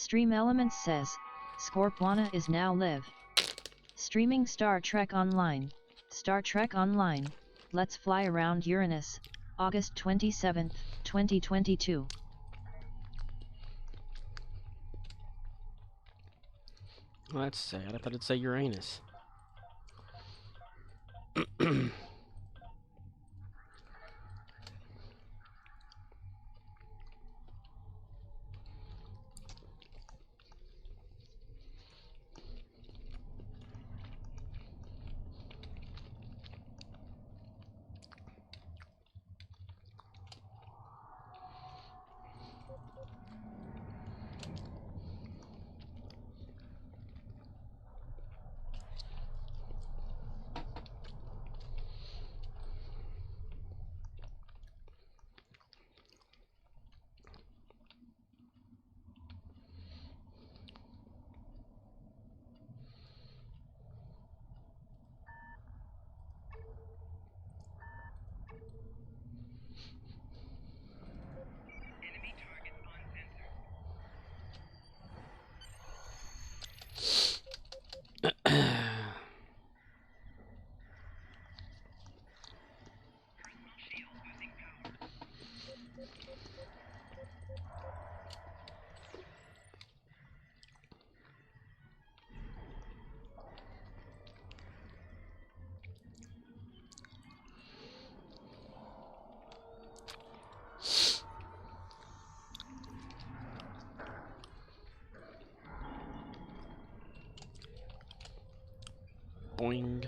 Stream Elements says, Scorpwana is now live. Streaming Star Trek Online. Star Trek Online, Let's Fly Around Uranus, August 27, 2022. Well, that's sad. I thought it'd say Uranus. Boing.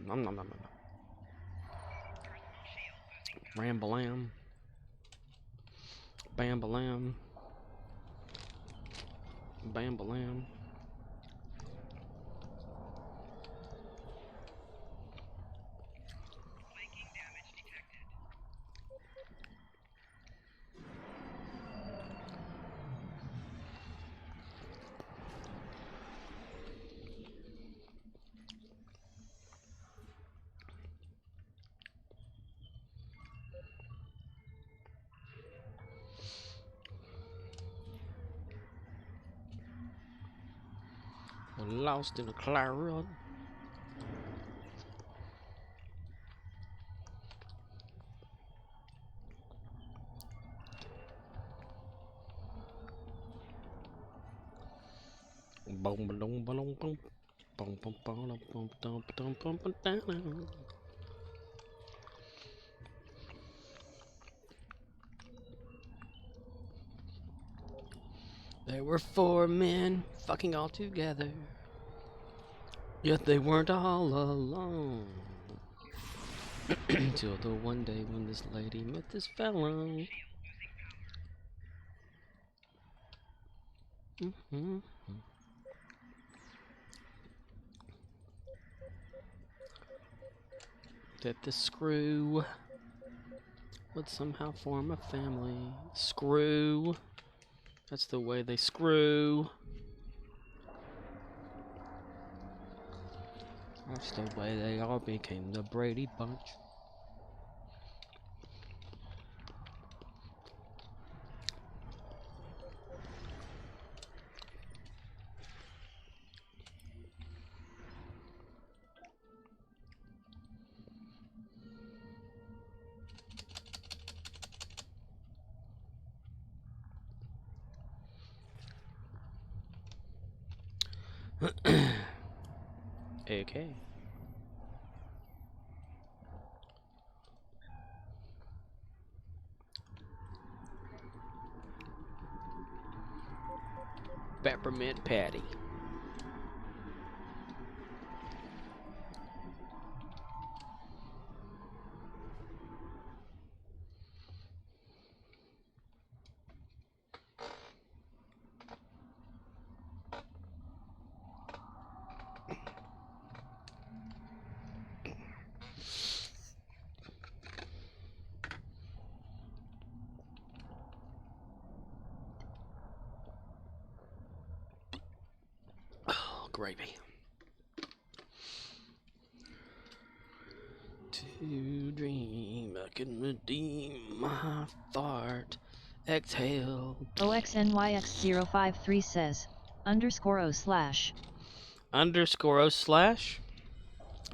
Nom, nom, nom, nom. Rambalam. Bambalam. Bambalam. Lost in a cloud. Boom, boom, boom, boom, boom, boom, boom, boom, boom, boom, boom, boom, boom. There were 4 men fucking all together, yet they weren't all alone. Till the one day when this lady met this fellow. That the screw would somehow form a family. Screw. That's the way they screw. That's the way they all became the Brady Bunch. Okay. Peppermint patty. Oh, gravy. To dream, I can redeem my fart. Exhale. OXNYX053 says, _O slash. Underscore O slash.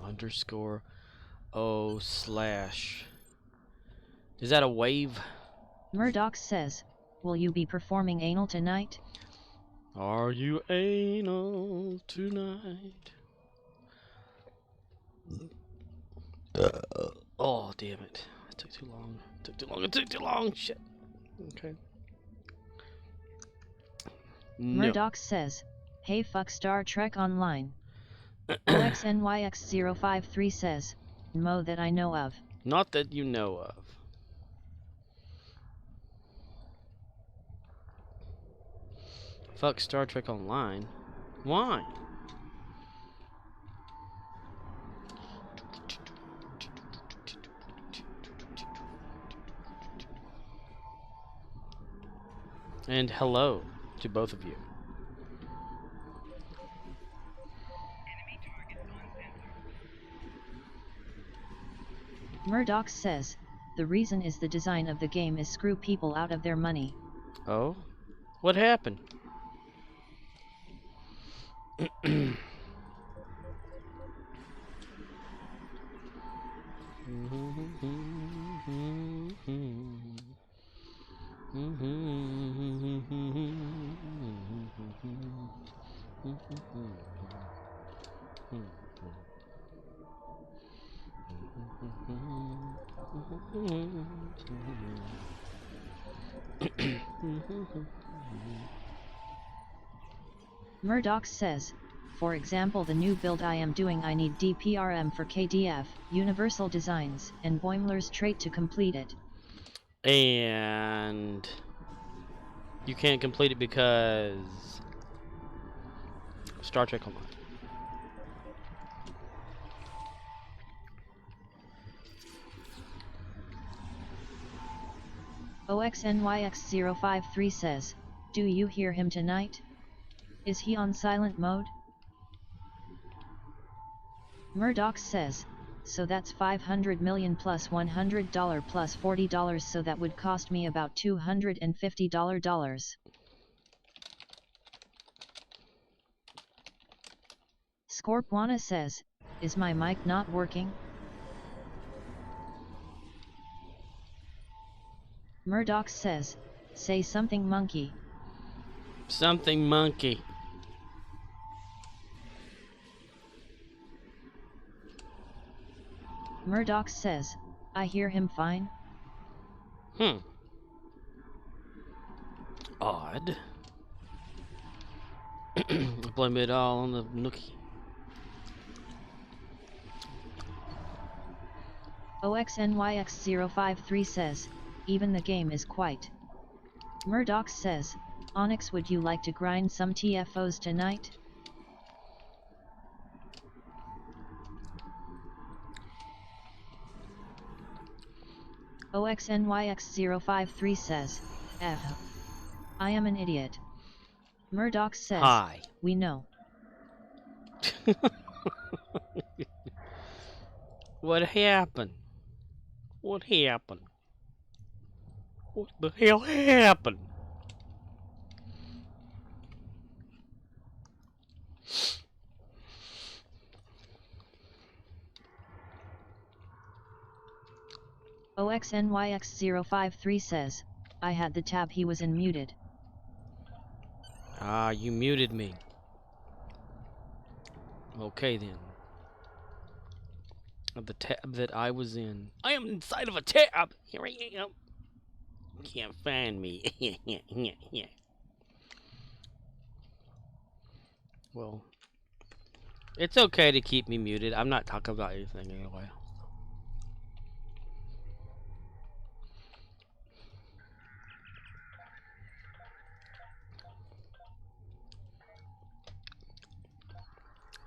Underscore O slash. Is that a wave? Murdoch says, will you be performing anal tonight? Are you anal tonight? Oh, damn it. It took too long. It took too long. It took too long. Shit. Okay. No. Murdoch says, hey fuck Star Trek Online. OXNYX053 says, Mo that I know of. Not that you know of. Fuck Star Trek Online. Why? And hello to both of you. Murdoch says, the reason is the design of the game is screw people out of their money. Oh? What happened? Murdoch says, for example the new build I am doing I need DPRM for KDF, Universal Designs, and Boimler's trait to complete it. And you can't complete it because Star Trek Online. OXNYX053 says, do you hear him tonight? Is he on silent mode? Murdoch says, so that's $500 million plus $100 plus $40, so that would cost me about $250. Scorpwana says, is my mic not working? Murdoch says, say something monkey. Something monkey. Murdoch says, I hear him fine. Odd. Blame it all on the nookie. OXNYX053 says, even the game is quite. Murdoch says, Onyx, would you like to grind some TFOs tonight? OXNYX053 says, I am an idiot. Murdoch says, Hi. we know. What happened? What happened? What the hell happened? OXNYX053 says, I had the tab he was in muted. Ah, you muted me. Okay then. Of the tab that I was in. I am inside of a tab! Here I am! Can't find me. Well, it's okay to keep me muted. I'm not talking about anything anyway.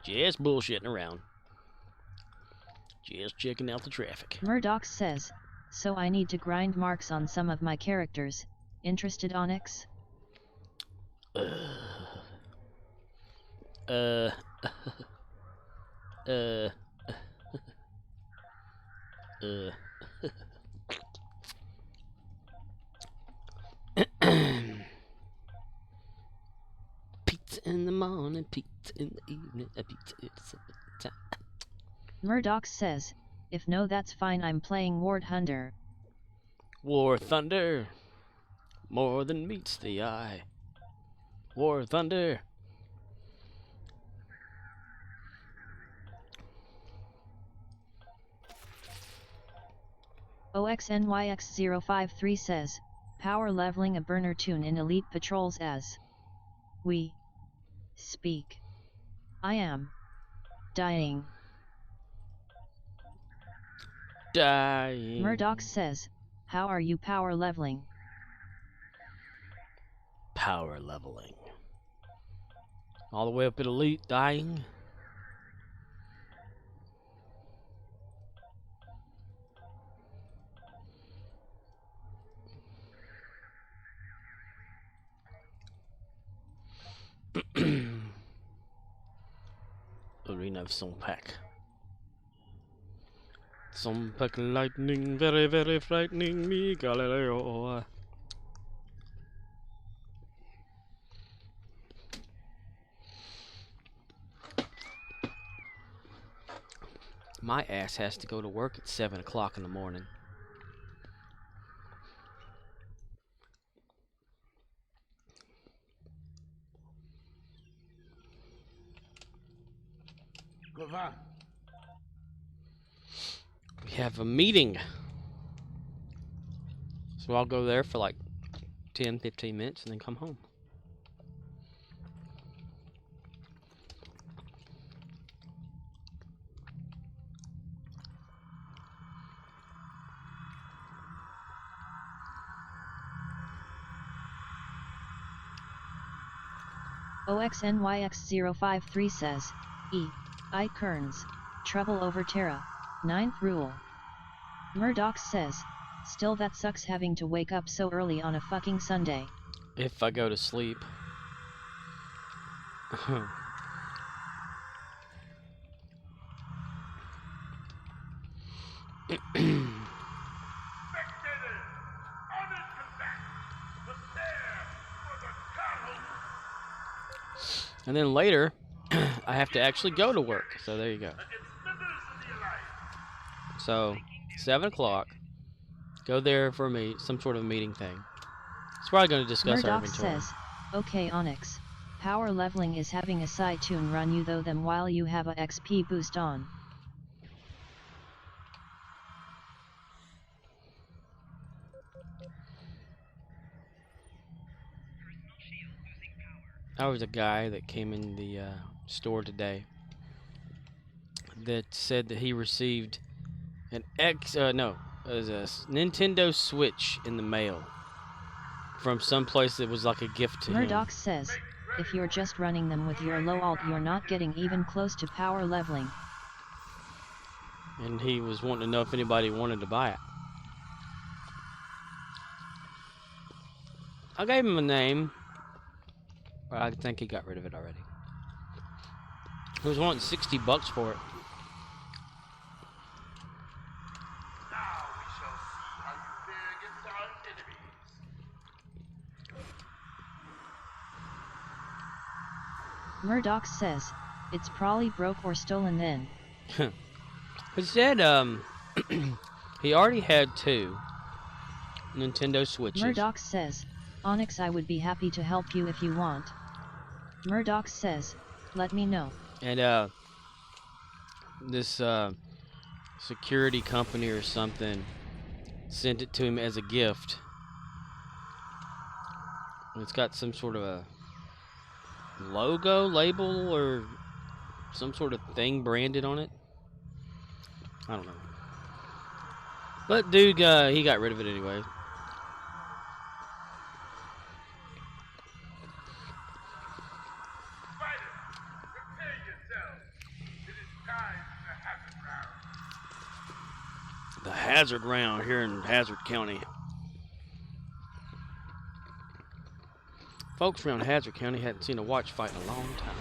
Just bullshitting around. Just checking out the traffic. Murdoch says, so I need to grind marks on some of my characters. Interested, Onyx? Pizza in the morning, pizza in the evening, a pizza at time. Murdoch says, if no, that's fine. I'm playing War Thunder. War Thunder, more than meets the eye. War Thunder. OXNYX053 says, power leveling a burner tune in elite patrols as we speak. I am dying. Murdoch says, how are you power leveling? Power leveling. All the way up at elite, dying. Arena of Songpak. Songpak lightning, very, very frightening me, Galileo. My ass has to go to work at 7 o'clock in the morning. We have a meeting. So I'll go there for like 10-15 minutes and then come home. OXNYX053 says, I Kearns, trouble over Terra, 9th rule. Murdoch says, still that sucks having to wake up so early on a fucking Sunday. If I go to sleep. And then later, I have to actually go to work. So there you go. So, 7 o'clock. Go there for some sort of meeting thing. It's probably going to discuss our Murdoch inventory. says, okay Onyx, power leveling is having a side tune run you though them while you have a XP boost on. I was a guy that came in the store today that said that he received an Nintendo Switch in the mail from some place that was like a gift to Murdoch him. says, if you're just running them with your low alt, you're not getting even close to power leveling. And he was wanting to know if anybody wanted to buy it. I gave him a name, but I think he got rid of it already. He was wanting $60 for it. Now we shall see how you fare against our enemies. Murdoch says, it's probably broke or stolen then. He said he already had 2 Nintendo Switches. Murdoch says, Onyx, I would be happy to help you if you want. Murdoch says, let me know. And this security company or something sent it to him as a gift. It's got some sort of a logo, label, or some sort of thing branded on it. I don't know. But dude, he got rid of it anyway. Fighters, prepare yourselves. It is time for the hazard round. The hazard round here in Hazard County. Folks around Hazard County hadn't seen a watch fight in a long time.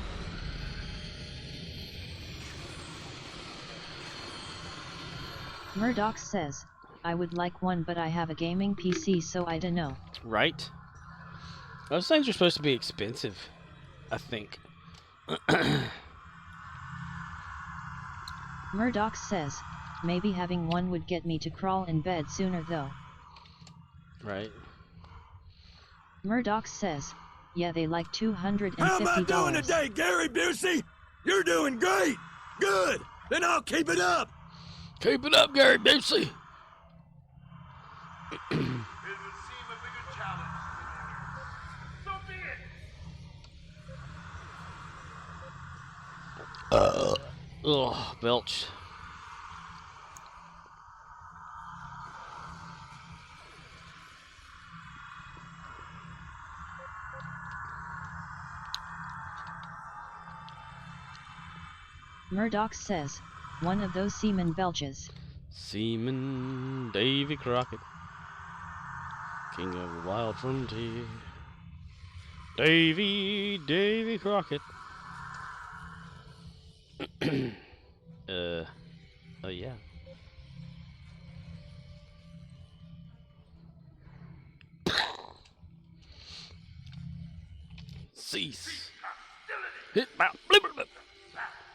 Murdoch says, I would like one but I have a gaming PC so I dunno. Right? Those things are supposed to be expensive, I think. Murdoch says, maybe having one would get me to crawl in bed sooner though. Right? Murdoch says, yeah they like $250. How am I doing today, Gary Busey? You're doing great! Good! Then I'll keep it up! Keep it up, Gary Busey! It would seem a bigger challenge than others. So be it. Ugh, belch. Murdoch says, one of those seamen belches. Seaman Davy Crockett, king of the wild frontier. Davy Crockett. Oh yeah. Cease. Hit blah blah blah blah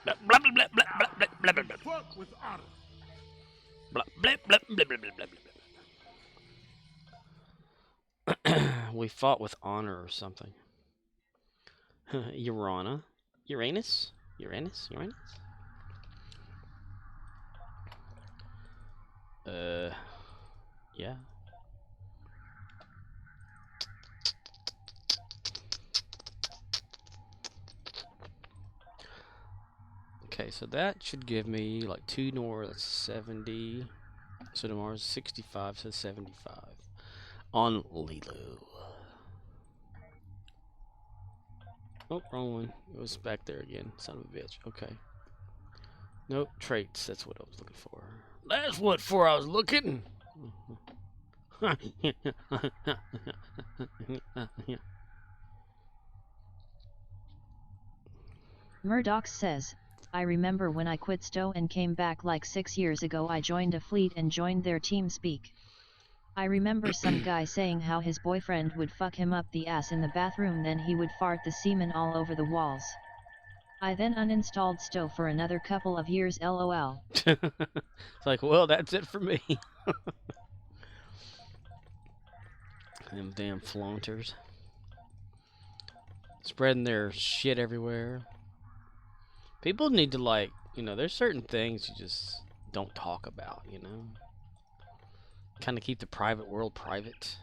blah blah blah blah blah blah blah. Work with honor. Blah, blah, blah, blah, blah, blah, blah, blah. We fought with honor or something. Uranus? Yeah. Okay, so that should give me like 2 north, that's 70. So tomorrow's 65, so 75 on Lilo. Oh, wrong one. It was back there again. Son of a bitch. Okay. Nope, traits. That's what I was looking for. That's what for I was looking. Murdoch says, I remember when I quit Stowe and came back like 6 years ago. I joined a fleet and joined their team speak. I remember some guy saying how his boyfriend would fuck him up the ass in the bathroom, then he would fart the semen all over the walls. I then uninstalled Stowe for another couple of years lol. It's like, well, that's it for me. Them damn flaunters. Spreading their shit everywhere. People need to, like, you know, there's certain things you just don't talk about, you know? Kind of keep the private world private.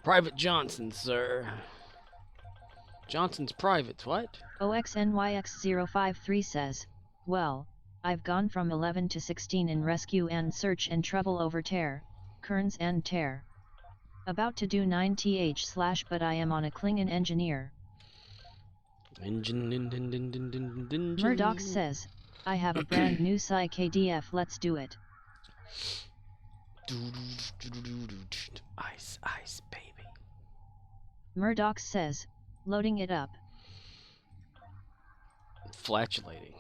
Private Johnson, sir. Johnson's privates, what? OXNYX053 says, well, I've gone from 11 to 16 in rescue and search and trouble over tear, Kearns and tear. About to do 9th/ but I am on a Klingon engineer. Murdoch says, I have a brand new Psi KDF, let's do it. Ice, ice, baby. Murdoch says, loading it up. Flatulating.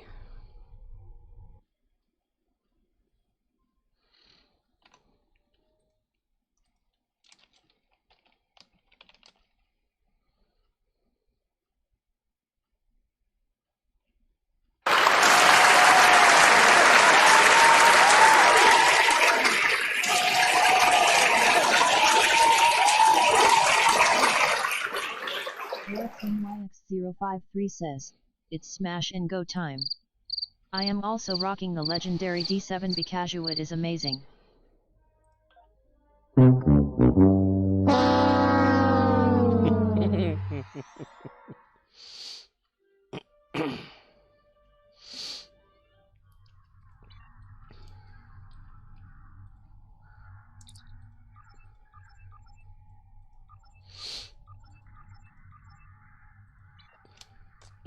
OXNYX053 says, it's smash and go time. I am also rocking the legendary D7 because it is amazing.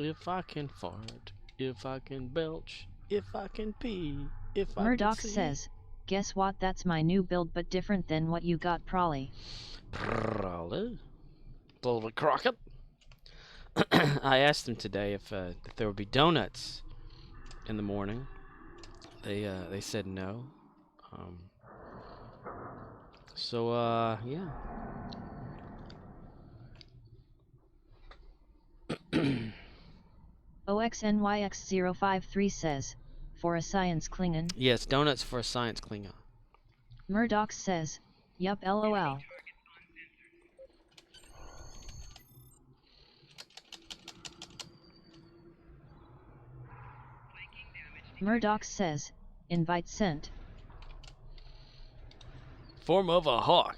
If I can fart, if I can belch, if I can pee, if I Murdoch can see. says, guess what, that's my new build but different than what you got, Prolly. Prolly? Bullet Crockett? I asked him today if there would be donuts in the morning. They said no. Yeah. OXNYX053 says, for a science Klingon. Yes, donuts for a science Klingon. Murdoch says, yup, lol. Murdoch says, invite sent. Form of a hawk.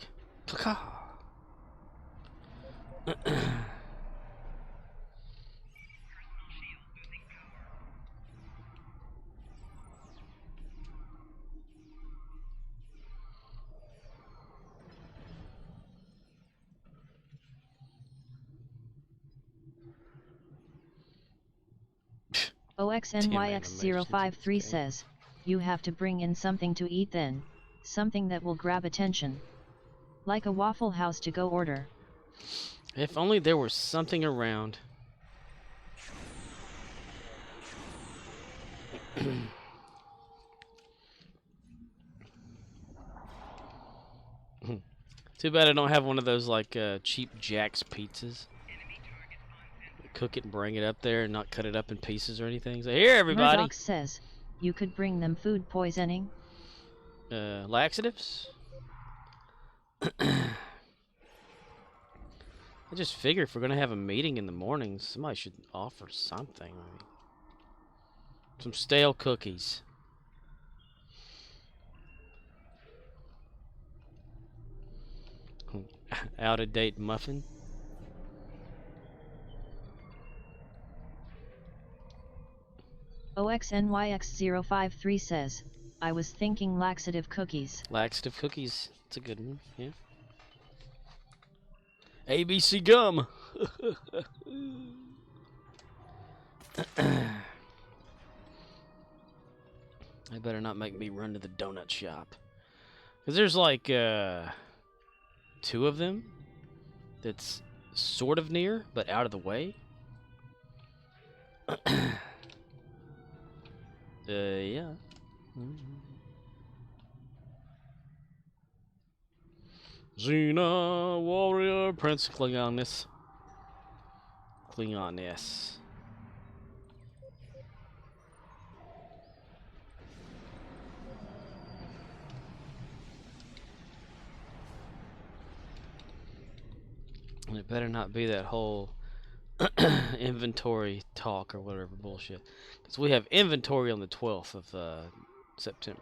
OXNYX053 says, you have to bring in something to eat then, something that will grab attention. Like a Waffle House to go order. If only there was something around. Too bad I don't have one of those like cheap Jack's pizzas. Cook it and bring it up there and not cut it up in pieces or anything. So here, everybody. Murdoch says, you could bring them food poisoning. Laxatives? I just figure if we're gonna have a meeting in the morning, somebody should offer something. I mean, some stale cookies. Out of date muffin. OXNYX053 says, I was thinking laxative cookies. Laxative cookies. It's a good one, yeah. ABC gum. They better not make me run to the donut shop. Because there's like 2 of them that's sort of near, but out of the way. Yeah. Xena, warrior, prince, Klingoness. Klingoness. And it better not be that whole inventory talk or whatever bullshit. Because we have inventory on the 12th of September.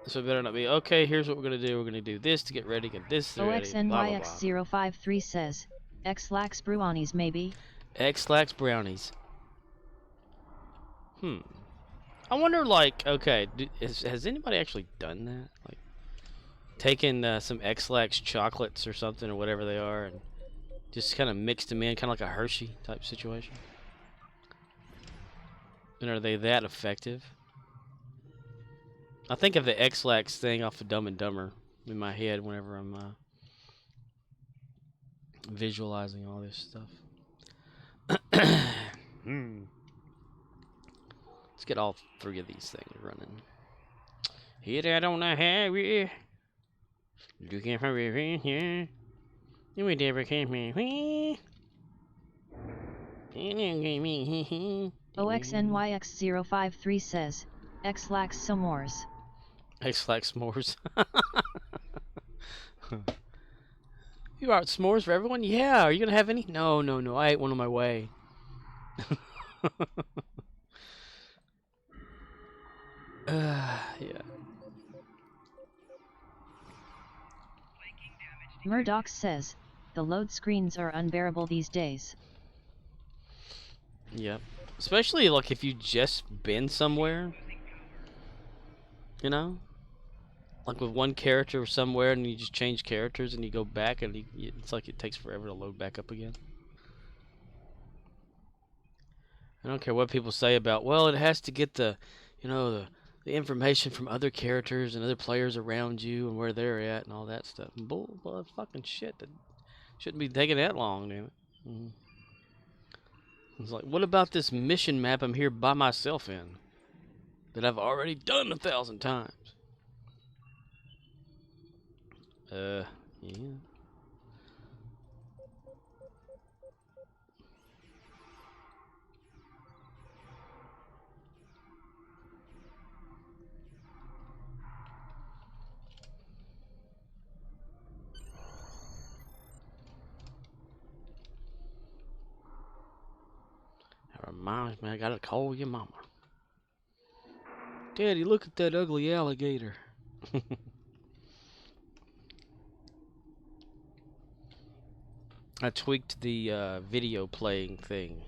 So it better not be, okay, here's what we're going to do. We're going to do this to get ready, get this to ready, blah, blah, blah. OXNYX053 says, X-Lax Brownies maybe? X-Lax Brownies. I wonder, like, okay, has anybody actually done that? Like, taken some X-Lax chocolates or something or whatever they are and just kind of mixed them in, kind of like a Hershey type situation? And are they that effective? I think of the X-Lax thing off of Dumb and Dumber in my head whenever I'm visualizing all this stuff. Let's get all 3 of these things running. Hit that on the highway. Looking for revenge, yeah. You would never catch me. OXNYX053 says, X-Lax S'mores. X-Lax s'mores. You brought s'mores for everyone? Yeah. Are you gonna have any? No. I ate one on my way. Yeah. Murdoch says, the load screens are unbearable these days. Yep. Especially like if you just been somewhere, you know, like with one character somewhere, and you just change characters, and you go back, and it's like it takes forever to load back up again. I don't care what people say about, well, it has to get the, you know, the information from other characters and other players around you and where they're at and all that stuff. Bull fucking shit. That shouldn't be taking that long, damn it. It's like, what about this mission map I'm here by myself in that I've already done 1,000 times? Yeah. That reminds me, I gotta call your mama. Daddy, look at that ugly alligator. I tweaked the video playing thing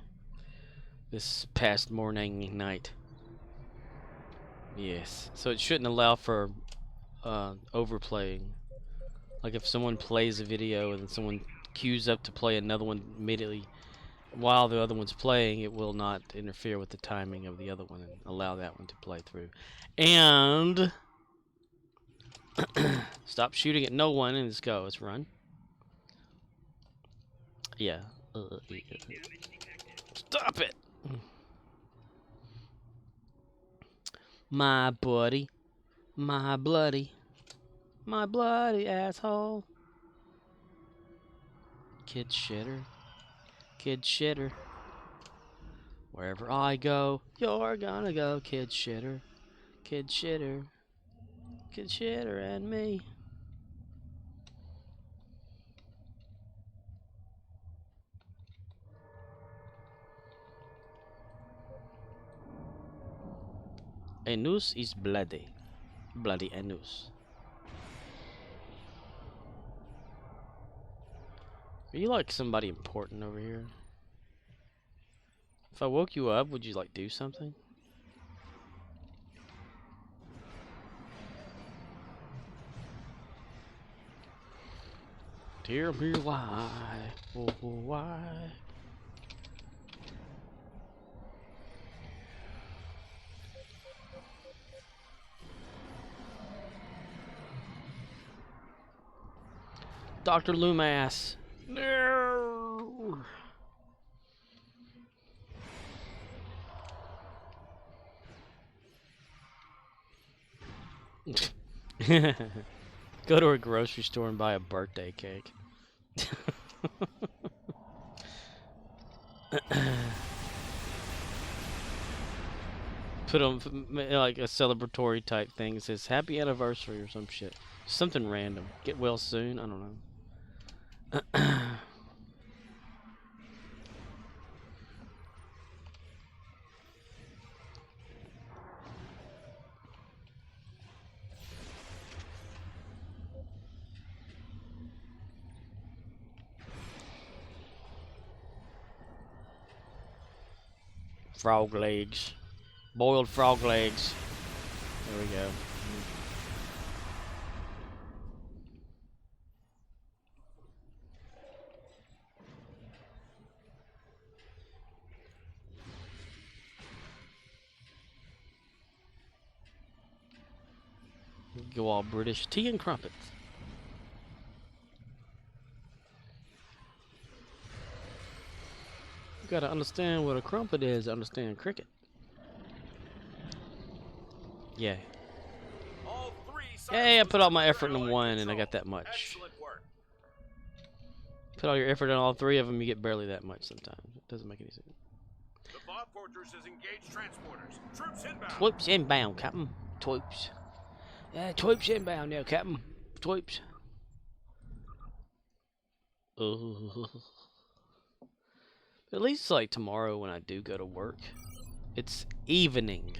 this past morning night. Yes, so it shouldn't allow for overplaying. Like if someone plays a video and then someone queues up to play another one immediately while the other one's playing, it will not interfere with the timing of the other one and allow that one to play through. And stop shooting at no one and let's go. Let's run. Yeah. Stop it! My buddy. My bloody. My bloody asshole. Kid shitter. Kid shitter. Wherever I go, you're gonna go, kid shitter. Kid shitter. Kid shitter and me. A noose is bloody. Bloody a noose. Are you like somebody important over here? If I woke you up, would you like do something? Tell me why, oh why? Dr. Loomass. No. Go to a grocery store and buy a birthday cake. Put on like a celebratory type thing. It says happy anniversary or some shit. Something random. Get well soon. I don't know. Frog legs. Boiled frog legs. There we go. Go all British. Tea and crumpets. You gotta understand what a crumpet is to understand cricket. Yeah. Hey, I put all my effort into one and I got that much. Put all your effort in all three of them, you get barely that much sometimes. It doesn't make any sense. The bomb fortress has engaged transporters. Troops inbound. Twoops inbound, Captain. Twoops. Yeah, twoops inbound now, Captain. Twoops. At least like tomorrow when I do go to work, it's evening.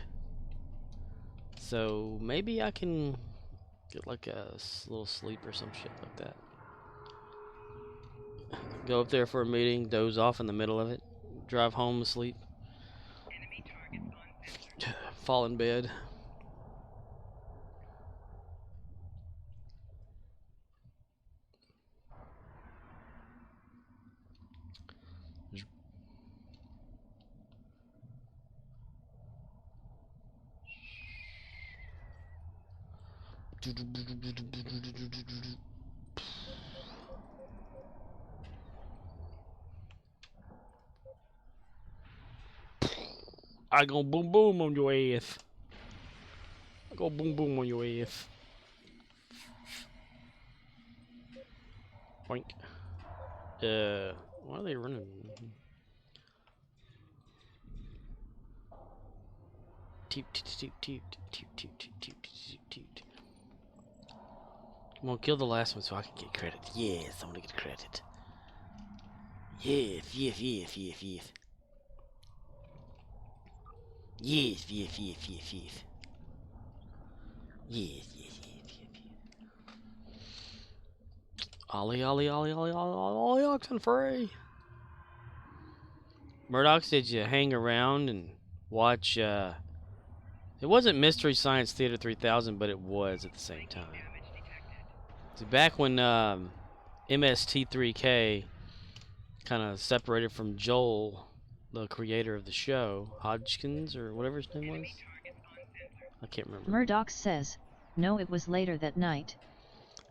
So maybe I can get like a little sleep or some shit like that. Go up there for a meeting, doze off in the middle of it, drive home asleep, fall in bed. I go boom boom on your ass. I go boom boom on your ass. Boink. Why are they running? Toot toot toot toot toot toot toot toot toot toot. Come on, kill the last one so I can get credit. Yes, I want to get credit. Yes, yes, yes, yes, yes. Yes, yes, yes, yes, yes. Yes, yes, yes, yes, yes. Ollie, Ollie, Ollie, Ollie, Ollie, Ollie, oxen free. Murdoch, did you hang around and watch, it wasn't Mystery Science Theater 3000, but it was at the same time. See, back when, MST3K kind of separated from Joel, the creator of the show, Hodgkins, or whatever his name was? I can't remember. Murdoch says, no, it was later that night.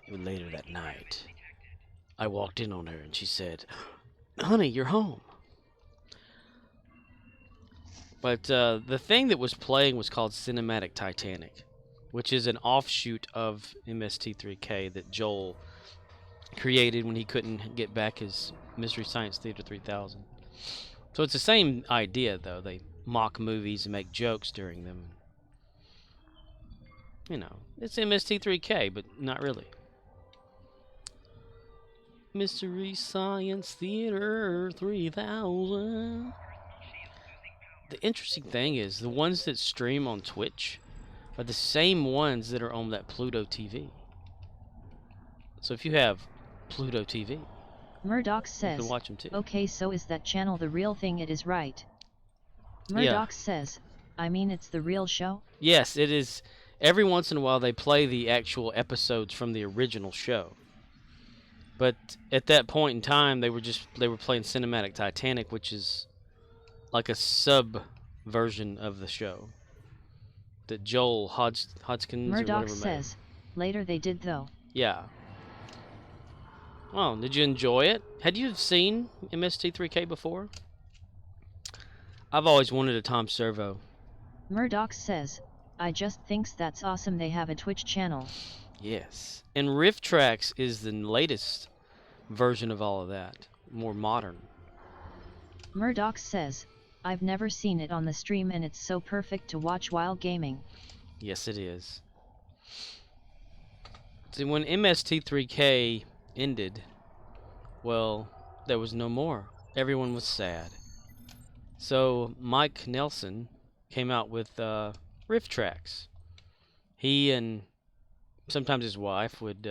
It was later that night. I walked in on her and she said, honey, you're home. But the thing that was playing was called Cinematic Titanic, which is an offshoot of MST3K that Joel created when he couldn't get back his Mystery Science Theater 3000. So it's the same idea, though. They mock movies and make jokes during them. You know, it's MST3K, but not really. Mystery Science Theater 3000. The interesting thing is, the ones that stream on Twitch are the same ones that are on that Pluto TV. So if you have Pluto TV, Murdoch you says, can watch them too. okay, so is that channel the real thing? It is right. Murdoch Yeah. says, I mean it's the real show? Yes, it is. Every once in a while they play the actual episodes from the original show. But at that point in time, they were playing Cinematic Titanic, which is like a sub version of the show that Joel Hodgkins or Murdoch whatever says, later they did though. made. Yeah. Oh, did you enjoy it? Had you seen MST3K before? I've always wanted a Tom Servo. Murdoch says, I just thinks that's awesome they have a Twitch channel. Yes. And Riff Tracks is the latest version of all of that. More modern. Murdoch says, I've never seen it on the stream and it's so perfect to watch while gaming. Yes, it is. See, when MST3K ended, well, there was no more. Everyone was sad. So Mike Nelson came out with Riff Tracks. He and sometimes his wife would,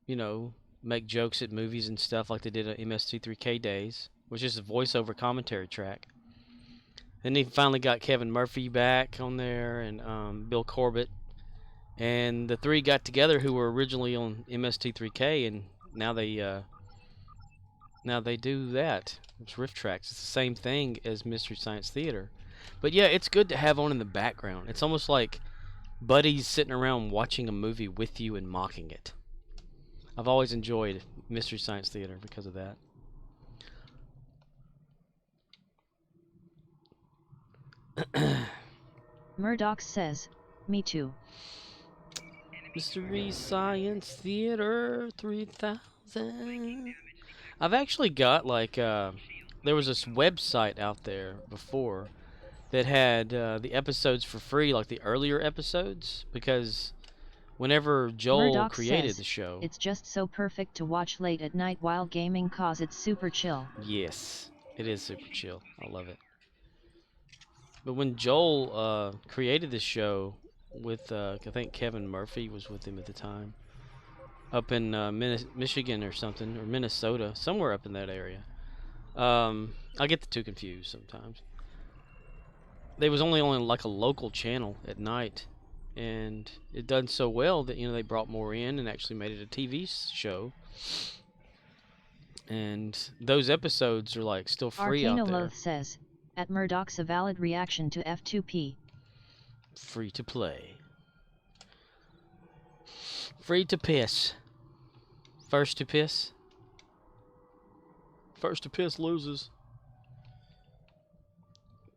you know, make jokes at movies and stuff like they did at MST3K Days, which is a voiceover commentary track. Then he finally got Kevin Murphy back on there and Bill Corbett. And the three got together who were originally on MST3K, and now they do that. It's Riff Tracks. It's the same thing as Mystery Science Theater. But yeah, it's good to have on in the background. It's almost like buddies sitting around watching a movie with you and mocking it. I've always enjoyed Mystery Science Theater because of that. Murdoch says, me too. Mystery Science Theater 3000. I've actually got like there was this website out there before that had the episodes for free, like the earlier episodes, because whenever Joel Murdoch created says, the show, it's just so perfect to watch late at night while gaming cause it's super chill. yes, It is super chill. I love it. But when Joel created this show with, I think Kevin Murphy was with him at the time, up in Michigan or something, or Minnesota, somewhere up in that area. I get the two confused sometimes. They was only on like a local channel at night, and it done so well that they brought more in and actually made it a TV show. And those episodes are like still free out there. Arcanoloth says, at Murdoch's a valid reaction to F2P. Free to play. Free to piss. First to piss. First to piss loses.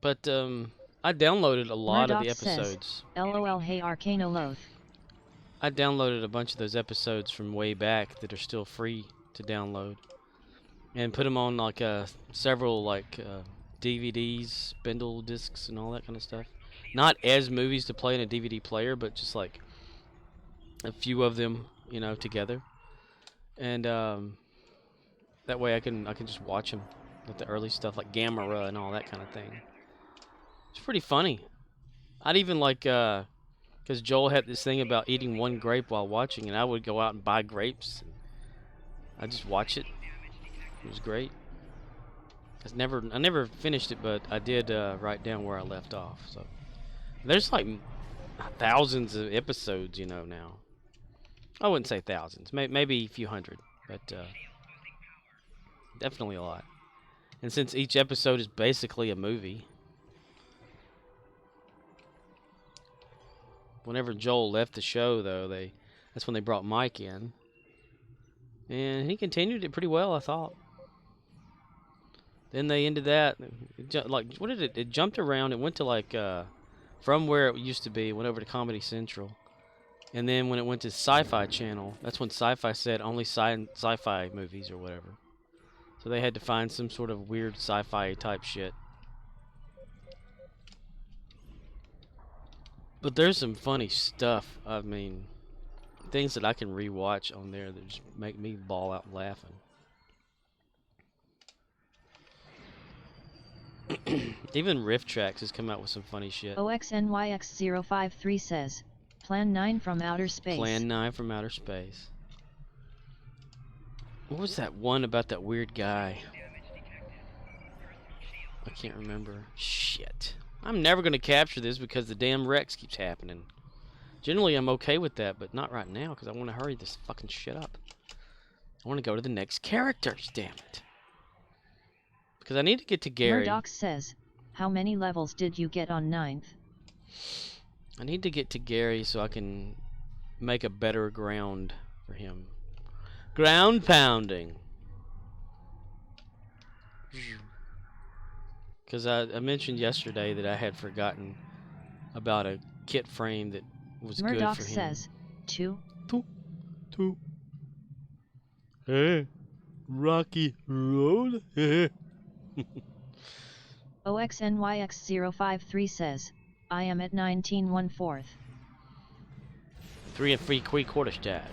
But I downloaded a lot of the episodes. Says, LOL, hey Arcanoloth. I downloaded a bunch of those episodes from way back that are still free to download, and put them on like several like DVDs, spindle discs, and all that kind of stuff. Not as movies to play in a DVD player, but just like a few of them, together. And that way I can just watch them, like the early stuff like Gamera and all that kind of thing. It's pretty funny. I'd even like, because Joel had this thing about eating one grape while watching, and I would go out and buy grapes. I'd just watch it. It was great. I never finished it, but I did write down where I left off. So there's like thousands of episodes, now. I wouldn't say thousands, maybe a few hundred, but definitely a lot. And since each episode is basically a movie, whenever Joel left the show, though, that's when they brought Mike in, and he continued it pretty well, I thought. Then they ended that, like, what did it? It jumped around. It went to like from where it used to be, went over to Comedy Central, and then when it went to Sci-Fi Channel, that's when Sci-Fi said only sci-fi movies or whatever. So they had to find some sort of weird sci-fi type shit. But there's some funny stuff. I mean, things that I can rewatch on there that just make me bawl out laughing. Even Riff Tracks has come out with some funny shit. OXNYX053 says, Plan 9 from outer space. Plan 9 from outer space. What was that one about that weird guy? I can't remember. Shit. I'm never going to capture this because the damn Rex keeps happening. Generally, I'm okay with that, but not right now because I want to hurry this fucking shit up. I want to go to the next characters, damn it. Because I need to get to Gary. Murdoch says, how many levels did you get on 9th? I need to get to Gary so I can make a better ground for him. Ground pounding. Because I mentioned yesterday that I had forgotten about a kit frame that was Murdoch good for him. says, 2. Hey, Rocky Road. OXNYX053 says, I am at 19 1/4. 3 3/4 stash.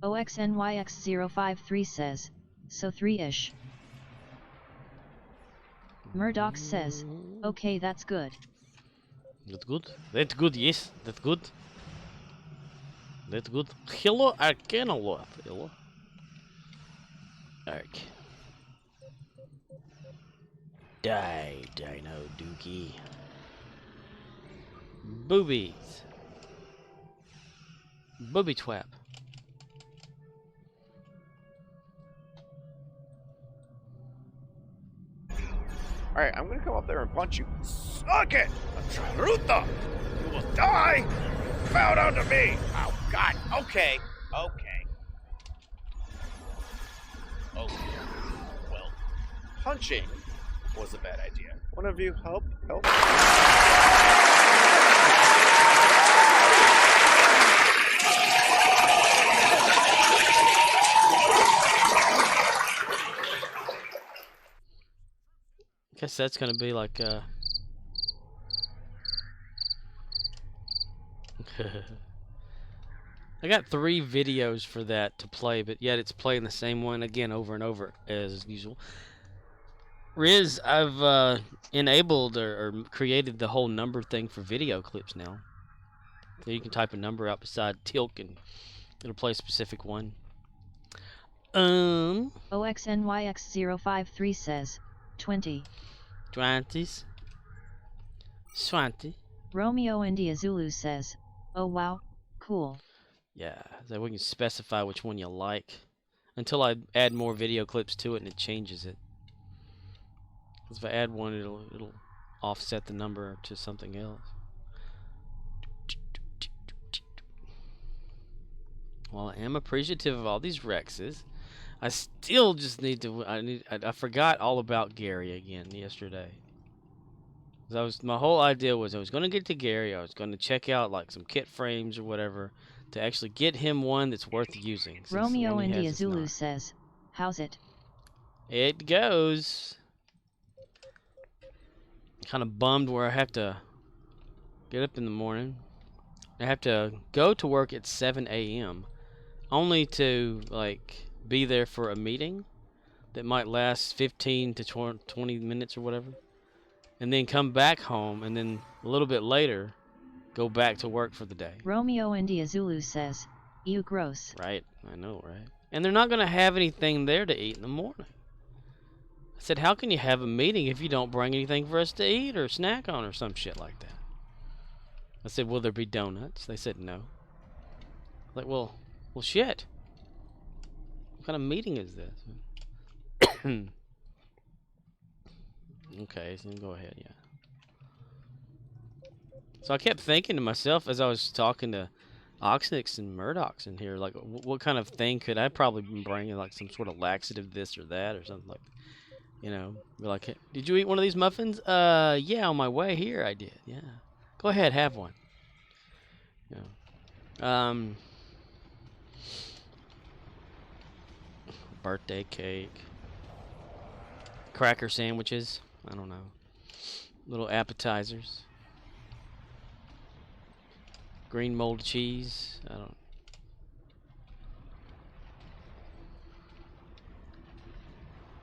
OXNYX053 says, so 3-ish. Murdoch says, okay, that's good. That's good. That's good, yes. That's good. That's good. Hello, Arcanoloth. Hello. Arc. Die, Dino Dookie. Boobies. Booby twap. Alright, I'm gonna come up there and punch you. Suck it! Naruto! You will die! Bow down to me! Oh, God. Okay. Okay. Well, punching was a bad idea. One of you help? Guess that's gonna be like I got 3 videos for that to play, but yet it's playing the same one again over and over as usual. Riz, I've enabled or created the whole number thing for video clips now. So you can type a number out beside Tilk and it'll play a specific one. OXNYX053 says, 20. 20s. 20. Romeo India Zulu says, oh wow, cool. Yeah, so we can specify which one you like until I add more video clips to it and it changes it. Because if I add one, it'll offset the number to something else. Well, I am appreciative of all these Rexes. I still just need to. I forgot all about Gary again yesterday. My whole idea was I was going to get to Gary. I was going to check out like some kit frames or whatever to actually get him one that's worth using. Romeo India Zulu says, how's it? It goes. Kind of bummed where I have to get up in the morning. I have to go to work at 7 a.m. only to like be there for a meeting that might last 15 to 20 minutes or whatever, and then come back home, and then a little bit later go back to work for the day. Romeo India Zulu says, ew, gross. Right, I know, right? And they're not going to have anything there to eat in the morning. I said, how can you have a meeting if you don't bring anything for us to eat or snack on or some shit like that? I said, will there be donuts? They said no. Like, well, shit. What kind of meeting is this? Okay, so go ahead, yeah. So I kept thinking to myself as I was talking to Oxnix and Murdochs in here, like, what kind of thing could I probably be bringing, like some sort of laxative, this or that, or something like, you know, be like, hey, did you eat one of these muffins? Yeah, on my way here I did, yeah. Go ahead, have one. Yeah. Birthday cake. Cracker sandwiches. I don't know. Little appetizers. Green molded cheese. I don't.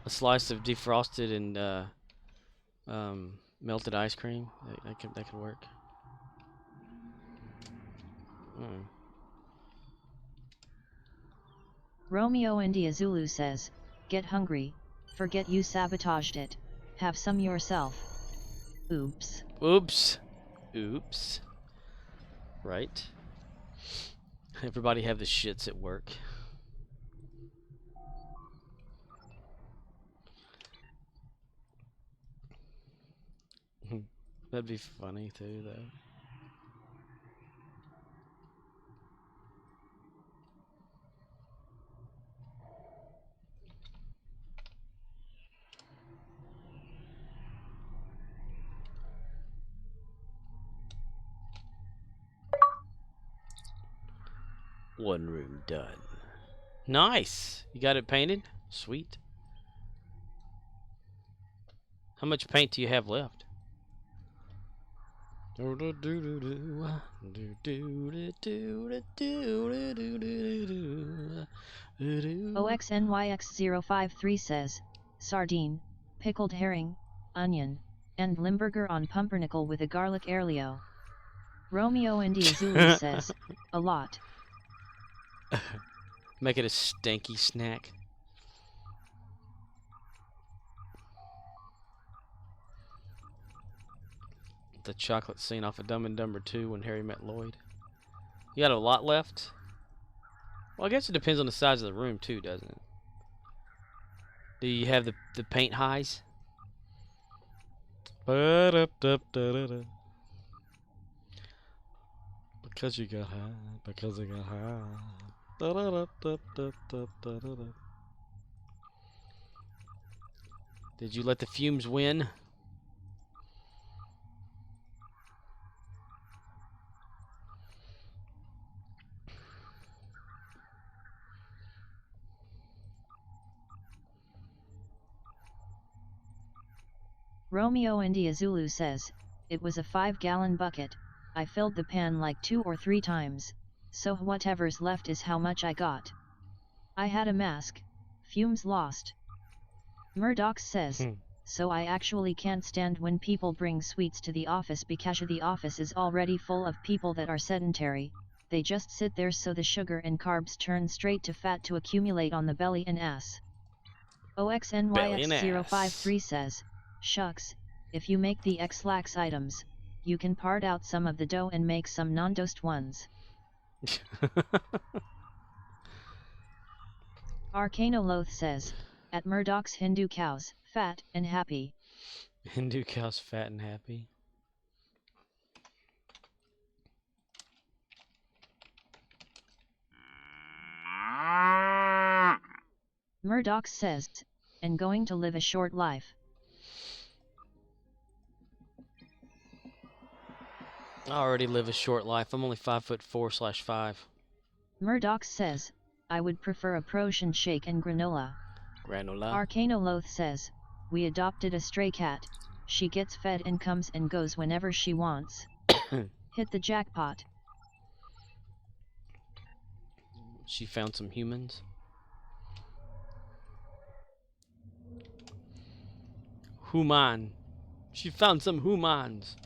A slice of defrosted and melted ice cream. That could work. Romeo India Zulu says, get hungry, forget you sabotaged it, have some yourself. Oops. Oops. Oops. Right. Everybody have the shits at work. That'd be funny too, though. One room done. Nice. You got it painted? Sweet. How much paint do you have left? OXNYX053 says, sardine, pickled herring, onion, and limburger on pumpernickel with a garlic airlio. Romeo India Zulu says, a lot. Make it a stinky snack. The chocolate scene off of Dumb and Dumber 2 when Harry met Lloyd. You got a lot left? Well, I guess it depends on the size of the room too, doesn't it? Do you have the paint highs? Because you got high. Because you got high. Did you let the fumes win? Romeo India Zulu says, it was a 5-gallon bucket, I filled the pan like 2 or 3 times, so whatever's left is how much I got. I had a mask, fumes lost. Murdoch says, so I actually can't stand when people bring sweets to the office because the office is already full of people that are sedentary, they just sit there so the sugar and carbs turn straight to fat to accumulate on the belly and ass. OXNYX053 says, shucks, if you make the X-lax items, you can part out some of the dough and make some non-dosed ones. Arcanoloth says, at Murdoch's Hindu cows, fat and happy. Hindu cows fat and happy. Murdoch says, and going to live a short life. I already live a short life. I'm only 5'4/5". Murdoch says, I would prefer a Prussian shake and granola. Arcanoloth says, we adopted a stray cat, she gets fed and comes and goes whenever she wants. Hit the jackpot. She found some humans. Human. She found some humans.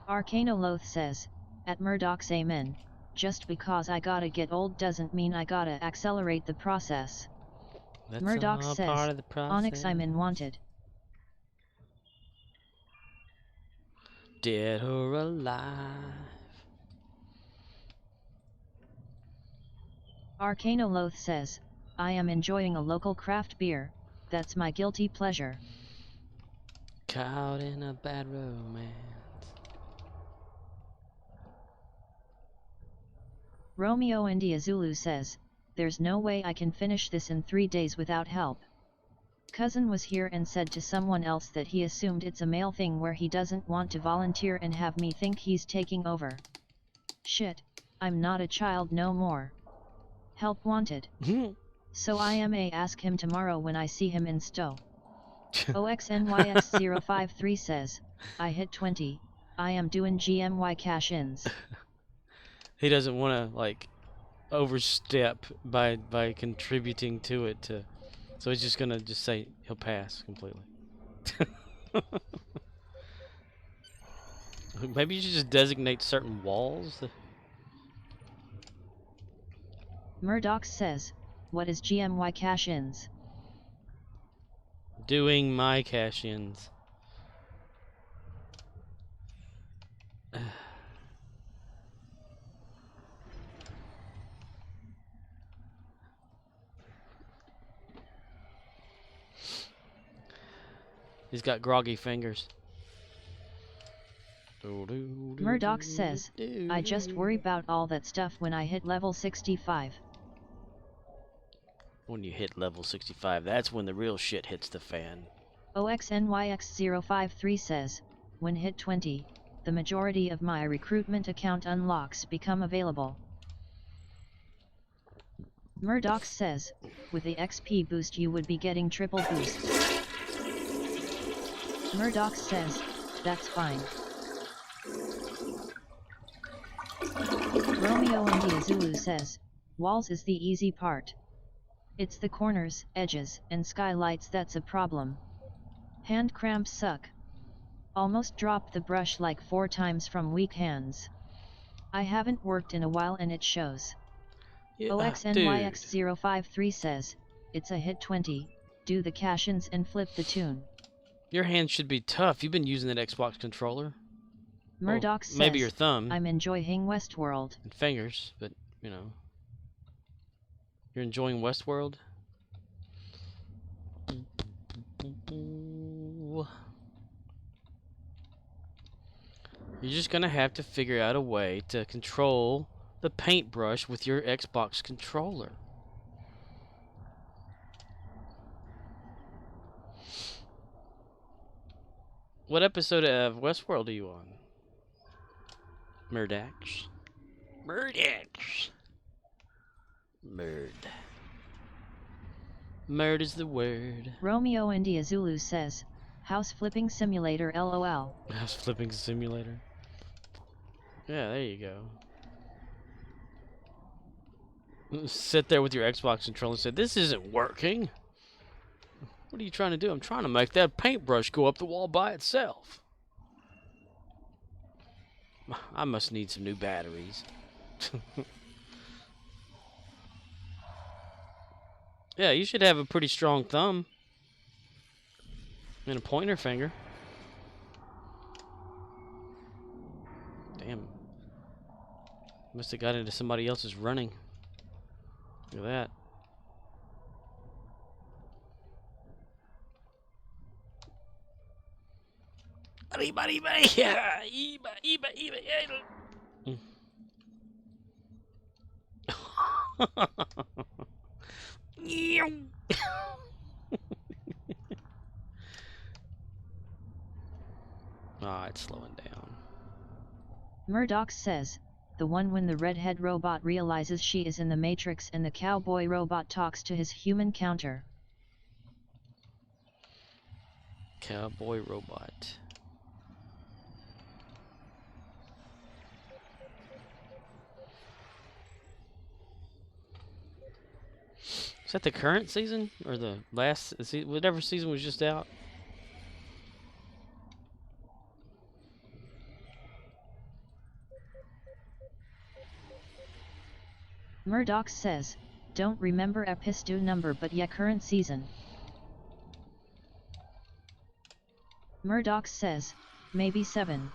Arcanoloth says, at Murdoch's amen, just because I gotta get old doesn't mean I gotta accelerate the process. That's Murdoch all says, part of the process. Onyx I'm in wanted. Dead or alive. Arcanoloth says, I am enjoying a local craft beer, that's my guilty pleasure. Caught in a bad romance. Romeo India Zulu says, there's no way I can finish this in 3 days without help. Cousin was here and said to someone else that he assumed it's a male thing where he doesn't want to volunteer and have me think he's taking over. Shit, I'm not a child no more. Help wanted. So I may ask him tomorrow when I see him in Stowe. OXNYX053 says, I hit 20, I am doing GMY cash-ins. He doesn't want to like overstep by contributing to it so he's just gonna just say he'll pass completely. Maybe you should just designate certain walls. Murdoch says, what is GMY cash-ins? Doing my cash-ins. He's got groggy fingers. Murdoch says, I just worry about all that stuff when I hit level 65. When you hit level 65, that's when the real shit hits the fan. OXNYX053 says, when hit 20, the majority of my recruitment account unlocks become available. Murdoch says, with the XP boost you would be getting triple boosts. Murdoch says, that's fine. Romeo India Zulu says, walls is the easy part. It's the corners, edges, and skylights that's a problem. Hand cramps suck. Almost dropped the brush like 4 times from weak hands. I haven't worked in a while and it shows. Yeah, OXNYX053 says, it's a hit 20, do the cash-ins and flip the tune. Your hands should be tough. You've been using that Xbox controller. Murdoch says, maybe your thumb. I'm enjoying Westworld. And fingers, but, you know. You're enjoying Westworld? You're just gonna have to figure out a way to control the paintbrush with your Xbox controller. What episode of Westworld are you on? Murdax. Murdax. Murd. Murd is the word. Romeo India Zulu says, House flipping simulator LOL. House flipping simulator. Yeah, there you go. Sit there with your Xbox controller and say, "This isn't working. What are you trying to do?" "I'm trying to make that paintbrush go up the wall by itself. I must need some new batteries." Yeah, you should have a pretty strong thumb. And a pointer finger. Damn. Must have got into somebody else's running. Look at that. Ah, it's slowing down. Murdoch says, the one when the redhead robot realizes she is in the Matrix and the cowboy robot talks to his human counter. Cowboy robot. Is that the current season or the last whatever season was just out? Murdoch says, don't remember episode number but yeah current season. Murdoch says, maybe 7.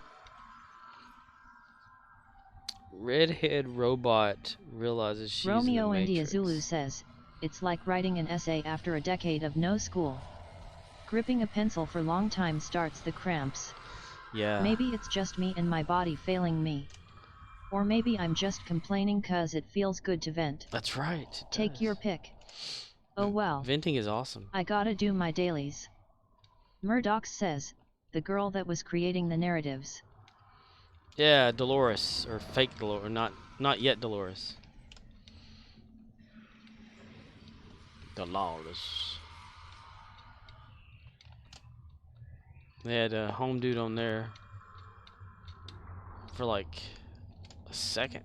Redhead robot realizes she's Romeo in the India Matrix. Zulu says, it's like writing an essay after a decade of no school. Gripping a pencil for long time starts the cramps. Yeah. Maybe it's just me and my body failing me. Or maybe I'm just complaining cause it feels good to vent. That's right. Take your pick. Oh well. Venting is awesome. I gotta do my dailies. Murdoch says, the girl that was creating the narratives. Yeah, Dolores, or fake Dolores, or not yet Dolores. Dolores. They had a home dude on there for like a second,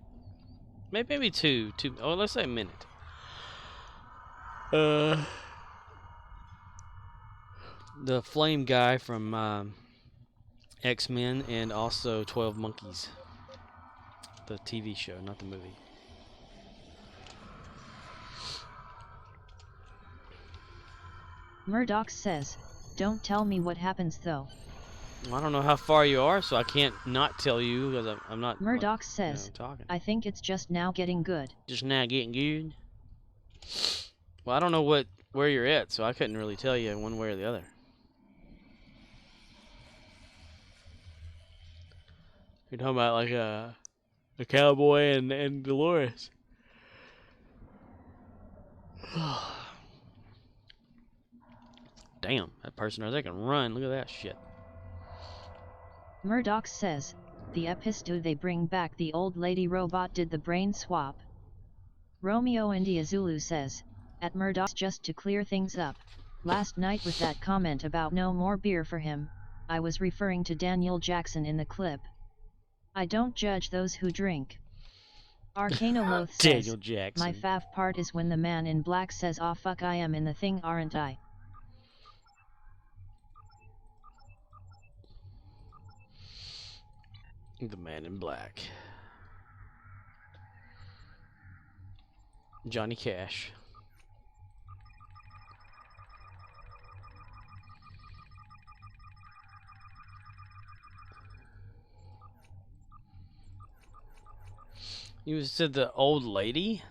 maybe two. Oh, let's say a minute. The flame guy from X-Men and also 12 Monkeys, the TV show, not the movie. Murdoch says, don't tell me what happens though. I don't know how far you are, so I can't not tell you because I'm not. Murdoch says, talking. I think it's just now getting good. Just now getting good. Well, I don't know where you're at, so I couldn't really tell you one way or the other. You're talking about like a cowboy and Dolores. Damn, that person right there can run. Look at that shit. Murdoch says, the episode they bring back the old lady robot did the brain swap. Romeo India Zulu says, at Murdoch's just to clear things up, last night with that comment about no more beer for him, I was referring to Daniel Jackson in the clip. I don't judge those who drink. Arcana Loth says, Daniel Jackson. my fav part is when the man in black says aw fuck I am in the thing aren't I? The man in black. Johnny Cash. You said the old lady?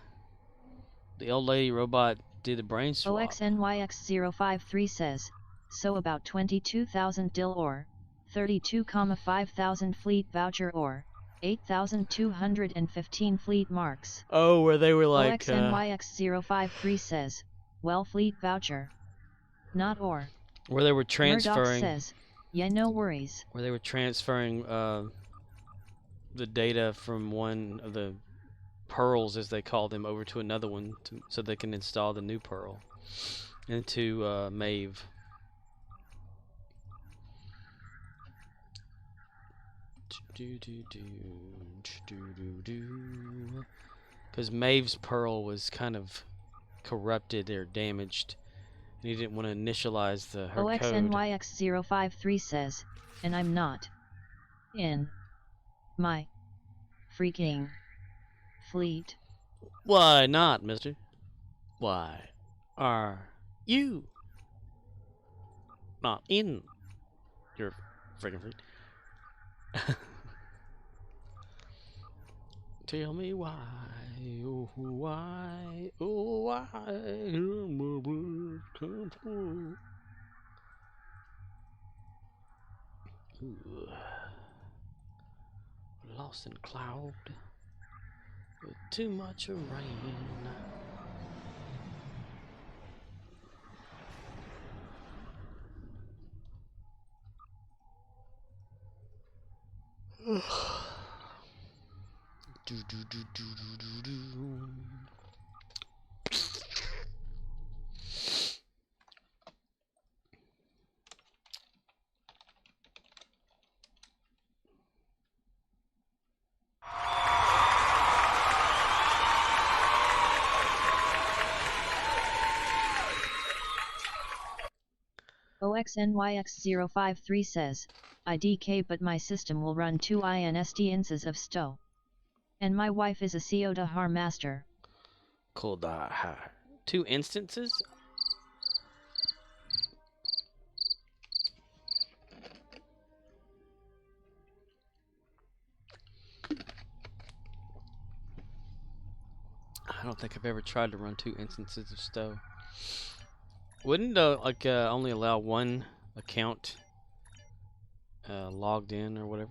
The old lady robot did the brain swap. OXNYX053 says, so about 22,000 dill or 32,500 fleet voucher or 8,215 fleet marks. Oh, where they were like OXNYX053 says, well fleet voucher. Not or. where they were Murdoch transferring says, yeah no worries. where they were transferring the data from one of the pearls, as they call them, over to another one so they can install the new pearl into Maeve. Because Maeve's pearl was kind of corrupted or damaged, and he didn't want to initialize her code. OXNYX053 says, and I'm not in my freaking fleet. Why not, mister? Why are you not in your freaking fleet? Tell me why, oh why, oh why, my blood come through. Ooh. Lost in cloud with too much rain. Do, do, do, do, do, do, do. OXNYX053 says, IDK but my system will run 2 instances of STO. And my wife is a Seodahar master. Cool. 2 instances? I don't think I've ever tried to run 2 instances of STO. Wouldn't only allow one account logged in or whatever?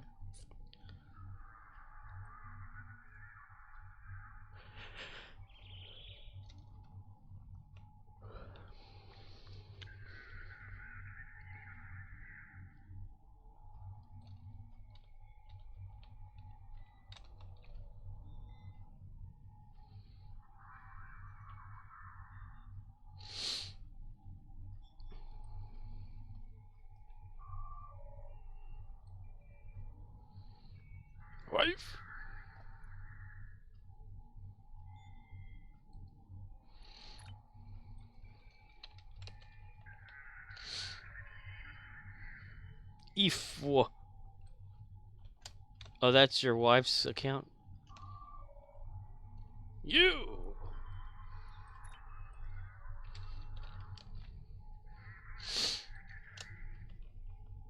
Wife? Oh, that's your wife's account? You!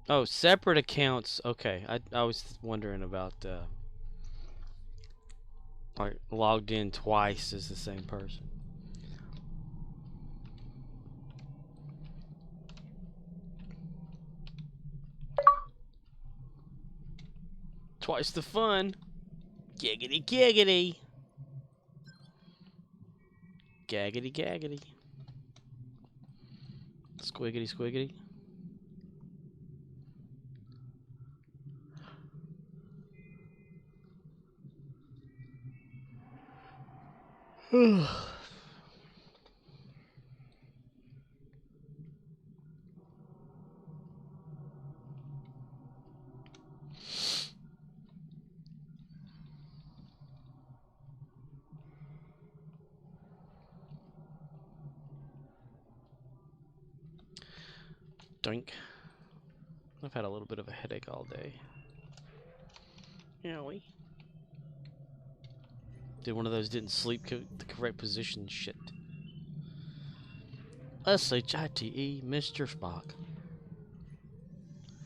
Oh, separate accounts. Okay, I was wondering about like logged in twice as the same person. Twice the fun. Giggity giggity. Gaggity gaggity. Squiggity squiggity. Doink. I've had a little bit of a headache all day. Owie. Did one of those didn't sleep the correct position shit. S-H-I-T-E, Mr. Spock.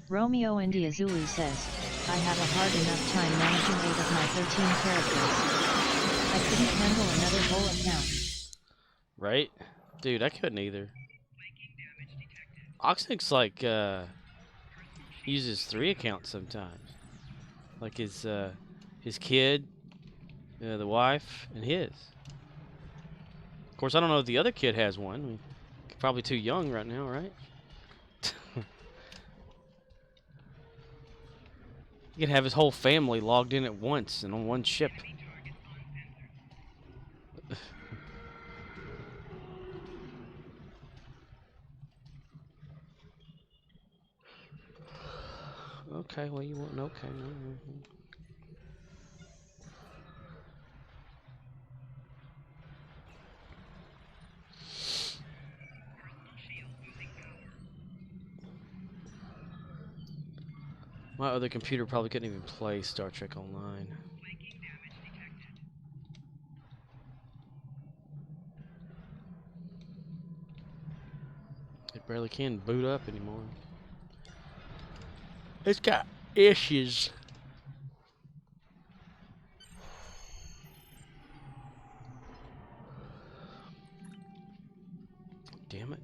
Romeo India Zulu says, I have a hard enough time managing 8 of my 13 characters. I couldn't handle another whole account. Right? Dude, I couldn't either. Oxnix like uses 3 accounts sometimes. Like his kid, the wife, and his. Of course, I don't know if the other kid has one. I mean, probably too young right now, right? He could have his whole family logged in at once and on one ship. Okay, well, you want okay. My other computer probably couldn't even play Star Trek Online. It barely can boot up anymore. It's got issues. Damn it.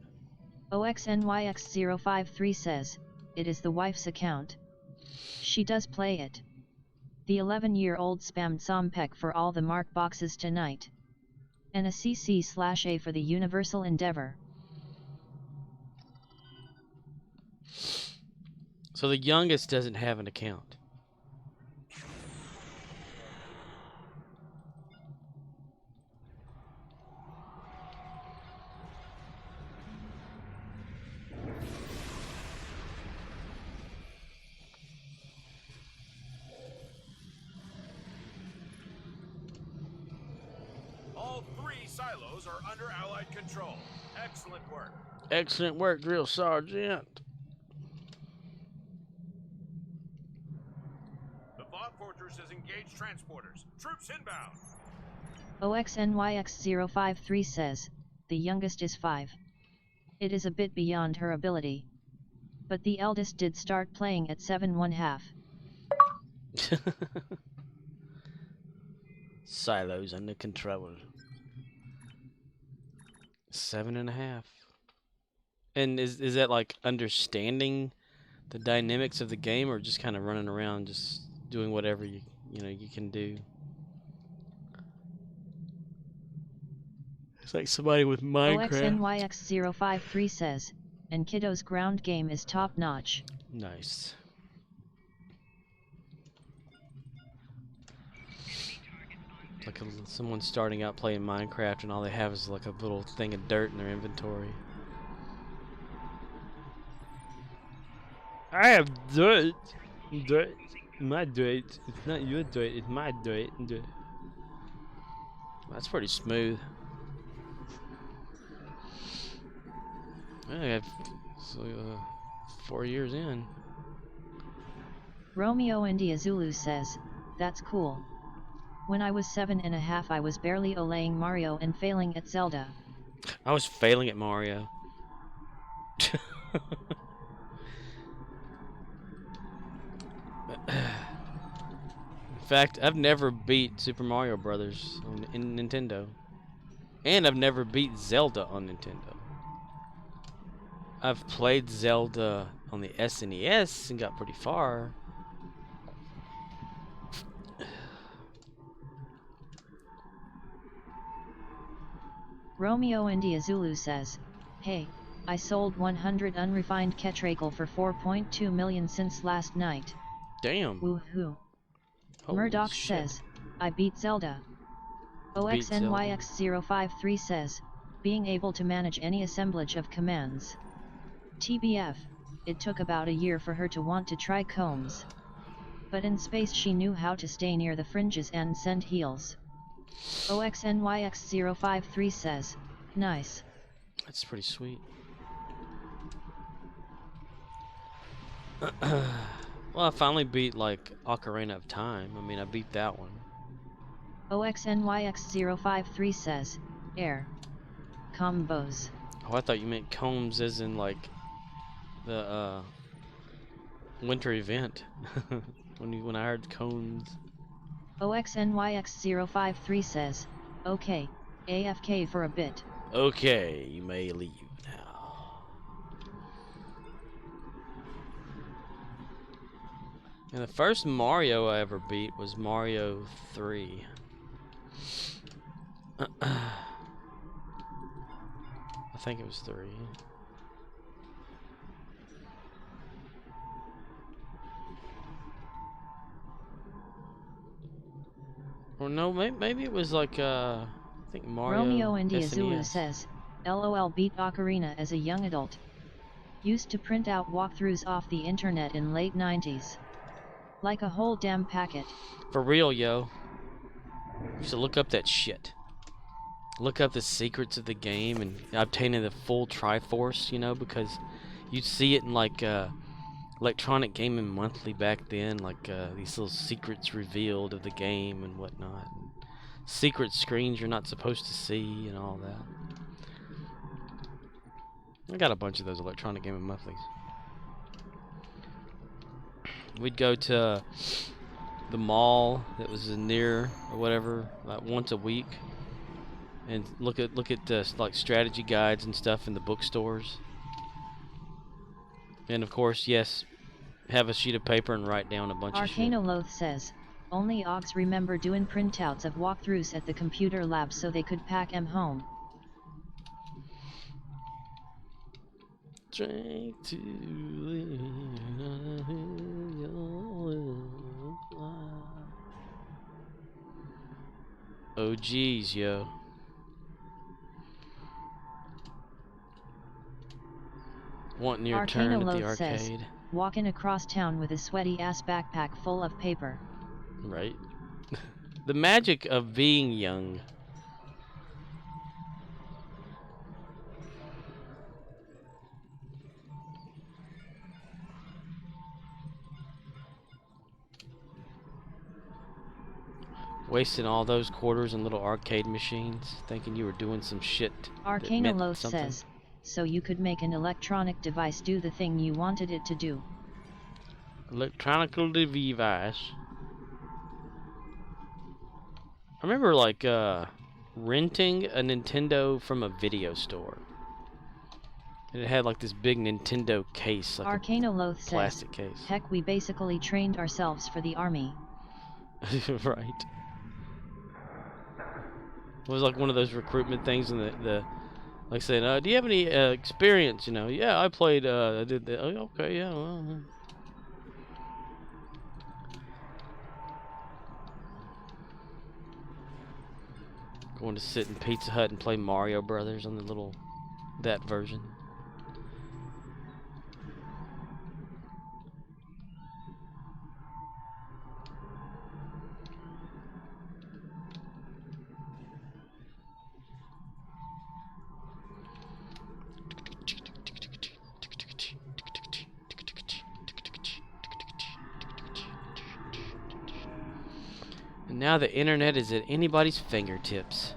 OXNYX053 says, it is the wife's account. She does play it. The 11-year-old spammed Sompek for all the mark boxes tonight. And a CC/A for the Universal Endeavor. So the youngest doesn't have an account. All 3 silos are under Allied control. Excellent work. Excellent work, Drill Sergeant. The Vought Fortress has engaged transporters. Troops inbound. OXNYX053 says, the youngest is 5. It is a bit beyond her ability. But the eldest did start playing at 7½ Silos under control. 7½. And is that like understanding the dynamics of the game, or just kind of running around just doing whatever you can do? It's like somebody with Minecraft. OXNYX053 says, and Kiddo's ground game is top notch. Nice. It's like someone starting out playing Minecraft and all they have is like a little thing of dirt in their inventory. I have dirt. Dirt. My dirt. It's not your dirt, it's my dirt. That's pretty smooth. I have 4 years in. Romeo India Zulu says, that's cool. When I was 7½ I was barely olaying Mario and failing at Zelda. I was failing at Mario. In fact, I've never beat Super Mario Brothers in Nintendo. And I've never beat Zelda on Nintendo. I've played Zelda on the SNES and got pretty far. Romeo India Zulu says, hey, I sold 100 unrefined Ketrakel for 4.2 million since last night. Damn. Woohoo. Holy Murdoch shit. says, I beat Zelda. Beat Zelda. OXNYX053 says, being able to manage any assemblage of commands. TBF, it took about a year for her to want to try combs. But in space she knew how to stay near the fringes and send heals. OXNYX053 says, nice. That's pretty sweet. Well, I finally beat, like, Ocarina of Time. I mean, I beat that one. OXNYX053 says, air. Combos. Oh, I thought you meant combs as in, like, the, winter event. when I heard combs. OXNYX053 says, okay, AFK for a bit. Okay, you may leave now. And the first Mario I ever beat was Mario 3. I think it was 3. Or no, maybe it was like, I think Mario Romeo India SNES. Zulu says, LOL beat Ocarina as a young adult. Used to print out walkthroughs off the internet in late 90s. Like a whole damn packet. For real, yo. You should look up that shit. Look up the secrets of the game and obtaining the full Triforce, you know, because you'd see it in like Electronic Gaming Monthly back then, like these little secrets revealed of the game and whatnot. Secret screens you're not supposed to see and all that. I got a bunch of those Electronic Gaming Monthlies. We'd go to the mall that was near or whatever, like once a week, and look at like strategy guides and stuff in the bookstores. And of course, yes, have a sheet of paper and write down a bunch of shit. Arcanoloth says, only Augs remember doing printouts of walkthroughs at the computer lab so they could pack 'em home. Drink to oh geez, yo. Wanting your turn at the arcade. Says, walking across town with a sweaty ass backpack full of paper. Right. The magic of being young. Wasting all those quarters in little arcade machines, thinking you were doing some shit. Arcanoloth says, so you could make an electronic device do the thing you wanted it to do. Electronical device. I remember like renting a Nintendo from a video store. And it had like this big Nintendo case, like Arcanoloth a plastic case. Heck, we basically trained ourselves for the army. Right. It was like one of those recruitment things, and the like saying, do you have any experience? You know, yeah, I played. I did that. Oh, okay, yeah. Well. Going to sit in Pizza Hut and play Mario Brothers on the that version. And now the internet is at anybody's fingertips.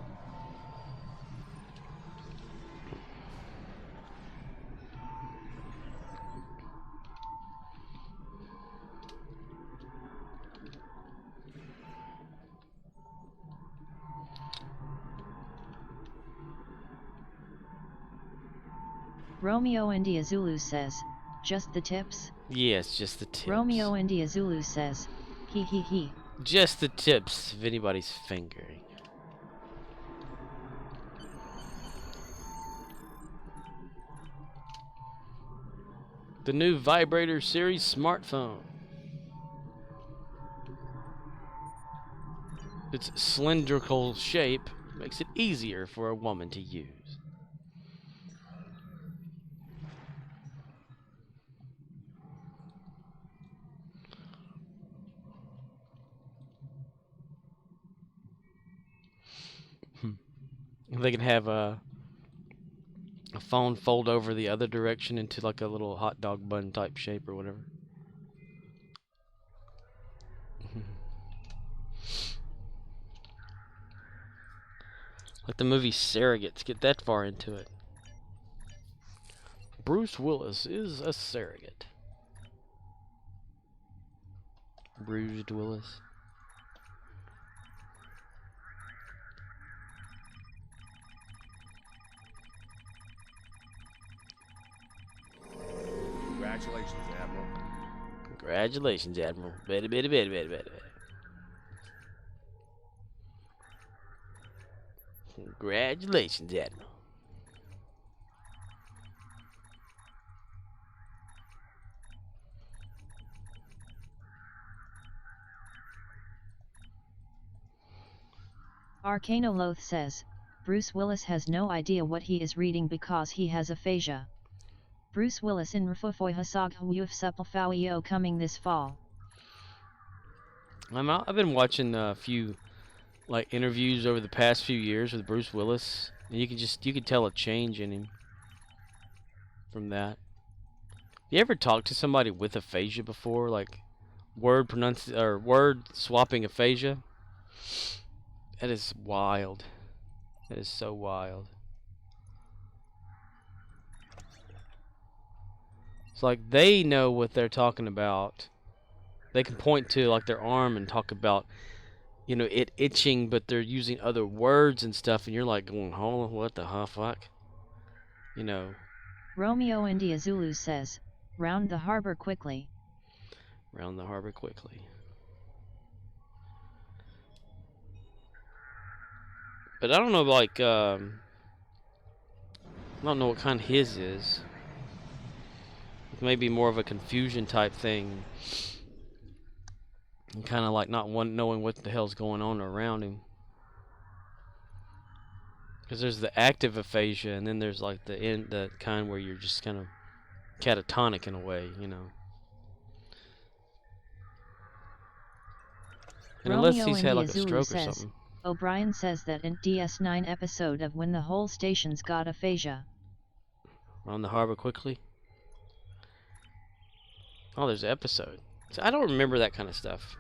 Romeo India Zulu says, just the tips? Yes, just the tips. Romeo India Zulu says, he he he. Just the tips if anybody's fingering. The new Vibrator Series smartphone. Its cylindrical shape makes it easier for a woman to use. They can have a phone fold over the other direction into like a little hot dog bun type shape or whatever. Like the movie Surrogates, get that far into it. Bruce Willis is a surrogate. Bruised Willis. Congratulations, Admiral. Congratulations, Admiral. Better. Congratulations, Admiral. Arcanoloth says, Bruce Willis has no idea what he is reading because he has aphasia. Bruce Willis in Rufufoi Hasag Huyuf Supplefawio coming this fall. I've been watching a few like interviews over the past few years with Bruce Willis, and you can tell a change in him from that. You ever talked to somebody with aphasia before, like word swapping aphasia? That is wild. That is so wild. It's like they know what they're talking about. They can point to like their arm and talk about, it itching, but they're using other words and stuff, and you're like going, "Oh, what the fuck?" Romeo India Zulu says, round the harbor quickly. Round the harbor quickly. But I don't know, like, I don't know what kind his is. Maybe more of a confusion type thing. And kind of like not knowing what the hell's going on around him. Because there's the active aphasia, and then there's like the kind where you're just kind of catatonic in a way, And unless he's had like a stroke or something. O'Brien says that in DS9 episode of When the Whole Station's Got Aphasia. Round the harbor quickly. Oh, there's an episode. So I don't remember that kind of stuff.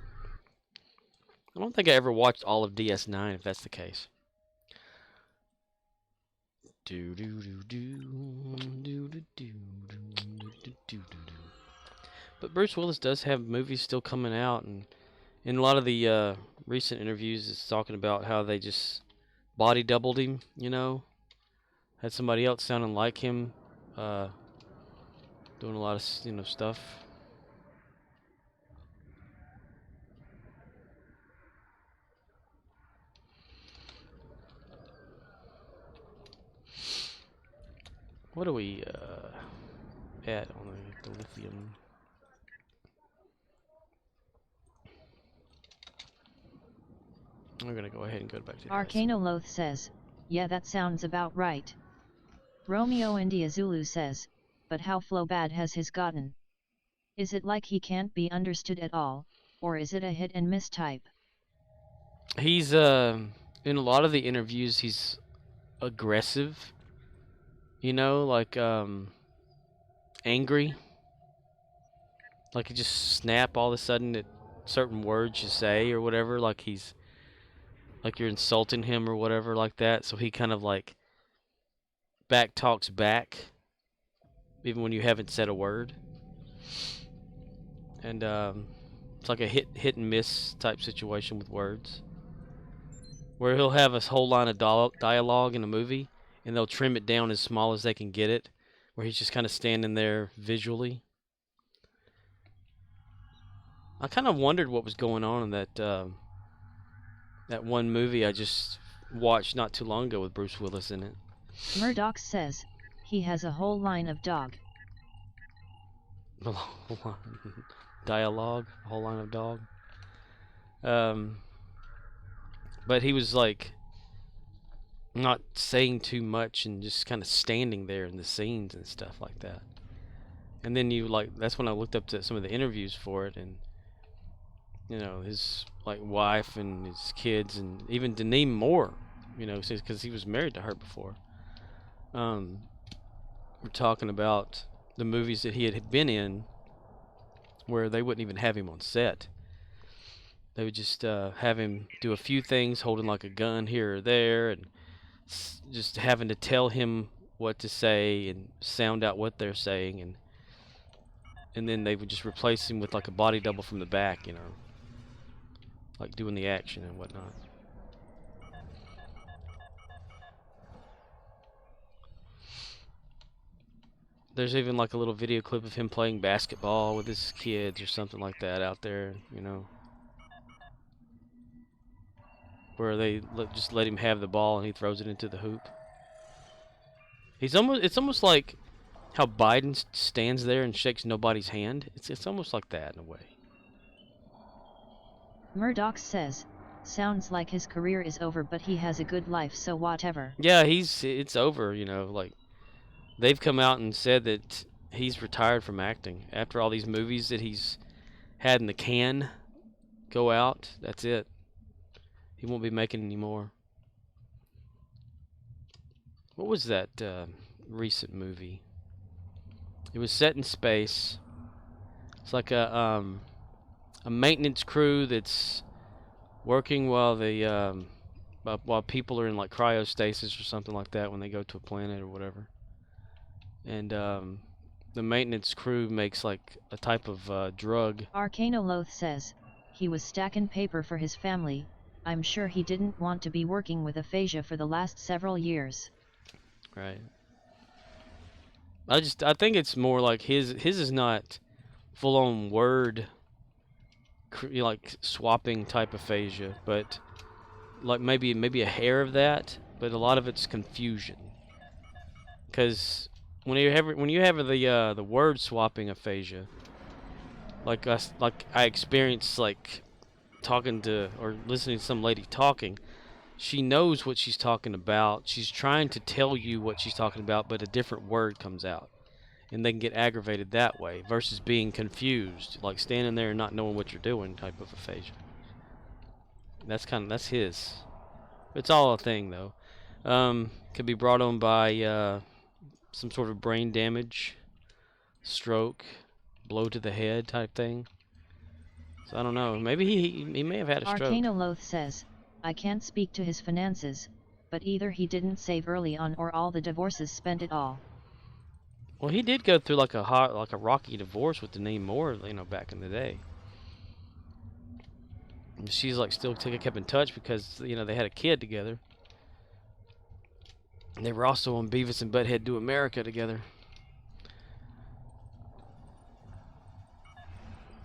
I don't think I ever watched all of DS9, if that's the case. But Bruce Willis does have movies still coming out, and in a lot of the recent interviews, it's talking about how they just body doubled him, had somebody else sounding like him, doing a lot of stuff. What are we at on the lithium? I'm gonna go ahead and go back to Arcano Loth says, yeah, that sounds about right. Romeo India Zulu says, but how flow bad has his gotten? Is it like he can't be understood at all, or is it a hit and miss type? He's in a lot of the interviews he's aggressive, like angry, like he just snap all of a sudden at certain words you say or whatever, like he's like you're insulting him or whatever like that, so he kind of like back talks back even when you haven't said a word. And it's like a hit and miss type situation with words, where he'll have a whole line of dialogue in a movie and they'll trim it down as small as they can get it, where he's just kind of standing there visually. I kind of wondered what was going on in that one movie I just watched not too long ago with Bruce Willis in it. Murdoch says, he has a whole line of dog. Dialogue, a whole line of dog. But he was like not saying too much and just kind of standing there in the scenes and stuff like that. And then that's when I looked up to some of the interviews for it, and his like wife and his kids, and even Demi Moore, because he was married to her before. We're talking about the movies that he had been in, where they wouldn't even have him on set. They would just have him do a few things, holding like a gun here or there, and just having to tell him what to say and sound out what they're saying, and then they would just replace him with like a body double from the back, like doing the action and whatnot. There's even like a little video clip of him playing basketball with his kids or something like that out there, where they just let him have the ball and he throws it into the hoop. It's almost like how Biden stands there and shakes nobody's hand. It's almost like that in a way. Murdoch says, sounds like his career is over, but he has a good life, so whatever. Yeah, it's over, like they've come out and said that he's retired from acting after all these movies that he's had in the can go out. That's it. He won't be making any more. What was that recent movie? It was set in space. It's like a maintenance crew that's working while while people are in like cryostasis or something like that when they go to a planet or whatever. And the maintenance crew makes like a type of drug. Arcanoloth says, he was stacking paper for his family. I'm sure he didn't want to be working with aphasia for the last several years. Right. I think it's more like his is not full on word like swapping type aphasia, but like maybe a hair of that, but a lot of it's confusion. Because when you have the word swapping aphasia, like I experienced like talking to or listening to some lady talking, she knows what she's talking about. She's trying to tell you what she's talking about, but a different word comes out. And they can get aggravated that way versus being confused, like standing there and not knowing what you're doing type of aphasia. That's his. It's all a thing though. Could be brought on by some sort of brain damage, stroke, blow to the head type thing. So I don't know. Maybe he may have had a stroke. Arcanoloth says, I can't speak to his finances, but either he didn't save early on or all the divorces spent it all. Well, he did go through like a rocky divorce with Denise Moore, back in the day. And she's like still kept in touch because they had a kid together. And they were also on Beavis and Butthead Do America together.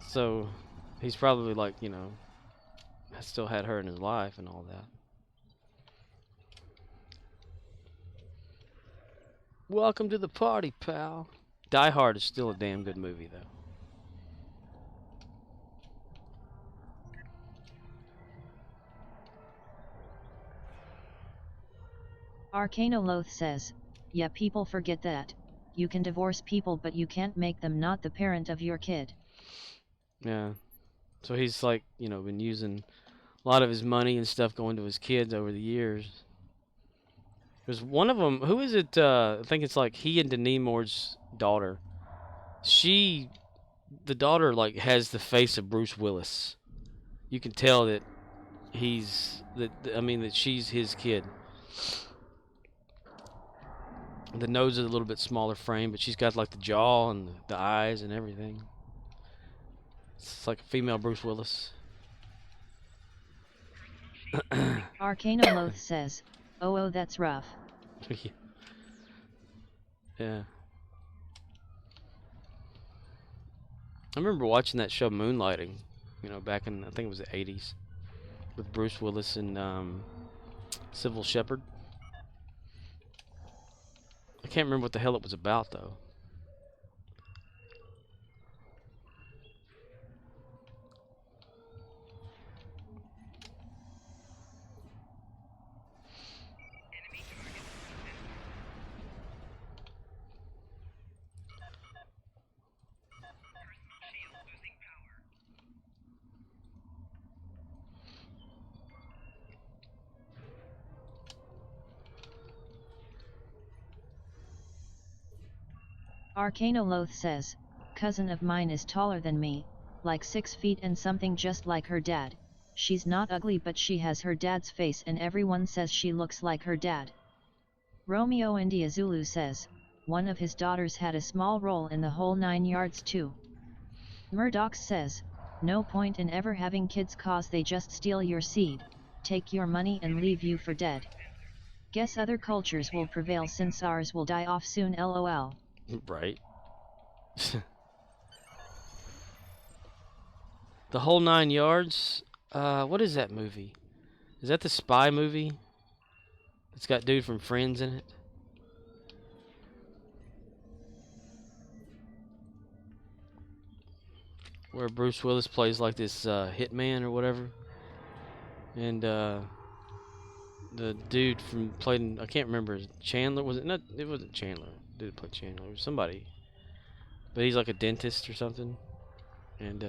So he's probably like still had her in his life and all that. Welcome to the party, pal. Die Hard is still a damn good movie, though. Arcanoloth says, yeah, people forget that. You can divorce people but you can't make them not the parent of your kid. Yeah. So he's like, been using a lot of his money and stuff going to his kids over the years. There's one of them, who is it? I think it's like he and Denise Moore's daughter. The daughter like has the face of Bruce Willis. You can tell that that she's his kid. The nose is a little bit smaller frame, but she's got like the jaw and the eyes and everything. It's like a female Bruce Willis. Arcanoloth says, oh that's rough. Yeah. I remember watching that show Moonlighting, back in, I think it was the 80s, with Bruce Willis and Sybil Shepherd. I can't remember what the hell it was about, though. Arcanoloth says, cousin of mine is taller than me, like 6 feet and something, just like her dad. She's not ugly but she has her dad's face and everyone says she looks like her dad. Romeo India Zulu says, one of his daughters had a small role in the whole 9 yards too. Murdoch says, no point in ever having kids cause they just steal your seed, take your money and leave you for dead. Guess other cultures will prevail since ours will die off soon, lol. Right. The whole 9 yards? What is that movie? Is that the spy movie? It's got dude from Friends in it. Where Bruce Willis plays like this hitman or whatever. And the dude I can't remember, Chandler, was it? Not, it wasn't Chandler. Dude played Chandler. It was somebody. but he's like a dentist or something, and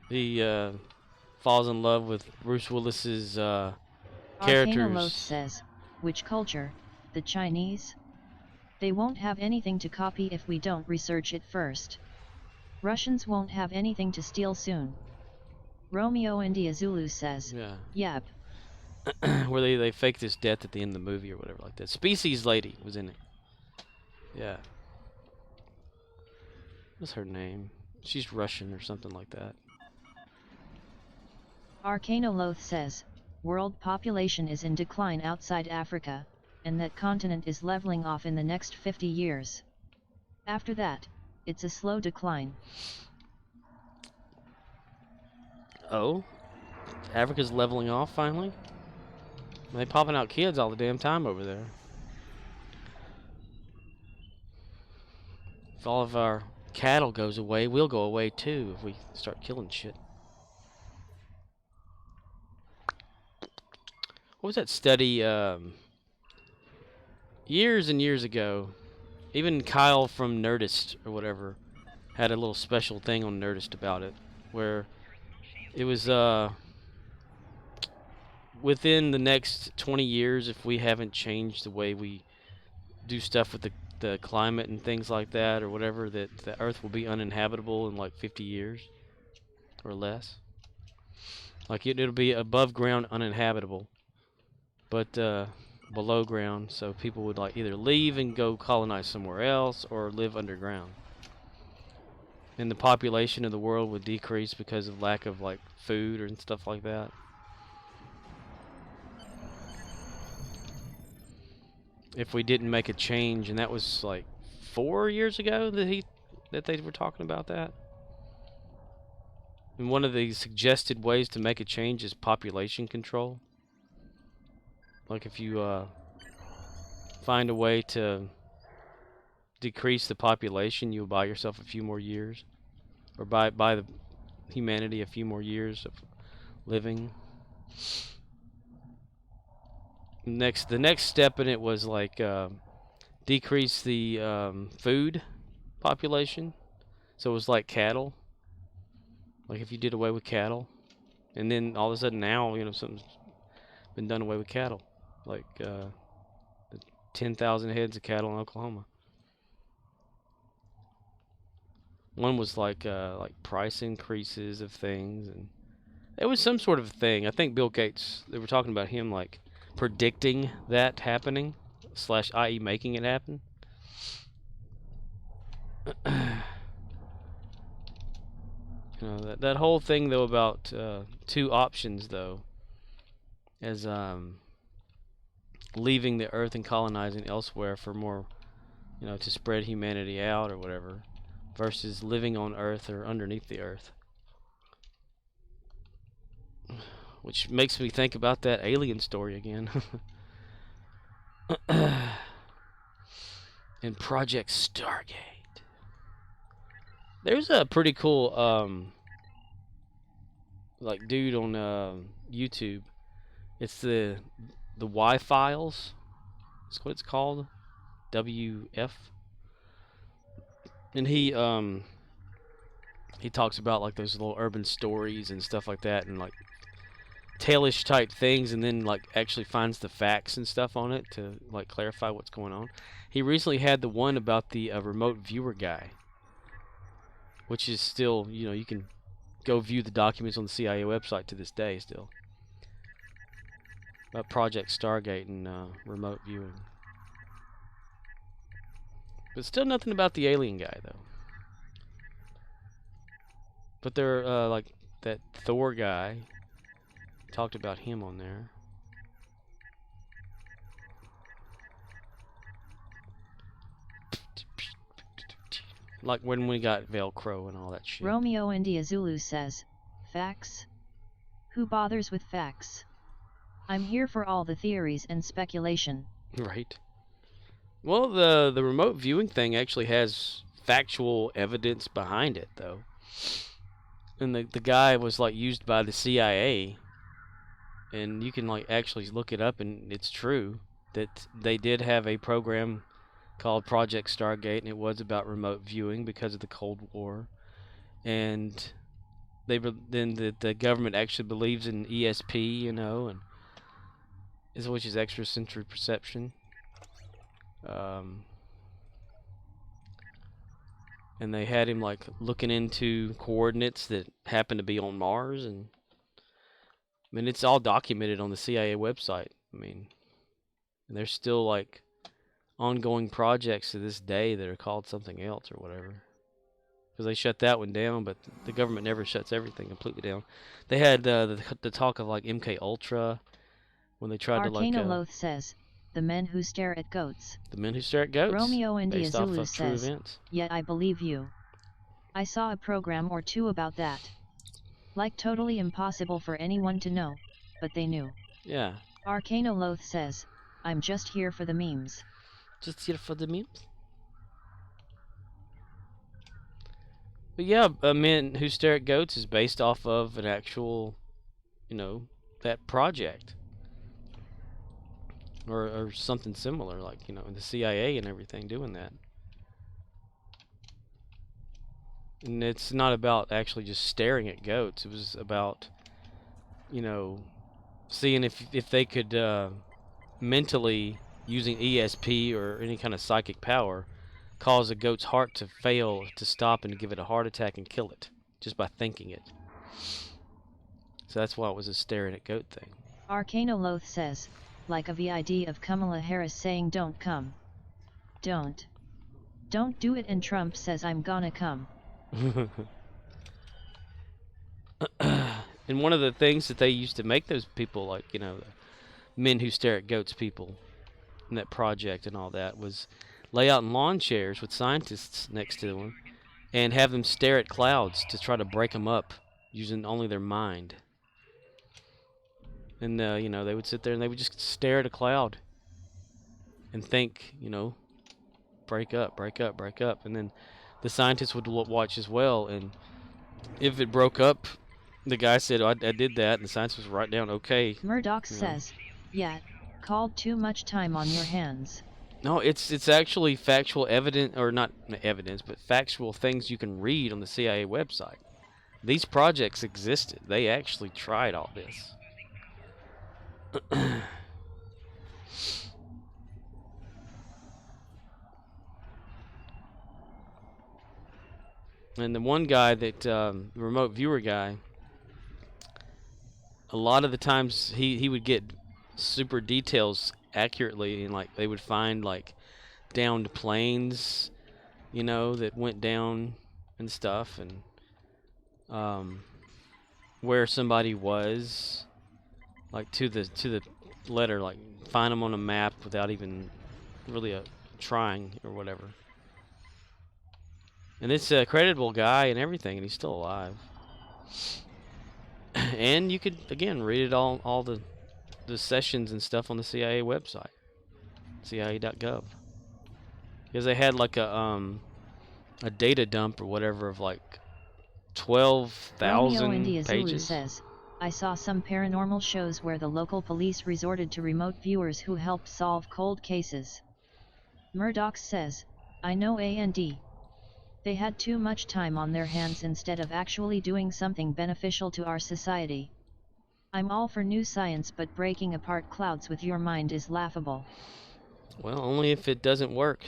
he falls in love with Bruce Willis's Arcanoloth characters. says, which culture? The Chinese? They won't have anything to copy if we don't research it first. Russians won't have anything to steal soon. Romeo India Zulu says, Yeah. yep. Where they faked his death at the end of the movie or whatever like that. Species Lady was in it. Yeah. What's her name? She's Russian or something like that. Arcanoloth says, world population is in decline outside Africa, and that continent is leveling off in the next 50 years. After that, it's a slow decline. Oh? Africa's leveling off finally? They popping out kids all the damn time over there. If all of our cattle goes away, we'll go away too if we start killing shit. What was that study years and years ago? Even Kyle from Nerdist or whatever had a little special thing on Nerdist about it, where it was within the next 20 years, if we haven't changed the way we do stuff with the climate and things like that or whatever, that the Earth will be uninhabitable in like 50 years or less. Like it'll be above ground uninhabitable, but below ground, so people would like either leave and go colonize somewhere else or live underground. And the population of the world would decrease because of lack of like food and stuff like that. If we didn't make a change, and that was like 4 years ago that they were talking about that. And one of the suggested ways to make a change is population control. Like if you find a way to decrease the population, you'll buy yourself a few more years, or buy the humanity a few more years of living. The next step in it was like decrease the food population. So it was like cattle. Like if you did away with cattle, and then all of a sudden now, you know, something's been done away with cattle. Like 10,000 heads of cattle in Oklahoma. One was like price increases of things, and it was some sort of thing. I think Bill Gates, they were talking about him like predicting that happening, / i.e. making it happen. You know, that whole thing though about two options though, as leaving the Earth and colonizing elsewhere for more, you know, to spread humanity out or whatever, versus living on Earth or underneath the Earth. Which makes me think about that alien story again. In Project Stargate. There's a pretty cool like dude on YouTube. It's the Y-Files. That's what it's called. WF. And he talks about like those little urban stories and stuff like that, and like tailish type things, and then like actually finds the facts and stuff on it to like clarify what's going on. He recently had the one about the remote viewer guy, which is still, you know, you can go view the documents on the CIA website to this day still. About Project Stargate and remote viewing. But still nothing about the alien guy though. But they're like that Thor guy. Talked about him on there. Like when we got Velcro and all that shit. Romeo India Zulu says, facts? Who bothers with facts? I'm here for all the theories and speculation. Right. Well, the remote viewing thing actually has factual evidence behind it, though. And the guy was like used by the CIA, and you can like actually look it up, and it's true that they did have a program called Project Stargate, and it was about remote viewing because of the Cold War. And then the government actually believes in ESP, and which is extrasensory perception. And they had him like looking into coordinates that happen to be on Mars, and I mean it's all documented on the CIA website. I mean, and there's still like ongoing projects to this day that are called something else or whatever. Because they shut that one down, but the government never shuts everything completely down. They had the talk of like MK Ultra when they tried to like. Arcanoloth says, the men who stare at goats. The men who stare at goats. Romeo India based off Zulu of true says, events. yet I believe you. I saw a program or two about that. Like totally impossible for anyone to know, but they knew. Yeah. Arcanoloth says, I'm just here for the memes. Just here for the memes? But yeah, Men Who Stare at Goats is based off of an actual, that project. Or something similar, like, the CIA and everything doing that. And it's not about actually just staring at goats. It was about, seeing if they could mentally, using ESP or any kind of psychic power, cause a goat's heart to fail, to stop, and to give it a heart attack and kill it just by thinking it. So that's why it was a staring at goat thing. Arcanoloth says, like a VID of Kamala Harris saying don't come. Don't do it, and Trump says I'm gonna come. And one of the things that they used to make those people, like, the Men Who Stare at Goats people in that project and all that, was lay out in lawn chairs with scientists next to them and have them stare at clouds to try to break them up using only their mind. And, they would sit there and they would just stare at a cloud and think, break up, break up, break up. And then the scientists would watch as well. And if it broke up, the guy said, I did that. And the scientist was write down, okay. Murdoch says, yeah, called too much time on your hands. No, it's actually factual evidence, or not evidence, but factual things you can read on the CIA website. These projects existed. They actually tried all this. And the one guy that, the remote viewer guy, a lot of the times he would get super details accurately, and like they would find like downed planes, that went down and stuff, and where somebody was, like to the letter, like find them on a map without even really trying or whatever. And it's a creditable guy and everything, and he's still alive. And you could, again, read it all the sessions and stuff on the CIA website, CIA.gov, because they had like a data dump or whatever of like 12,000 Romeo India Zulu pages. says, I saw some paranormal shows where the local police resorted to remote viewers who helped solve cold cases. Murdoch says, I know A&D. They had too much time on their hands instead of actually doing something beneficial to our society. I'm all for new science, but breaking apart clouds with your mind is laughable. Well, only if it doesn't work.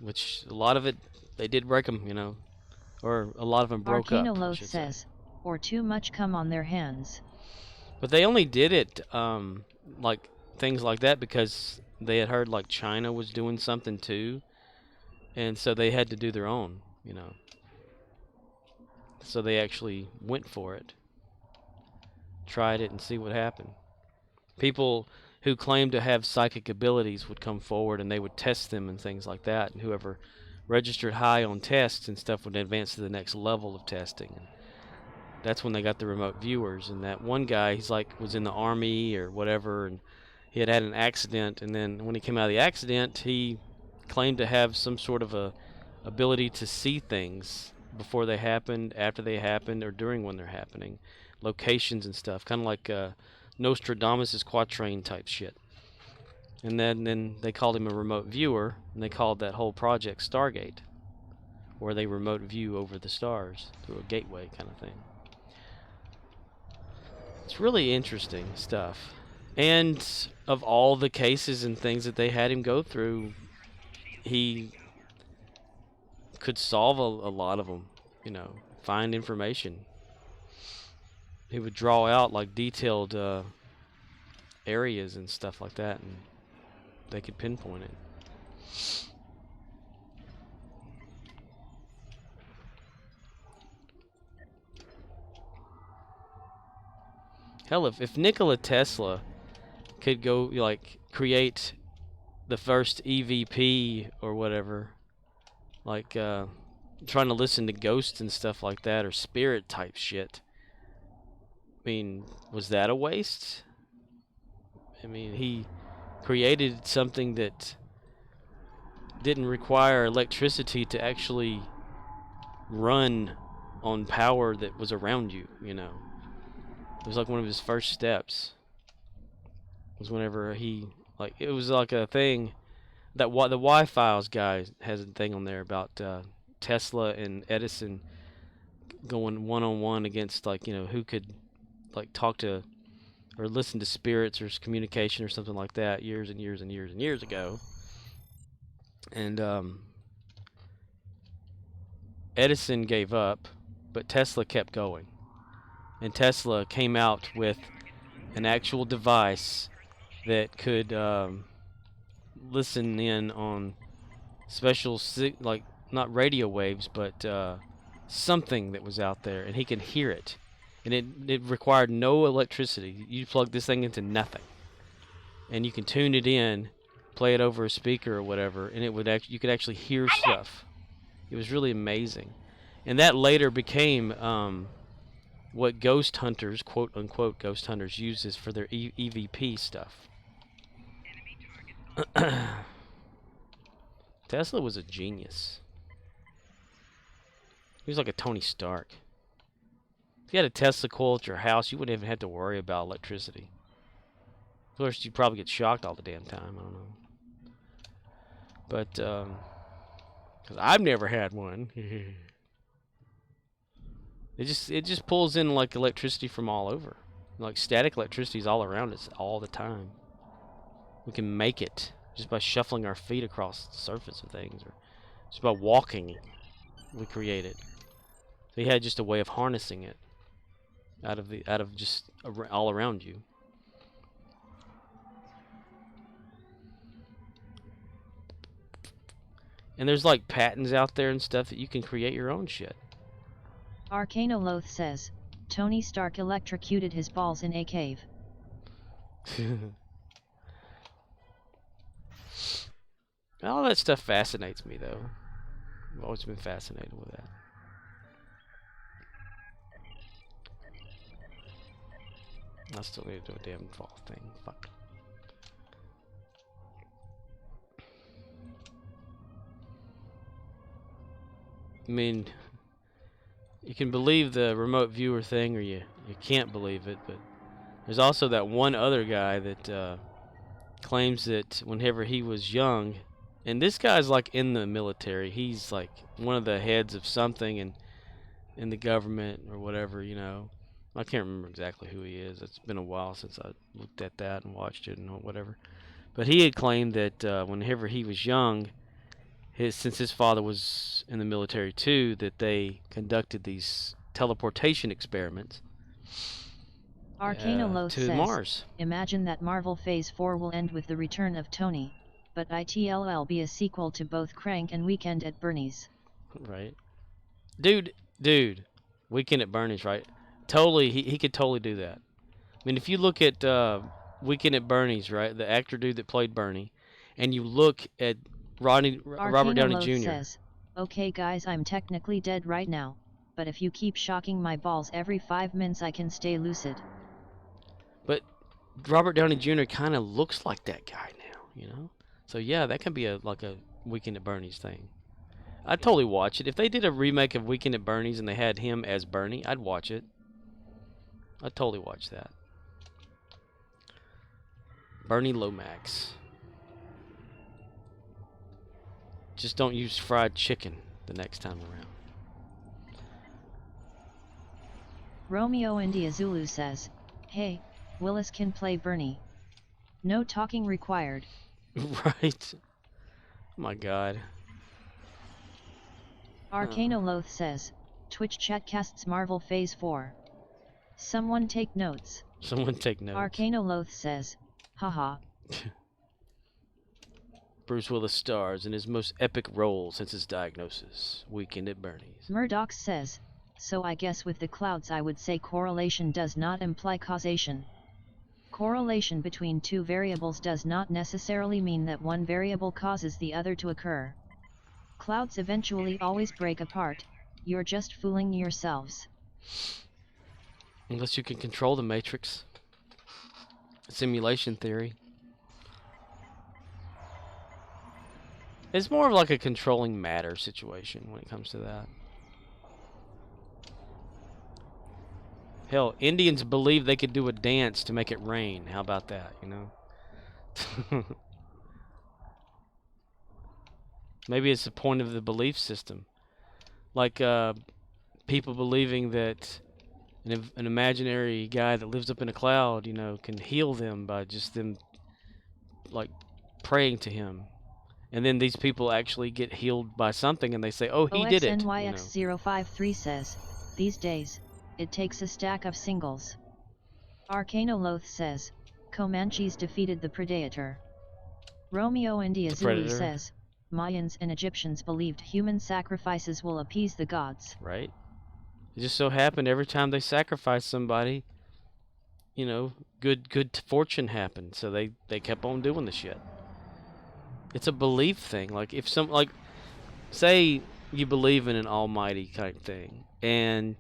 Which, a lot of it, they did break them, or a lot of them broke up. Arcanoloth says, or too much come on their hands. But they only did it, like, things like that because they had heard, like, China was doing something too. And so they had to do their own, So they actually went for it. Tried it and see what happened. People who claimed to have psychic abilities would come forward and they would test them and things like that. And whoever registered high on tests and stuff would advance to the next level of testing. And that's when they got the remote viewers. And that one guy, he's like, was in the army or whatever, and he had an accident. And then when he came out of the accident, he claimed to have some sort of a ability to see things before they happened, after they happened, or during when they're happening, locations and stuff, kind of like Nostradamus' quatrain type shit. And then they called him a remote viewer, and they called that whole project Stargate, where they remote view over the stars through a gateway kind of thing. It's really interesting stuff. And of all the cases and things that they had him go through, he could solve a lot of them, you know, find information. He would draw out like detailed areas and stuff like that, and they could pinpoint it. Hell, if Nikola Tesla could go like create the first EVP or whatever, like trying to listen to ghosts and stuff like that, or spirit type shit, I mean, was that a waste? I mean, he created something that didn't require electricity to actually run on power that was around you, you know. It was like one of his first steps. Was whenever he, like, it was like a thing that the Y-Files guy has a thing on there about Tesla and Edison going one-on-one against, like, you know, who could, like, talk to or listen to spirits or communication or something like that years and years and years and years ago. And Edison gave up, but Tesla kept going. And Tesla came out with an actual device that could listen in on special, like, not radio waves, but something that was out there, and he could hear it. And it required no electricity. You plug this thing into nothing, and you can tune it in, play it over a speaker or whatever, and it would you could actually hear stuff. It was really amazing. And that later became what ghost hunters, quote unquote ghost hunters, uses for their EVP stuff. Tesla was a genius. He was like a Tony Stark. If you had a Tesla coil at your house, you wouldn't even have to worry about electricity. Of course, you'd probably get shocked all the damn time. I don't know. But, because I've never had one. It just pulls in like electricity from all over. Like static electricity is all around us all the time. We can make it just by shuffling our feet across the surface of things, or just by walking. We create it. So he had just a way of harnessing it out of just all around you. And there's like patents out there and stuff that you can create your own shit. Arcanoloth says, Tony Stark electrocuted his balls in a cave. All that stuff fascinates me, though. I've always been fascinated with that. I still need to do a damn fall thing. Fuck. I mean, you can believe the remote viewer thing, or you can't believe it, but there's also that one other guy that claims that whenever he was young, and this guy's like in the military, he's like one of the heads of something in the government or whatever, you know. I can't remember exactly who he is. It's been a while since I looked at that and watched it and whatever. But he had claimed that whenever he was young, since his father was in the military too, that they conducted these teleportation experiments Arcanoloth to says, Mars. Imagine that Marvel Phase 4 will end with the return of Tony, but it'll be a sequel to both Crank and Weekend at Bernie's. Right. Dude, Weekend at Bernie's, right? Totally, he could totally do that. I mean, if you look at Weekend at Bernie's, right, the actor dude that played Bernie, and you look at Robert Downey Jr. says, okay guys, I'm technically dead right now, but if you keep shocking my balls every 5 minutes I can stay lucid. But Robert Downey Jr. kind of looks like that guy now, you know? So yeah, that can be like a Weekend at Bernie's thing. I'd totally watch it. If they did a remake of Weekend at Bernie's and they had him as Bernie, I'd watch it. I'd totally watch that. Bernie Lomax. Just don't use fried chicken the next time around. Romeo India Zulu says, hey, Willis can play Bernie. No talking required. Right? Oh my god. Arcanoloth says, Twitch chat casts Marvel Phase 4. Someone take notes. Someone take notes. Arcanoloth says, haha. Bruce Willis stars in his most epic role since his diagnosis, Weekend at Bernie's. Murdoch says, so I guess with the clouds I would say correlation does not imply causation. Correlation between two variables does not necessarily mean that one variable causes the other to occur. Clouds eventually always break apart, you're just fooling yourselves. Unless you can control the matrix. Simulation theory. It's more of like a controlling matter situation when it comes to that. Hell, Indians believed they could do a dance to make it rain. How about that, you know? Maybe it's the point of the belief system. Like people believing that an imaginary guy that lives up in a cloud, you know, can heal them by just them like praying to him. And then these people actually get healed by something and they say, oh, he did it. OXNYX053 says, these days, it takes a stack of singles. Arcanoloth says, Comanches defeated the Predator. Romeo India Zulu says, Mayans and Egyptians believed human sacrifices will appease the gods. Right. It just so happened every time they sacrificed somebody, you know, good fortune happened. So they kept on doing the shit. It's a belief thing. Like if say you believe in an almighty kind of thing, and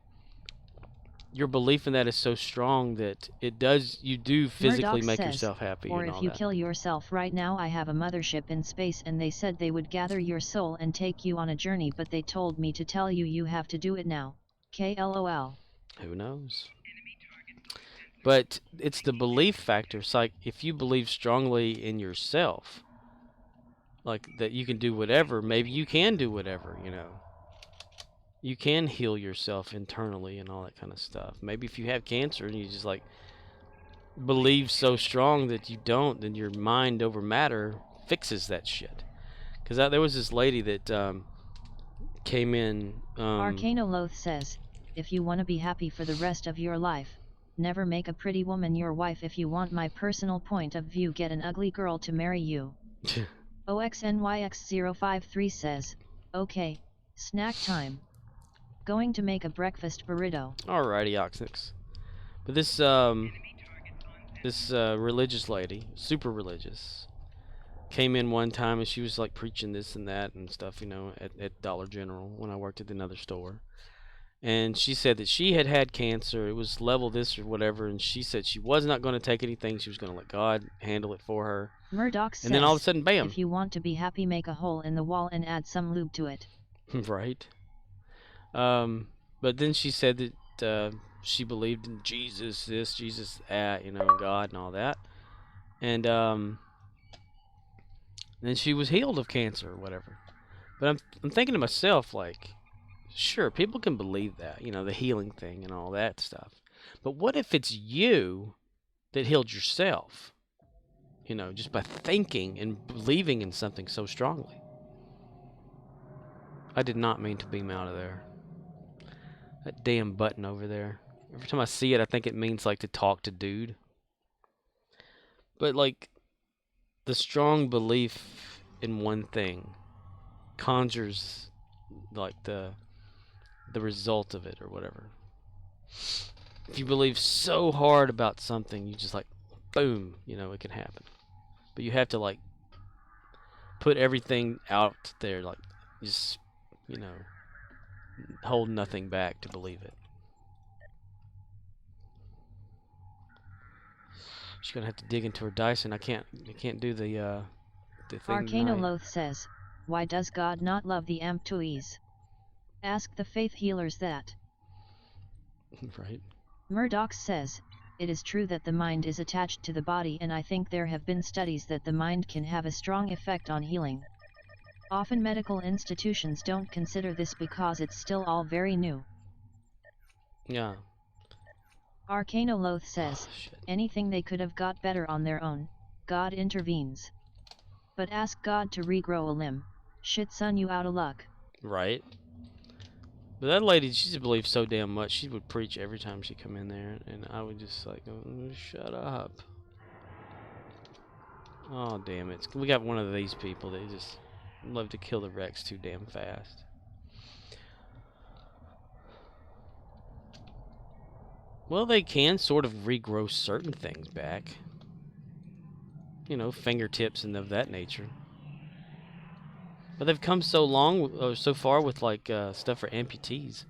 your belief in that is so strong that you do physically Murdoch make says, yourself happy. or and if all you that. kill yourself right now, I have a mothership in space and they said they would gather your soul and take you on a journey, but they told me to tell you you have to do it now. KLOL. Who knows? But it's the belief factor. It's like if you believe strongly in yourself, like that you can do whatever, maybe you can do whatever, you know. You can heal yourself internally and all that kind of stuff. Maybe if you have cancer and you just like believe so strong that you don't, then your mind over matter fixes that shit. Because there was this lady that came in. Arcanoloth says, if you want to be happy for the rest of your life, never make a pretty woman your wife. If you want my personal point of view, get an ugly girl to marry you. OXNYX053 says, okay, snack time. Going to make a breakfast burrito. Alrighty, Oxnix. But this religious lady, super religious, came in one time and she was like preaching this and that and stuff, you know, at Dollar General when I worked at another store. And she said that she had cancer. It was level this or whatever. And she said she was not going to take anything. She was going to let God handle it for her. Murdoch says, and then all of a sudden, bam. If you want to be happy, make a hole in the wall and add some lube to it. Right. But then she said that she believed in Jesus this, Jesus that, you know, God and all that. And then she was healed of cancer or whatever. But I'm thinking to myself, like, sure, people can believe that, you know, the healing thing and all that stuff. But what if it's you that healed yourself? You know, just by thinking and believing in something so strongly. I did not mean to beam out of there. That damn button over there. Every time I see it, I think it means, like, to talk to dude. But, like, the strong belief in one thing conjures, like, the result of it or whatever. If you believe so hard about something, you just, like, boom, you know, it can happen. But you have to, like, put everything out there, like, just, you know, hold nothing back to believe it. She's gonna have to dig into her dice, and I can't do the thing. Arcanoloth says, why does God not love the Amptuis? Ask the faith healers that. Right. Murdoch says, it is true that the mind is attached to the body, and I think there have been studies that the mind can have a strong effect on healing. Often medical institutions don't consider this because it's still all very new. Yeah. Arcanoloth says, Shit. anything they could have got better on their own, God intervenes. But ask God to regrow a limb, shit son you outta luck. Right. But that lady, she just believes so damn much. She would preach every time she come in there, and I would just like, shut up. Oh damn it! We got one of these people. They just love to kill the Rex too damn fast. Well, they can sort of regrow certain things back. You know, fingertips and of that nature. But they've come so long, so far with like stuff for amputees.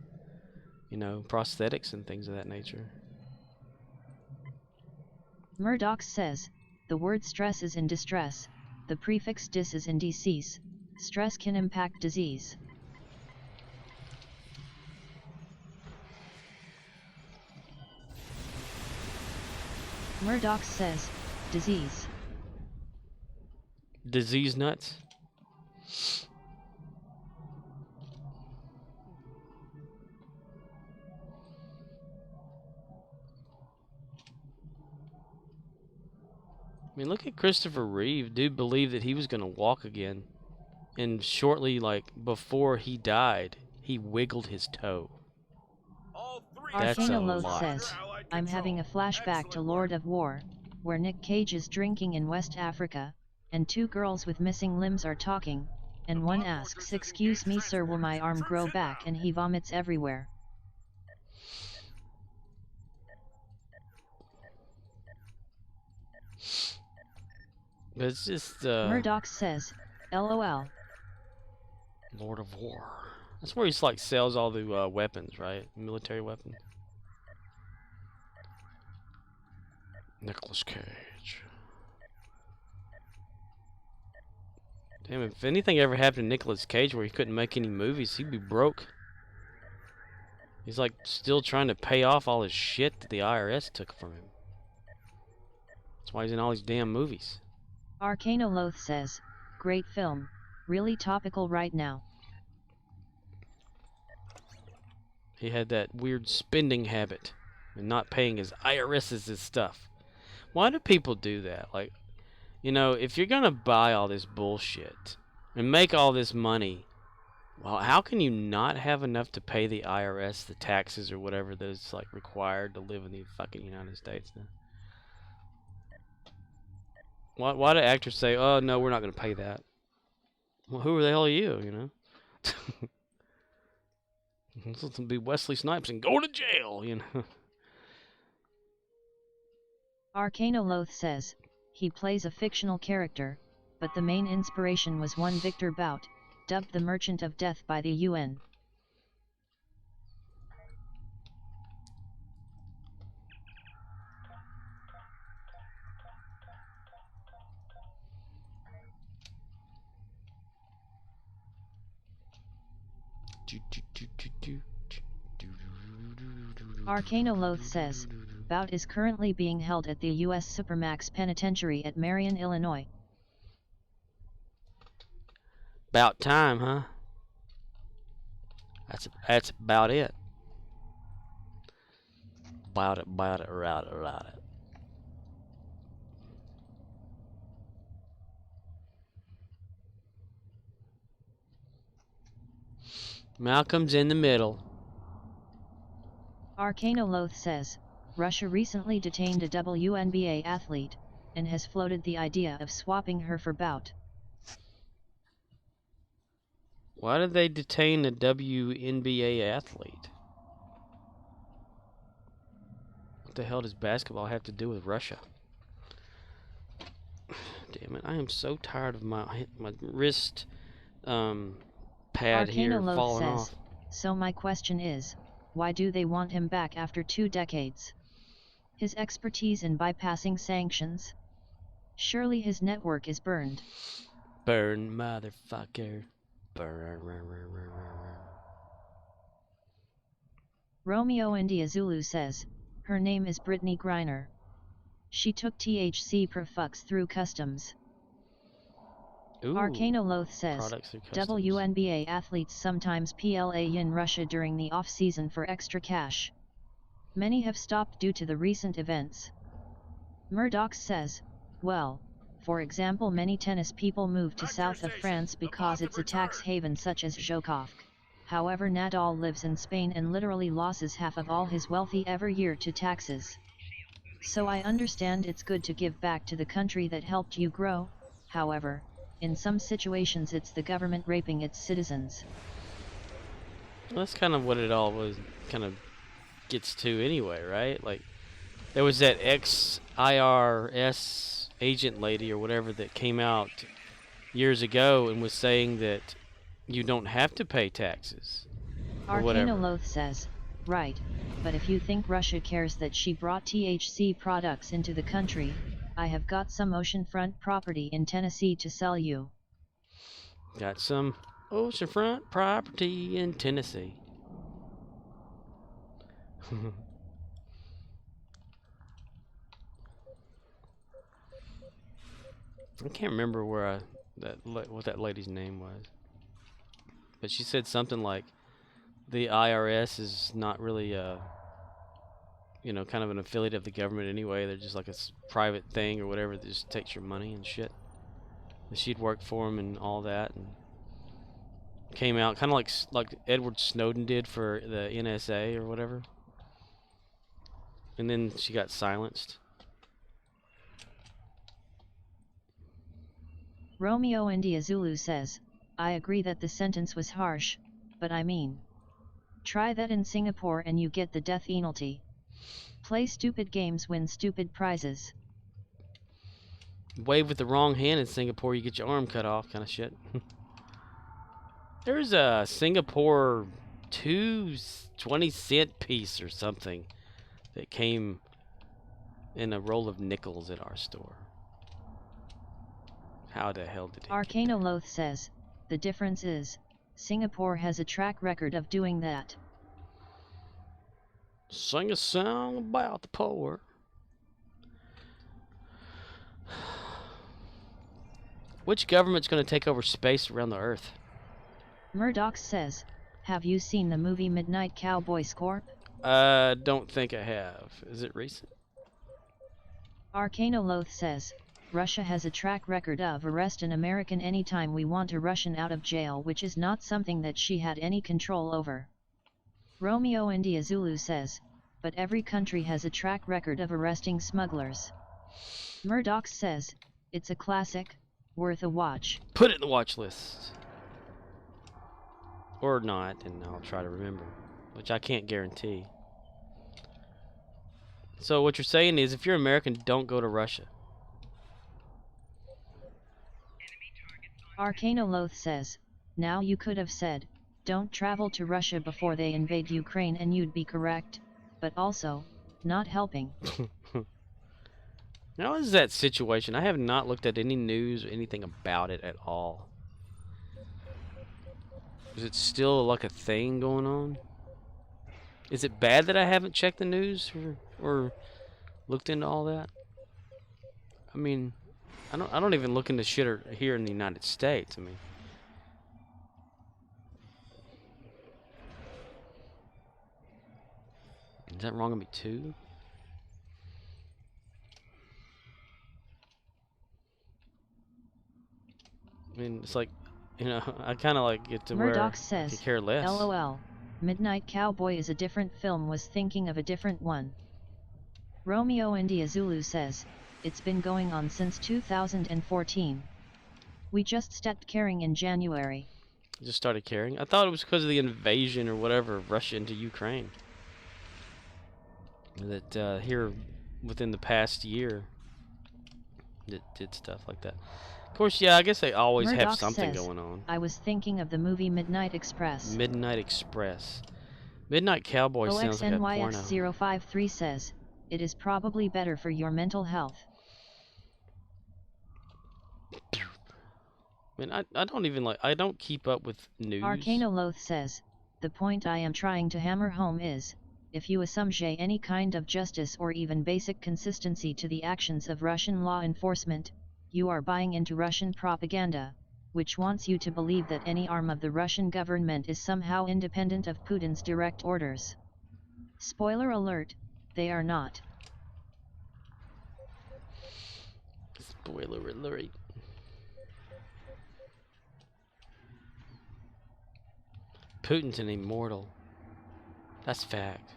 You know, prosthetics and things of that nature. Murdoch says, the word stress is in distress, the prefix dis is in decease, stress can impact disease. Murdoch says, disease. Disease nuts. I mean, look at Christopher Reeve. Dude believed that he was going to walk again. And shortly, like, before he died, he wiggled his toe. That's a Arcanoloth lot. says, I'm having a flashback to Lord of War, where Nick Cage is drinking in West Africa, and two girls with missing limbs are talking, and one asks, excuse me sir, will my arm grow back, and he vomits everywhere. It's just, Murdoch says, LOL. Lord of War. That's where he's like sells all the weapons, right? Military weapons. Nicolas Cage. Damn, if anything ever happened to Nicolas Cage where he couldn't make any movies, he'd be broke. He's like still trying to pay off all his shit that the IRS took from him. That's why he's in all these damn movies. Arcanoloth says, great film, really topical right now. He had that weird spending habit and not paying his IRS's stuff. Why do people do that? Like, you know, if you're gonna buy all this bullshit and make all this money, well, how can you not have enough to pay the IRS the taxes or whatever that's like required to live in the fucking United States now? Why do actors say, "Oh no, we're not gonna pay that"? Well, who the hell are you? You know, let's be Wesley Snipes and go to jail. You know. Arcanoloth says, he plays a fictional character, but the main inspiration was one Victor Bout, dubbed the Merchant of Death by the UN. Arcanoloth says, Bout is currently being held at the U.S. Supermax Penitentiary at Marion, Illinois. About time, huh? That's about it. About it, right, it. Malcolm's in the middle. Arcanoloth says, Russia recently detained a WNBA athlete, and has floated the idea of swapping her for Bout. Why did they detain a WNBA athlete? What the hell does basketball have to do with Russia? Damn it, I am so tired of my wrist pad here falling off. So my question is, why do they want him back after 2 decades? His expertise in bypassing sanctions? Surely his network is burned. Burn, motherfucker. Burn. Romeo India Zulu says, her name is Brittany Griner. She took THC per fucks through customs. Ooh, Arcanoloth says, products and customs. WNBA athletes sometimes play in Russia during the off-season for extra cash. Many have stopped due to the recent events. Murdoch says, well, for example, many tennis people move to south of France because it's a tax haven such as Jokovsk. However, Nadal lives in Spain and literally loses half of all his wealthy every year to taxes. So I understand it's good to give back to the country that helped you grow. However, in some situations it's the government raping its citizens. Well, that's kind of what it all was, kind of gets to anyway, right? Like, there was that ex-IRS agent lady or whatever that came out years ago and was saying that you don't have to pay taxes or whatever. Arcanoloth says, right, but if you think Russia cares that she brought THC products into the country, I have got some oceanfront property in Tennessee to sell you. Got some oceanfront property in Tennessee. I can't remember where what that lady's name was, but she said something like the IRS is not really you know, kind of an affiliate of the government anyway. They're just like a private thing or whatever that just takes your money and shit. And she'd worked for him and all that, and came out kind of like Edward Snowden did for the NSA or whatever. And then she got silenced. Romeo India Zulu says, I agree that the sentence was harsh, but I mean, try that in Singapore and you get the death penalty. Play stupid games, win stupid prizes. Wave with the wrong hand in Singapore, you get your arm cut off, kind of shit. There's a Singapore 20-cent piece or something that came in a roll of nickels at our store. How the hell did it? Arcanoloth says, the difference is, Singapore has a track record of doing that. Sing a song about the poor. Which government's going to take over space around the Earth? Murdoch says, have you seen the movie Midnight Cowboy Scorp? Don't think I have. Is it recent? Arcanoloth says, Russia has a track record of arrest an American anytime we want a Russian out of jail, which is not something that she had any control over. Romeo India Zulu says, but every country has a track record of arresting smugglers. Murdoch says, it's a classic, worth a watch. Put it in the watch list. Or not, and I'll try to remember, which I can't guarantee. So what you're saying is, if you're American, don't go to Russia. Arcanoloth says, now you could have said, don't travel to Russia before they invade Ukraine, and you'd be correct, but also, not helping. How is that situation? I have not looked at any news or anything about it at all. Is it still like a thing going on? Is it bad that I haven't checked the news or looked into all that? I mean, I don't even look into shit here in the United States. I mean, is that wrong of me too? I mean, it's like, you know, I kind of like get to Murdoch where I says, could care less. LOL, Midnight Cowboy is a different film, was thinking of a different one. Romeo India Zulu says, it's been going on since 2014. We just stopped caring in January. Just started caring? I thought it was because of the invasion or whatever of Russia into Ukraine. That here within the past year that did stuff like that. Of course, yeah, I guess they always Murdoch have something says, going on. I was thinking of the movie Midnight Express. Midnight Express. Midnight Cowboy sounds like a porno. OXNYX053 says, it is probably better for your mental health. I mean, I don't even like, I don't keep up with news. Arcanoloth says, the point I am trying to hammer home is, if you assume any kind of justice or even basic consistency to the actions of Russian law enforcement, you are buying into Russian propaganda, which wants you to believe that any arm of the Russian government is somehow independent of Putin's direct orders. Spoiler alert, they are not. Spoiler alert. Putin's an immortal. That's fact.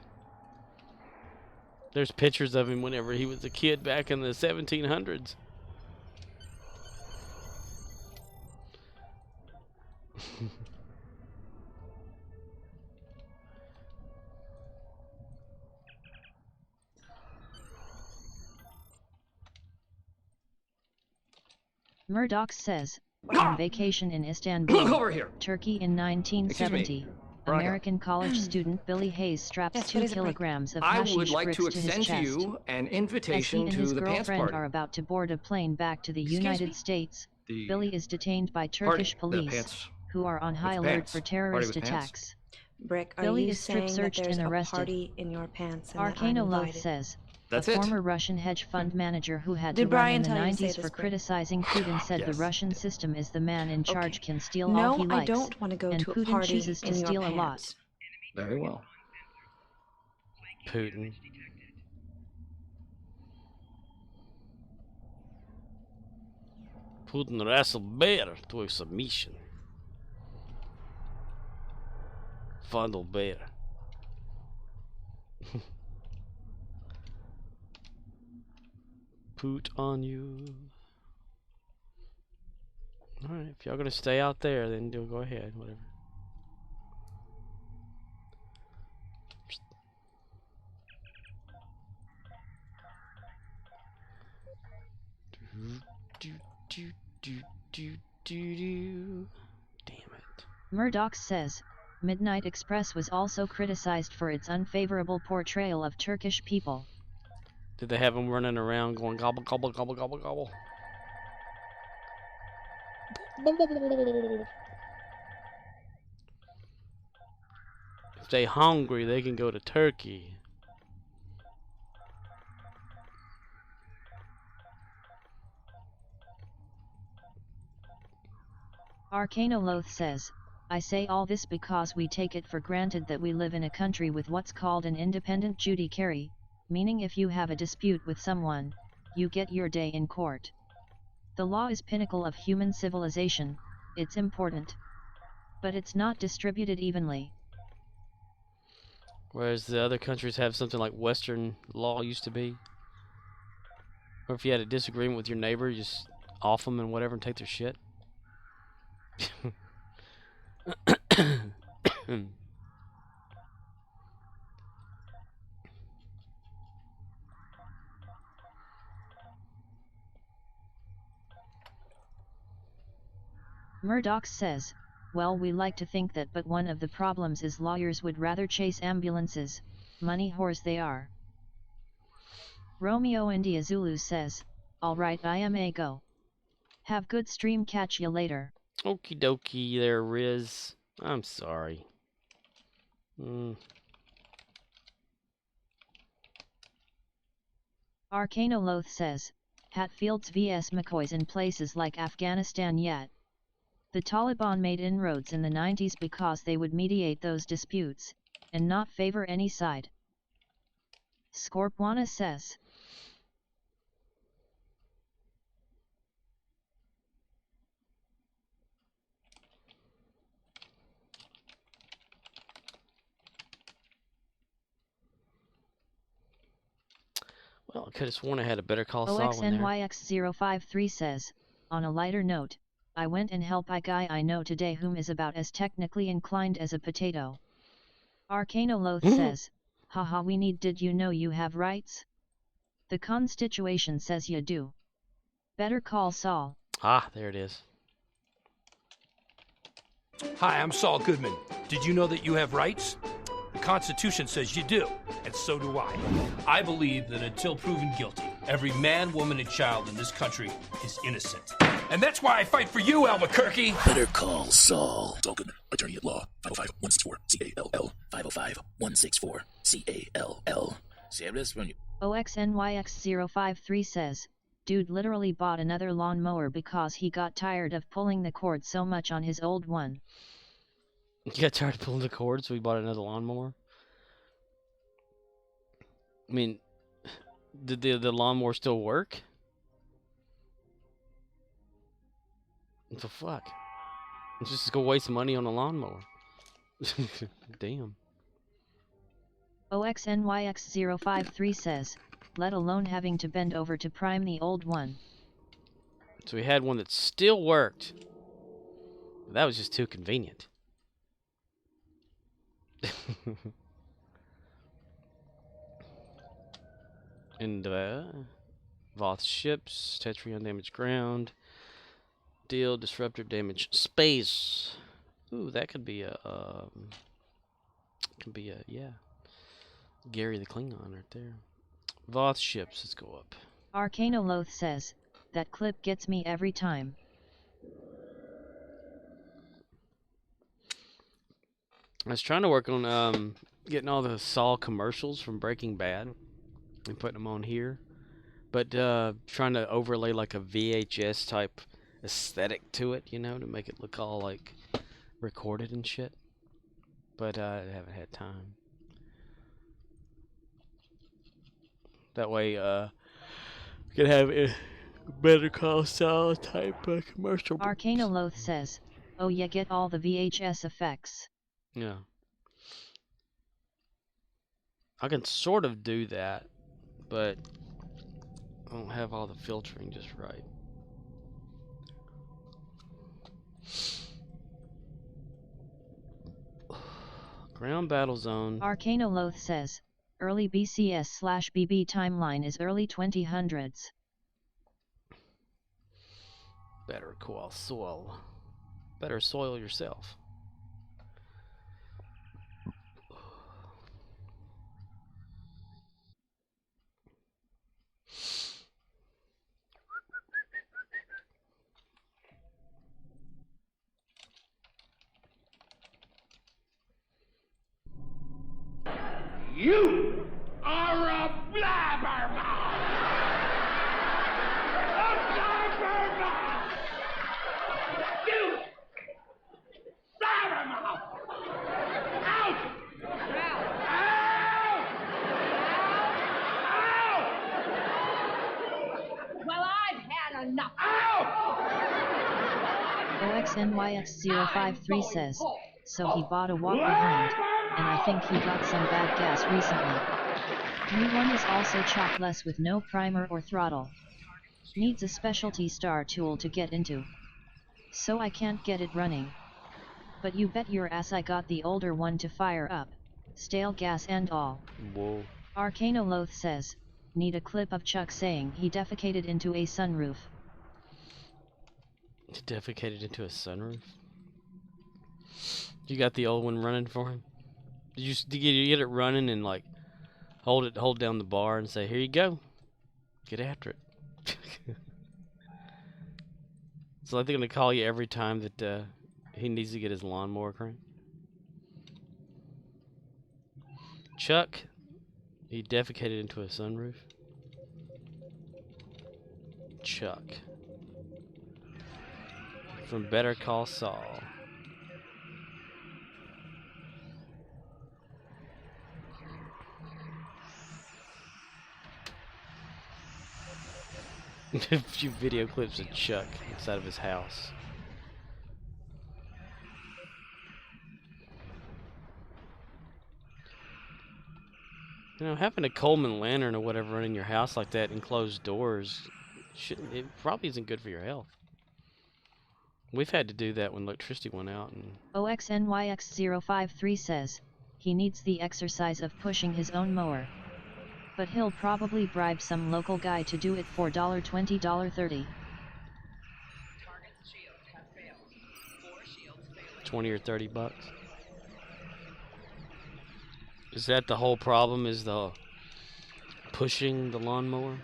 There's pictures of him whenever he was a kid back in the 1700s. Murdoch says, on vacation in Istanbul, Look over here. Turkey in 1970, Veronica. American college student Billy Hayes straps Yes, 2 what is it, Rick? kilograms of I hashish would like bricks to to his extend to chest. you an As he invitation and to his the pants girlfriend party. are about to board a plane back to the United States, The Billy is detained by Turkish party, the police, pants who are on high with alert pants. for Party terrorist with pants. attacks. Brick, are Billy you is strip saying that searched there's and a arrested. party in your pants and that I'm Arcanoloth invited? says, That's a it. former Russian hedge fund manager who had Did to run in Brian the tell you to say 90s for this, Brick? criticizing Putin said the Yes. Russian system is the man in charge can steal No, all he likes, I don't want to go and to a Putin party chooses to in your steal a lot. pants. Very well. Putin. Putin wrestled bear to a submission. Fondle bear. Put on you. Alright, if y'all gonna stay out there, then do go ahead, whatever. Damn it. Murdoch says, Midnight Express was also criticized for its unfavorable portrayal of Turkish people. Did they have them running around going gobble, gobble, gobble, gobble, gobble? If they hungry, they can go to Turkey. Arcanoloth says, I say all this because we take it for granted that we live in a country with what's called an independent judiciary, meaning if you have a dispute with someone, you get your day in court. The law is pinnacle of human civilization, it's important. But it's not distributed evenly. Whereas the other countries have something like Western law used to be. Or if you had a disagreement with your neighbor, you just off them and whatever and take their shit. Murdoch says, well, we like to think that, but one of the problems is lawyers would rather chase ambulances, money whores they are. Romeo India Zulu says, alright, I am a go. Have good stream, catch ya later. Okie dokie there, Riz. I'm sorry. Arcanoloth says, Hatfields vs McCoys in places like Afghanistan yet. The Taliban made inroads in the 90s because they would mediate those disputes, and not favor any side. Scorpwana says, Well, I could have sworn I had a Better Call Saul in there. OXNYX053 says, on a lighter note, I went and helped a guy I know today whom is about as technically inclined as a potato. Arcanoloth says, haha, we need. Did you know you have rights? The Constitution says you do. Better call Saul. Ah, there it is. Hi, I'm Saul Goodman. Did you know that you have rights? The Constitution says you do, and so do I. I believe that until proven guilty, every man, woman, and child in this country is innocent. And that's why I fight for you, Albuquerque! Better call Saul. Saul Goodman, attorney at law, 505-164-CALL, 505-164-CALL. See, I'm just when you... OXNYX053 says, Dude literally bought another lawnmower because he got tired of pulling the cord so much on his old one. You got tired of pulling the cord, so we bought another lawnmower? I mean, did the lawnmower still work? What the fuck? Let's just go waste money on a lawnmower. Damn. OXNYX053 says, let alone having to bend over to prime the old one. So we had one that still worked. That was just too convenient. And Voth ships, Tetri on damaged ground. Deal disruptor damage space. Ooh, that could be a yeah. Gary the Klingon right there. Voth ships, let's go up. Arcanoloth says, that clip gets me every time. I was trying to work on getting all the Saul commercials from Breaking Bad and putting them on here, but trying to overlay like a VHS type aesthetic to it, you know, to make it look all like recorded and shit. But I haven't had time. That way, we could have a Better Call Saul type commercial. Arcanoloth says, oh yeah, get all the VHS effects. Yeah. I can sort of do that, but I don't have all the filtering just right. Ground battle zone. Arcanoloth says, early BCS/BB timeline is early 2000s. Better cool soil. Better soil yourself. You are a blabbermouth! A blabbermouth! You! Blabbermouth! Out! Out! Out! Well, I've had enough! Out! OXNYX053 says, so he bought a walk behind, and I think he got some bad gas recently. New one is also chopless with no primer or throttle. Needs a specialty star tool to get into. So I can't get it running. But you bet your ass I got the older one to fire up, stale gas and all. Whoa. Arcanoloth says, need a clip of Chuck saying he defecated into a sunroof. Defecated into a sunroof? You got the old one running for him? Did you get it running and like hold down the bar and say, here you go, get after it? So they're gonna call you every time that he needs to get his lawnmower cranked. Chuck, he defecated into a sunroof. Chuck from Better Call Saul. A few video clips of Chuck inside of his house. You know, having a Coleman lantern or whatever running your house like that in closed doors, it probably isn't good for your health. We've had to do that when electricity went out. And OXNYX053 says, he needs the exercise of pushing his own mower. But he'll probably bribe some local guy to do it for $20, $30. 20 or 30 bucks. Is that the whole problem, is the pushing the lawnmower?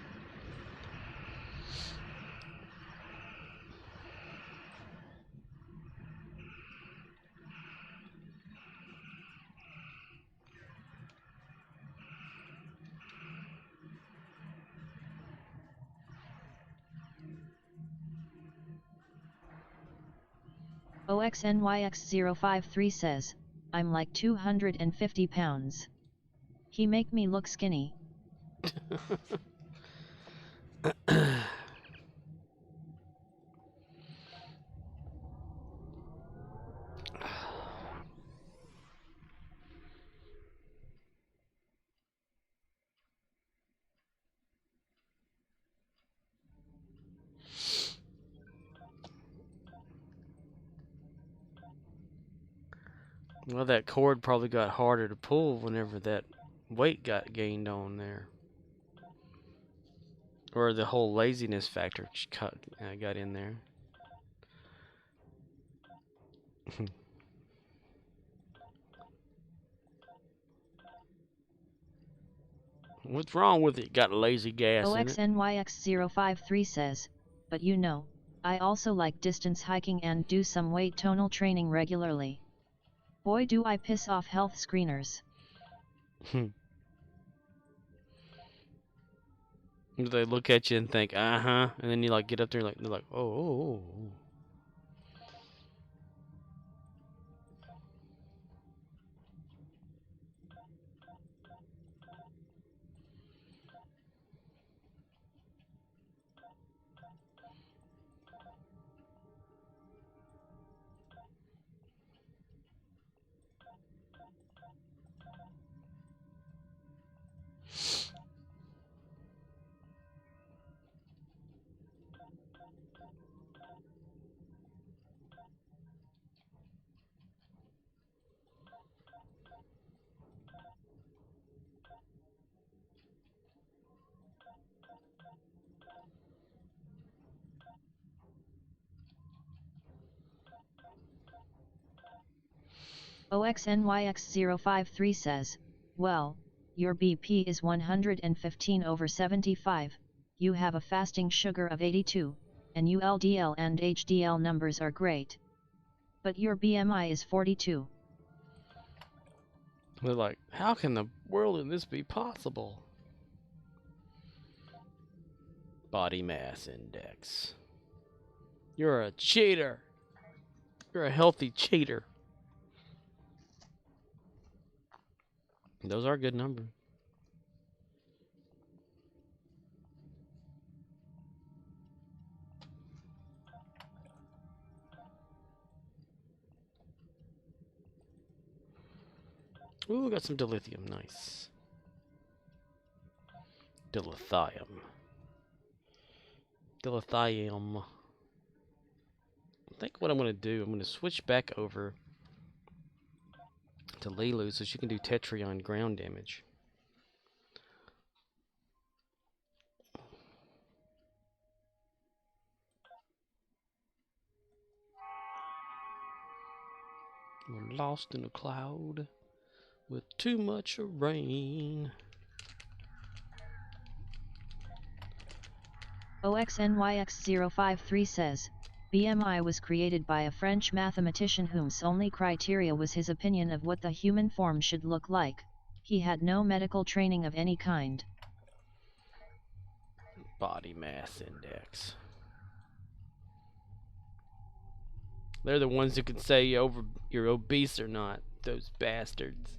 OXNYX053 says, I'm like 250 pounds. He make me look skinny. Well, that cord probably got harder to pull whenever that weight got gained on there. Or the whole laziness factor got in there. What's wrong with it? Got lazy gas in it. OXNYX053 says, but you know, I also like distance hiking and do some weight tonal training regularly. Boy, do I piss off health screeners. They look at you and think, uh-huh, and then you like get up there and they're like, oh. OXNYX053 says, well, your BP is 115/75, you have a fasting sugar of 82, and your LDL and HDL numbers are great. But your BMI is 42. They're like, how can the world in this be possible? Body mass index. You're a cheater. You're a healthy cheater. Those are good numbers. Ooh, got some dilithium. Nice. Dilithium. Dilithium. I think what I'm going to do, I'm going to switch back over to Lilu so she can do Tetrion ground damage. We're lost in a cloud with too much rain. OXNYX053 says, BMI was created by a French mathematician whose only criteria was his opinion of what the human form should look like. He had no medical training of any kind. Body mass index. They're the ones who can say you're obese or not. Those bastards.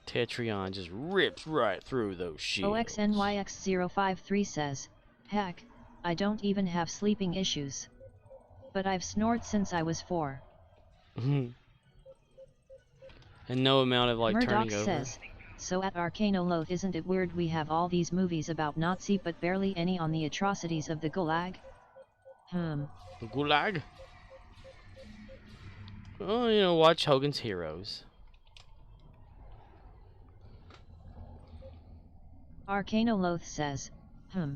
Tetrion just rips right through those shields. OXNYX053 says, heck, I don't even have sleeping issues. But I've snored since I was 4. And no amount of like Murdoch turning over. says, so at Arcanoloth isn't it weird we have all these movies about Nazi but barely any on the atrocities of the Gulag? The Gulag? Oh, you know, watch Hogan's Heroes. Arcanoloth says, Hmm.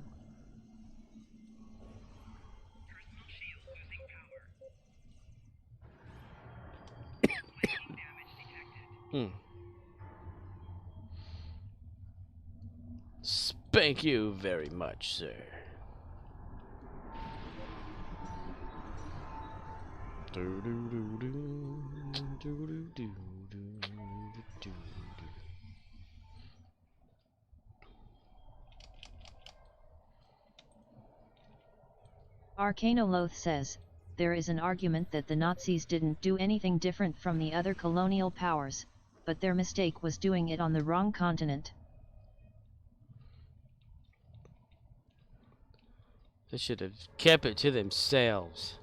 Thank you very much, sir. Arcanoloth says, there is an argument that the Nazis didn't do anything different from the other colonial powers, but their mistake was doing it on the wrong continent. They should have kept it to themselves.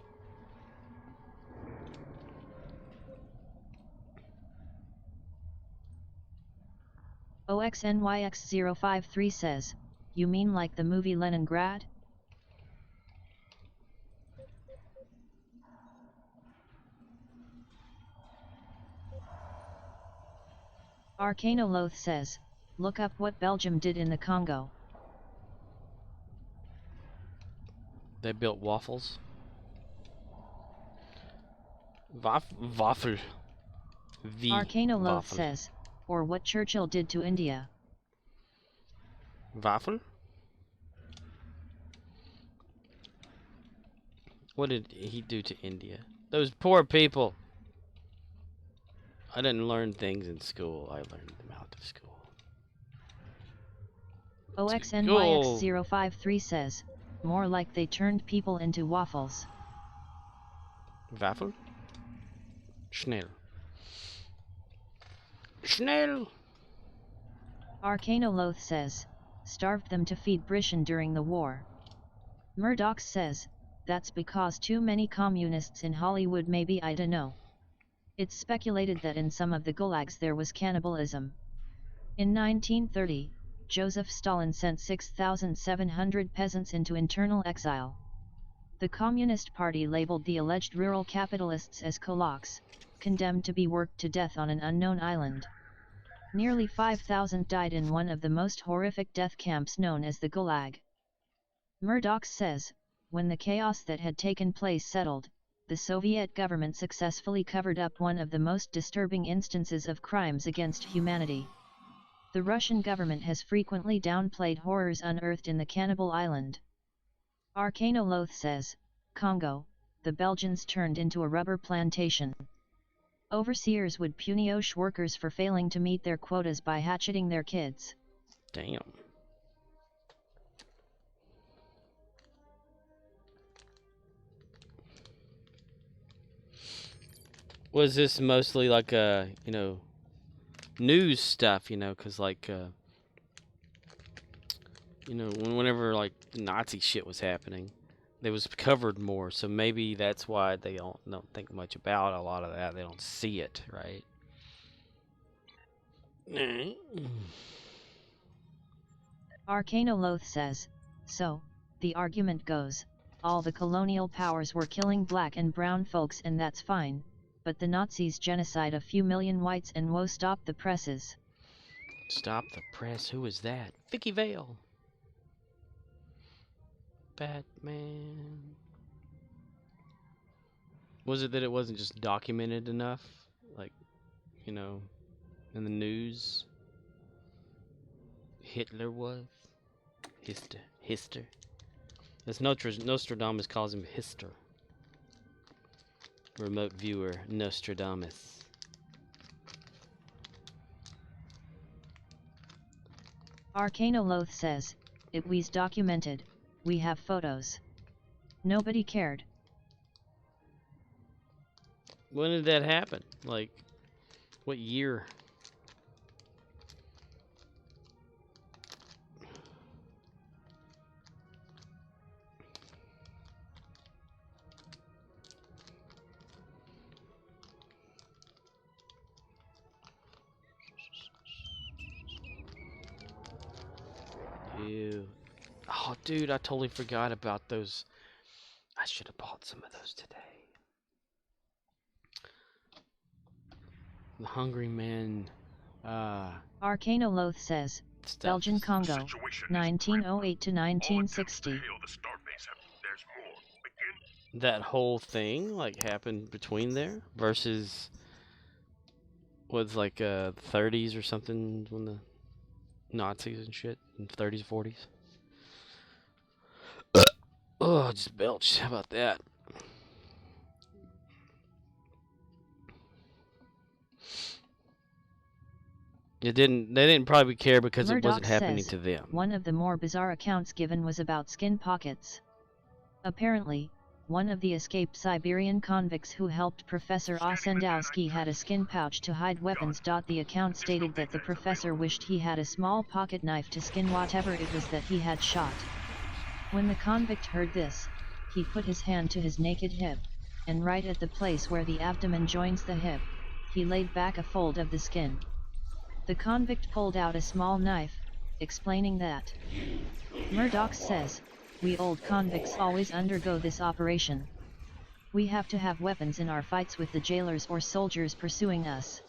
OXNYX053 says, you mean like the movie Leningrad? Arcanoloth says, look up what Belgium did in the Congo. They built waffles. Waffle. Arcanoloth Waffle. says, or what Churchill did to India. Waffle? What did he do to India? Those poor people. I didn't learn things in school. I learned them out of school. OXNYX053 says, more like they turned people into waffles. Waffle? Schnell. Schnell! Arcanoloth says, starved them to feed Britain during the war. Murdoch says, that's because too many communists in Hollywood. Maybe, I don't know. It's speculated that in some of the gulags there was cannibalism. In 1930, Joseph Stalin sent 6,700 peasants into internal exile. The Communist Party labeled the alleged rural capitalists as kulaks, condemned to be worked to death on an unknown island. Nearly 5,000 died in one of the most horrific death camps known as the Gulag. Murdoch says, when the chaos that had taken place settled, the Soviet government successfully covered up one of the most disturbing instances of crimes against humanity. The Russian government has frequently downplayed horrors unearthed in the cannibal island. Arcanoloth says, Congo, the Belgians turned into a rubber plantation. Overseers would punish workers for failing to meet their quotas by hatcheting their kids. Damn. Was this mostly like you know, news stuff, you know, cuz like you know, whenever like Nazi shit was happening, it was covered more, so maybe that's why they don't think much about a lot of that. They don't see it, right? Arcanoloth says, so, the argument goes, all the colonial powers were killing black and brown folks and that's fine, but the Nazis genocide a few million whites and woe stop the presses. Stop the press. Who is that? Vicky Vale. Batman. Was it that it wasn't just documented enough? Like, you know, in the news? Hitler was? Hister. As Nostradamus calls him Hister. Remote viewer, Nostradamus. Arcanoloth says, it was documented, we have photos. Nobody cared. When did that happen? Like, what year? Ew. Oh, dude, I totally forgot about those. I should have bought some of those today. The hungry man. Arcanoloth says, Stuff. Belgian Congo, 1908 to 1960. That whole thing like happened between there versus was like 30s or something when the Nazis and shit in 30s 40s. Oh, just belched. How about that? They didn't probably care because it wasn't happening to them. One of the more bizarre accounts given was about skin pockets. Apparently, one of the escaped Siberian convicts who helped Professor Ossendowski had a skin pouch to hide weapons. The account stated that the professor wished he had a small pocket knife to skin whatever it was that he had shot. When the convict heard this, he put his hand to his naked hip, and right at the place where the abdomen joins the hip, he laid back a fold of the skin. The convict pulled out a small knife, explaining that. Murdoch says, "We old convicts always undergo this operation. We have to have weapons in our fights with the jailers or soldiers pursuing us."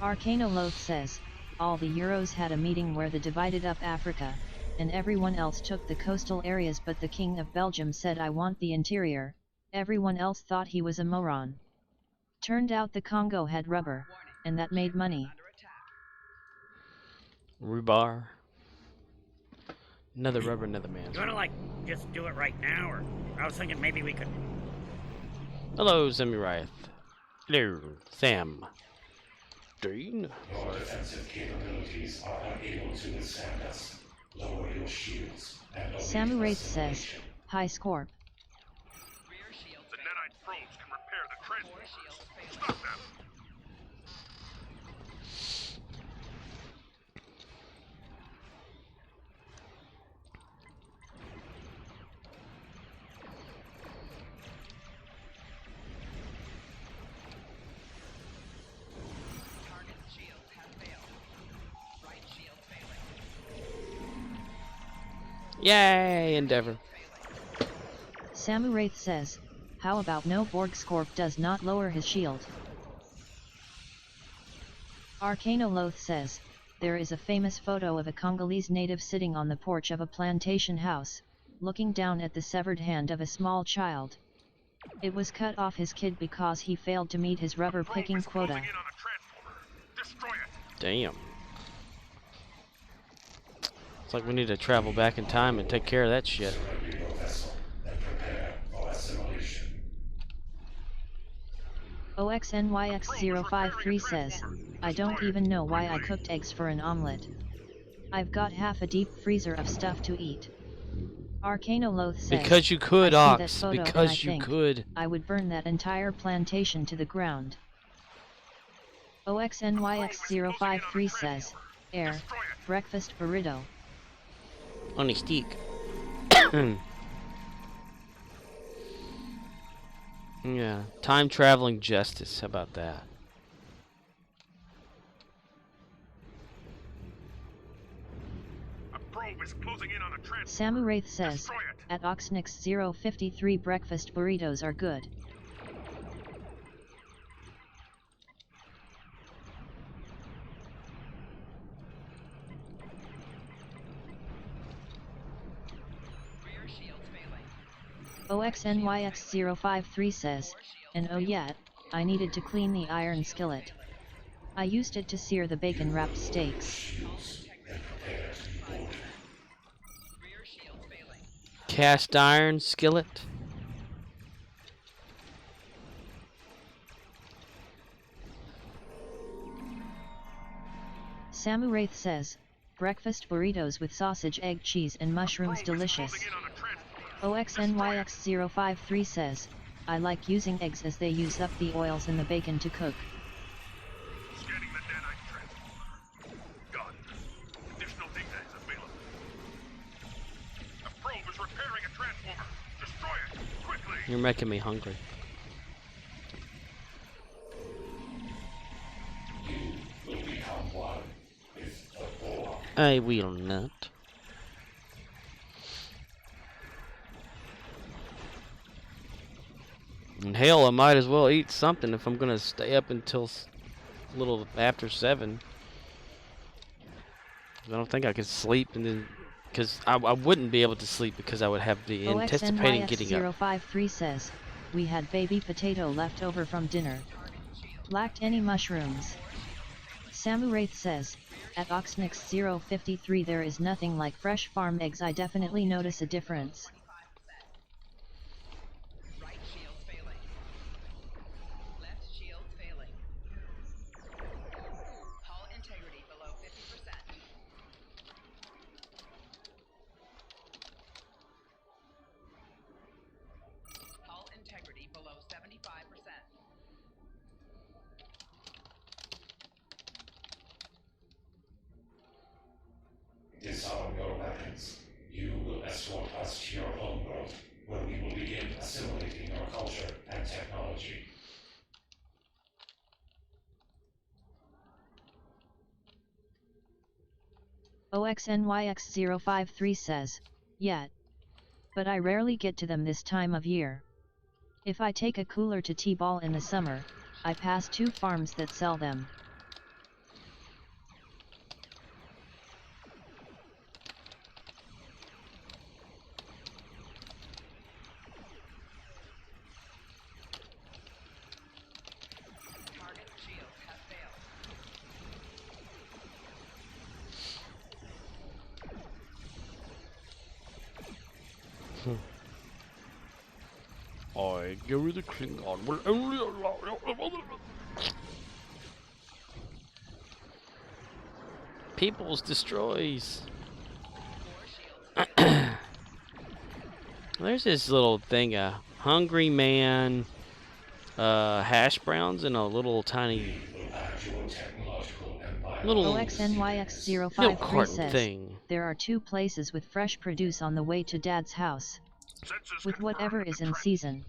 Arcanoloth says, all the Euros had a meeting where they divided up Africa, and everyone else took the coastal areas, but the King of Belgium said, "I want the interior." Everyone else thought he was a moron. Turned out the Congo had rubber, and that made money. Rhubarb. Another rubber, another man. You wanna, like, just do it right now, or I was thinking maybe we could... Hello, Zemirath. Hello, Sam. Dean. Your defensive capabilities are unable to withstand us. Lower your shields and Samurath says, "Hi Scorp. The Netite probes can repair the transport. Stop them! Yay, Endeavor. Samurath says, "How about no Borg Scorp does not lower his shield?" Arcanoloth says, "There is a famous photo of a Congolese native sitting on the porch of a plantation house, looking down at the severed hand of a small child. It was cut off his kid because he failed to meet his rubber picking quota." Damn. It's like we need to travel back in time and take care of that shit. OXNYX053 says, "I don't even know why I cooked eggs for an omelette. I've got half a deep freezer of stuff to eat." Arcanoloth says, Because you could, "I see that Ox. photo Because and you think could. I would burn that entire plantation to the ground." OXNYX053 says, "Air, breakfast burrito." On a stick. Yeah, time traveling justice. How about that? Samurath says, "At Oxnix053 breakfast burritos are good." OXNYX053 says, "And oh yeah, I needed to clean the iron skillet. I used it to sear the bacon-wrapped steaks." Cast iron skillet. Samurath says, "Breakfast burritos with sausage, egg, cheese and mushrooms delicious." OXNYX053 says, "I like using eggs as they use up the oils in the bacon to cook." You're making me hungry. I will not. And hell, I might as well eat something if I'm gonna stay up until a little after 7. I don't think I could sleep, and then because I wouldn't be able to sleep because I would have the anticipating getting up. OXNYX053 says, we had baby potato left over from dinner. Lacked any mushrooms. Samuraith says, at Oxnix053 there is nothing like fresh farm eggs. I definitely notice a difference. Right shield failing. Left shield failing. Hull integrity below 50%. Hull integrity below 75%. Disarm your weapons. You will escort us to your homeworld, where we will begin assimilating your culture and technology. OXNYX053 says, yet. But I rarely get to them this time of year. If I take a cooler to T-ball in the summer, I pass 2 farms that sell them. Target shields have failed. I give you the Klingon will only allow Peoples destroys. There's this little thing, a hungry man, hash browns, and a little tiny little milk OXNYX053 carton says, thing. there are 2 places with fresh produce on the way to Dad's house. With whatever is in season.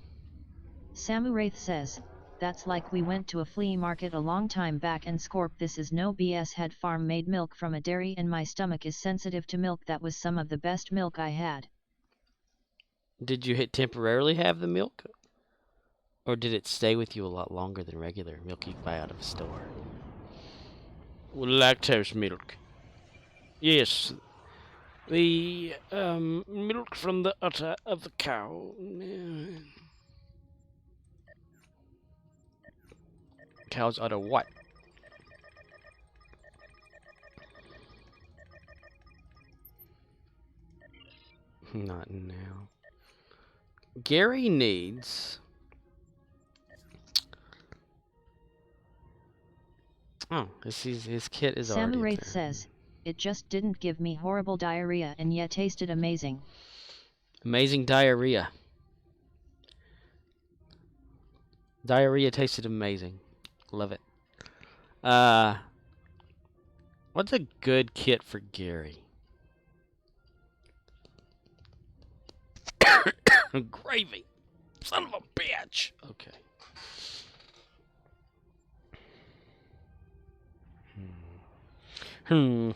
Samuraith says, that's like we went to a flea market a long time back and Scorp, this is no BS, had farm made milk from a dairy and my stomach is sensitive to milk. That was some of the best milk I had. Did you temporarily have the milk? Or did it stay with you a lot longer than regular milk you buy out of a store? Lactose milk. Yes. The milk from the udder of the cow. Cow's udder what? Not now. Gary needs... Oh, his kit is already Samuraith there. says, it just didn't give me horrible diarrhea and yet tasted amazing. Amazing diarrhea. Diarrhea tasted amazing. Love it. What's a good kit for Gary? Gravy. Son of a bitch. Okay. Ooh,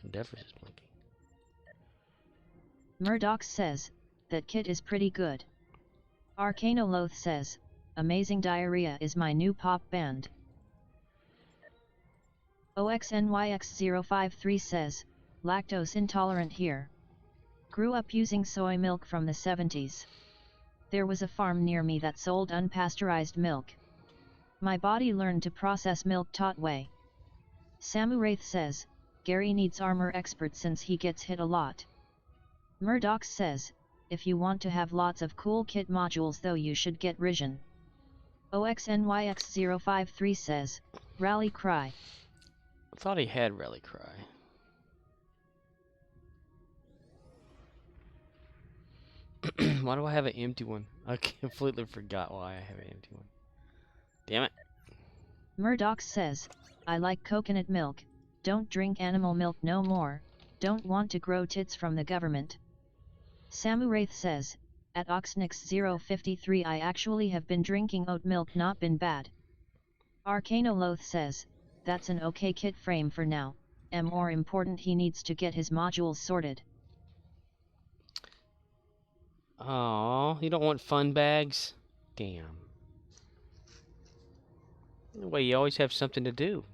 Endeavor's is blinking. Murdoch says, that kit is pretty good. Arcanoloth says, amazing diarrhea is my new pop band. OXNYX053 says, lactose intolerant here. Grew up using soy milk from the 70s. There was a farm near me that sold unpasteurized milk. My body learned to process milk tot way. Samuraith says, Gary needs armor expert since he gets hit a lot. Murdoch says, if you want to have lots of cool kit modules though you should get Risen. OXNYX053 says, Rally Cry. I thought he had Rally Cry. Why do I have an empty one? I completely forgot why I have an empty one. Damn it. Murdoch says, I like coconut milk, don't drink animal milk no more, don't want to grow tits from the government. Samuraith says, at Oxnix053 I actually have been drinking oat milk, not been bad. Arcanoloth says, that's an okay kit frame for now, and more important he needs to get his modules sorted. Oh, you don't want fun bags? Damn. Well, you always have something to do.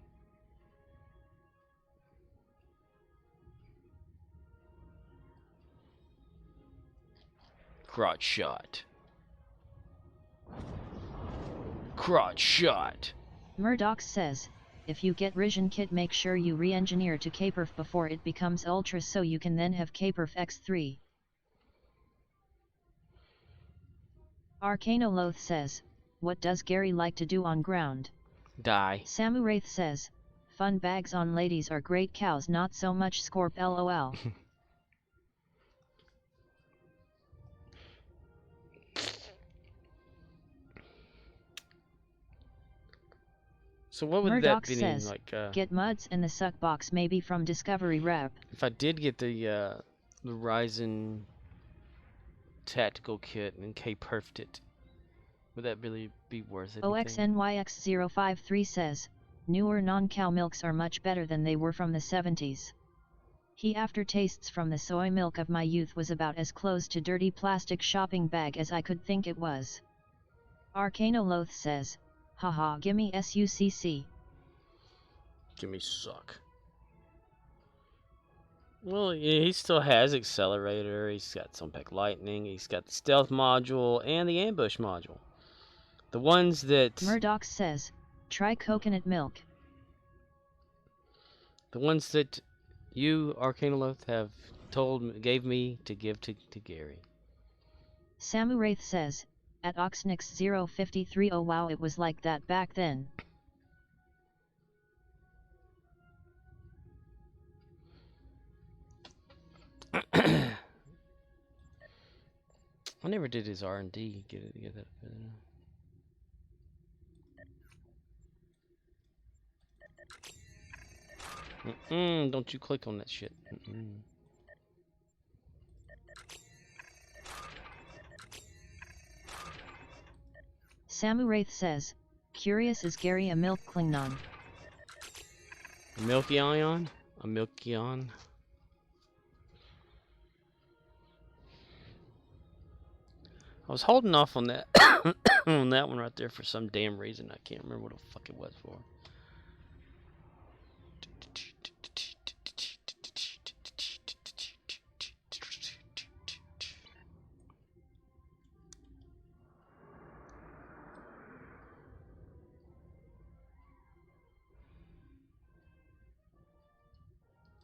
Crotch shot. Crotch shot. Murdoch says, if you get Risen Kit, make sure you re-engineer to Caperf before it becomes Ultra so you can then have Caperf X3. Arcanoloth says, what does Gary like to do on ground? Die. Samuraith says, fun bags on ladies are great cows, not so much Scorp lol. So what would Murdoch that be says, like? get muds in the suck box, maybe from Discovery Rep. If I did get the Ryzen tactical kit and K-perfed it, would that really be worth anything? OXNYX053 says, newer non-cow milks are much better than they were from the 70s. He aftertastes from the soy milk of my youth was about as close to dirty plastic shopping bag as I could think it was. Arcanoloth says, haha, gimme SUCC. Gimme suck. Well, yeah, he still has accelerator, he's got Sumpec Lightning, he's got the stealth module and the ambush module. The ones that... Murdoch says, try coconut milk. The ones that you, Arcanoloth, have gave me to give to Gary. Samuraith says, at Oxnix053, oh wow, it was like that back then. I never did his R&D. Get that. Don't you click on that shit. Samuraith says, curious, is Gary a milk Klingon? A Milky Ion? A Milky Ion? I was holding off on that on that one right there for some damn reason. I can't remember what the fuck it was for.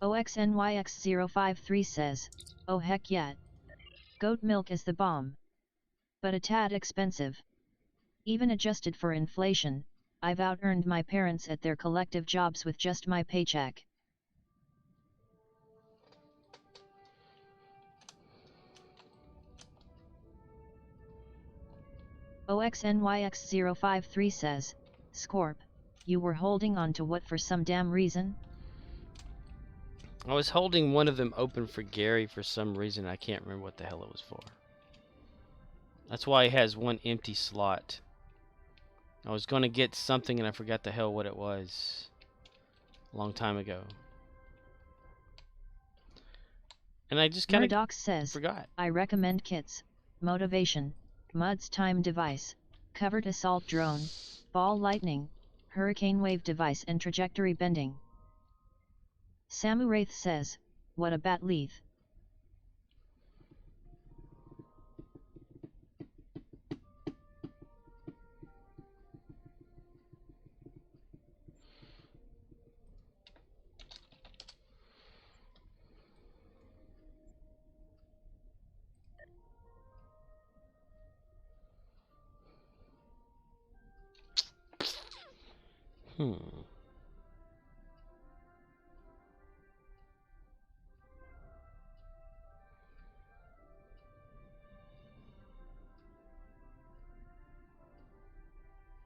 OXNYX053 says, oh heck yeah. Goat milk is the bomb. But a tad expensive. Even adjusted for inflation, I've out-earned my parents at their collective jobs with just my paycheck. OXNYX053 says, Scorp, you were holding on to what for some damn reason? I was holding one of them open for Gary for some reason. I can't remember what the hell it was for. That's why he has one empty slot. I was going to get something and I forgot the hell what it was. A long time ago. And I just kind of forgot. I recommend kits, motivation, MUD's time device, covered assault drone, ball lightning, hurricane wave device and trajectory bending. Samuraith says, what a bat leaf.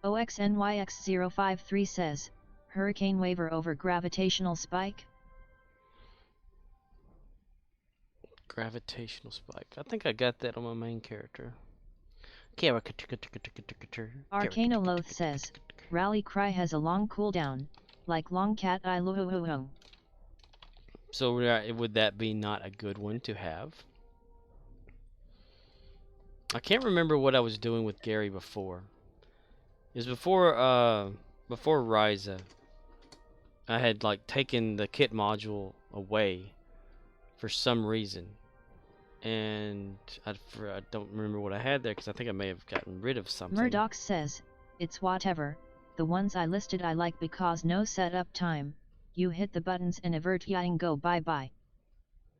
OXNYX053 says, hurricane waver over gravitational spike? Gravitational spike. I think I got that on my main character. Arcanoloth says, rally cry has a long cooldown, like long cat I lo. So would that be not a good one to have? I can't remember what I was doing with Gary before. It was before before Ryza, I had like taken the kit module away for some reason, and I don't remember what I had there because I think I may have gotten rid of something. Murdoch says, it's whatever, the ones I listed I like because no setup time, you hit the buttons and avert ying go bye bye.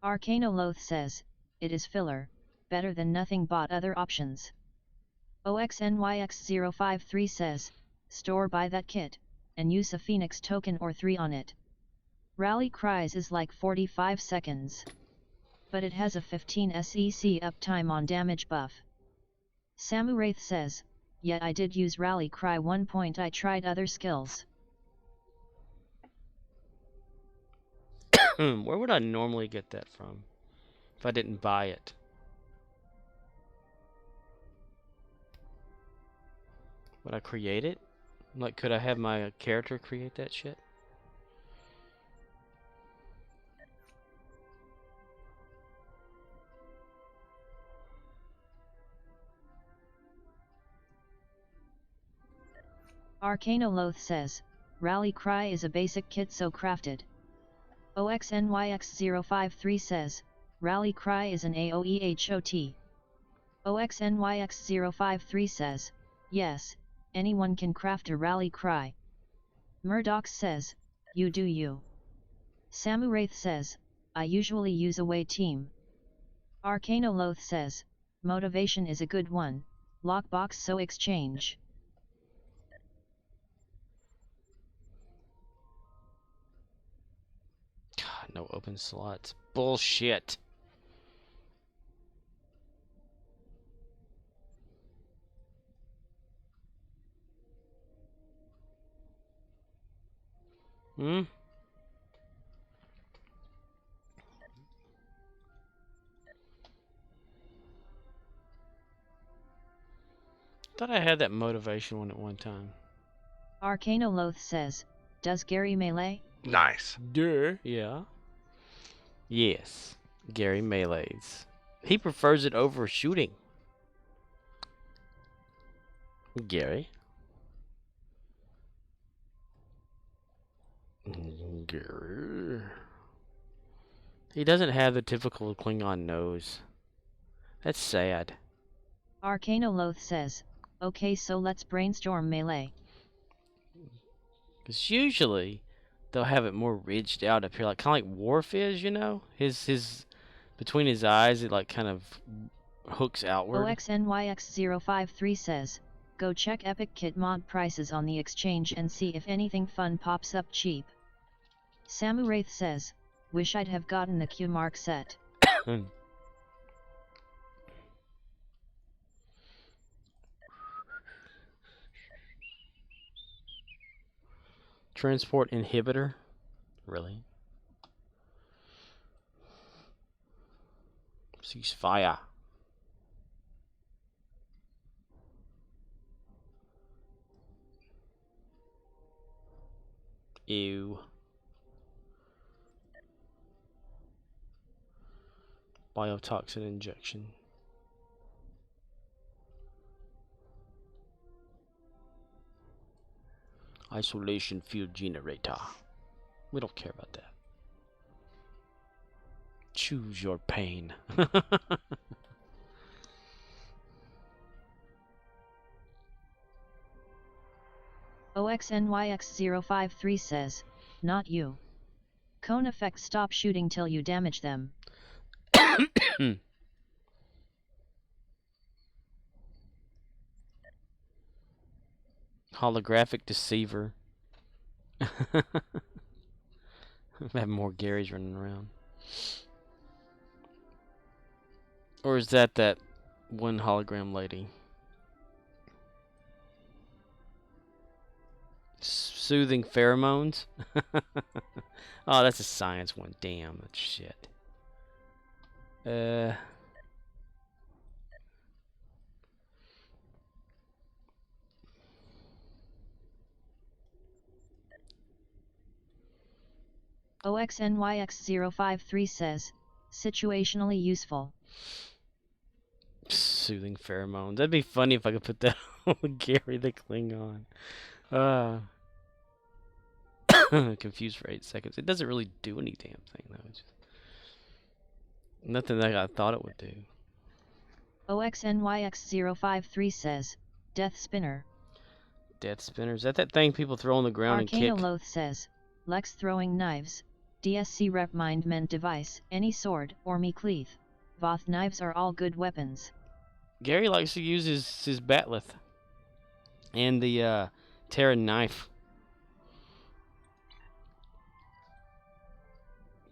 Arcanoloth says, it is filler, better than nothing but other options. OXNYX053 says, store buy that kit, and use a Phoenix token or 3 on it. Rally cries is like 45 seconds. But it has a 15 SEC uptime on damage buff. Samuraith says, yeah I did use Rally Cry one point I tried other skills. Where would I normally get that from if I didn't buy it? Would I create it? Like, could I have my character create that shit? Arcanoloth says, Rally Cry is a basic kit so crafted. OXNYX053 says, Rally Cry is an AOEHOT. OXNYX053 says, yes, anyone can craft a Rally Cry. Murdoch says, you do you. Samuraith says, I usually use away team. Arcanoloth says, motivation is a good one, lockbox so exchange. God, no open slots. Bullshit. Thought I had that motivation one at one time. Arcanoloth says, does Gary melee? Nice. Yeah. Yes. Gary melees. He prefers it over shooting. Gary. Gary. He doesn't have the typical Klingon nose. That's sad. Arcanoloth says, okay so let's brainstorm melee. Because usually they'll have it more ridged out up here, like kind of like Worf is, you know? His between his eyes, it like kind of hooks outward. OXNYX053 says, go check Epic Kit mod prices on the exchange and see if anything fun pops up cheap. Samuraith says, wish I'd have gotten the Q-Mark set. Transport inhibitor? Really? Ceasefire. Ew. Biotoxin injection. Isolation field generator. We don't care about that. Choose your pain. OXNYX053 says, not you. Cone effect stop shooting till you damage them. Holographic deceiver. I have more Garys running around. Or is that one hologram lady? Soothing pheromones? Oh, that's a science one. Damn, that's shit. OXNYX053 says, situationally useful. Soothing pheromones. That'd be funny if I could put that on Gary the Klingon. Confused for 8 seconds. It doesn't really do any damn thing, though. It's just nothing that I thought it would do. OXNYX053 says, Death Spinner. Death Spinner. Is that thing people throw on the ground and kick? Arcanoloth says, Lex throwing knives. DSC rep mind mend device. Any sword, or me cleave. Voth knives are all good weapons. Gary likes to use his batleth. And the Terran knife.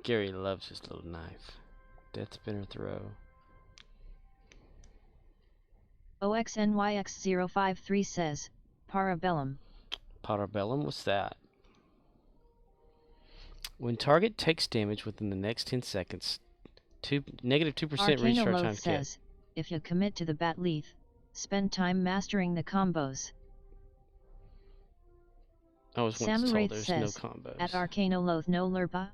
Gary loves his little knife. Death Spinner throw. OXNYX053 says, Parabellum. Parabellum? What's that? When target takes damage within the next 10 seconds, negative 2% recharge Arcanoloth time says, if you commit to the Batleth, spend time mastering the combos. I was once told Samurath there's no says, combos. at Arcanoloth no lurpa.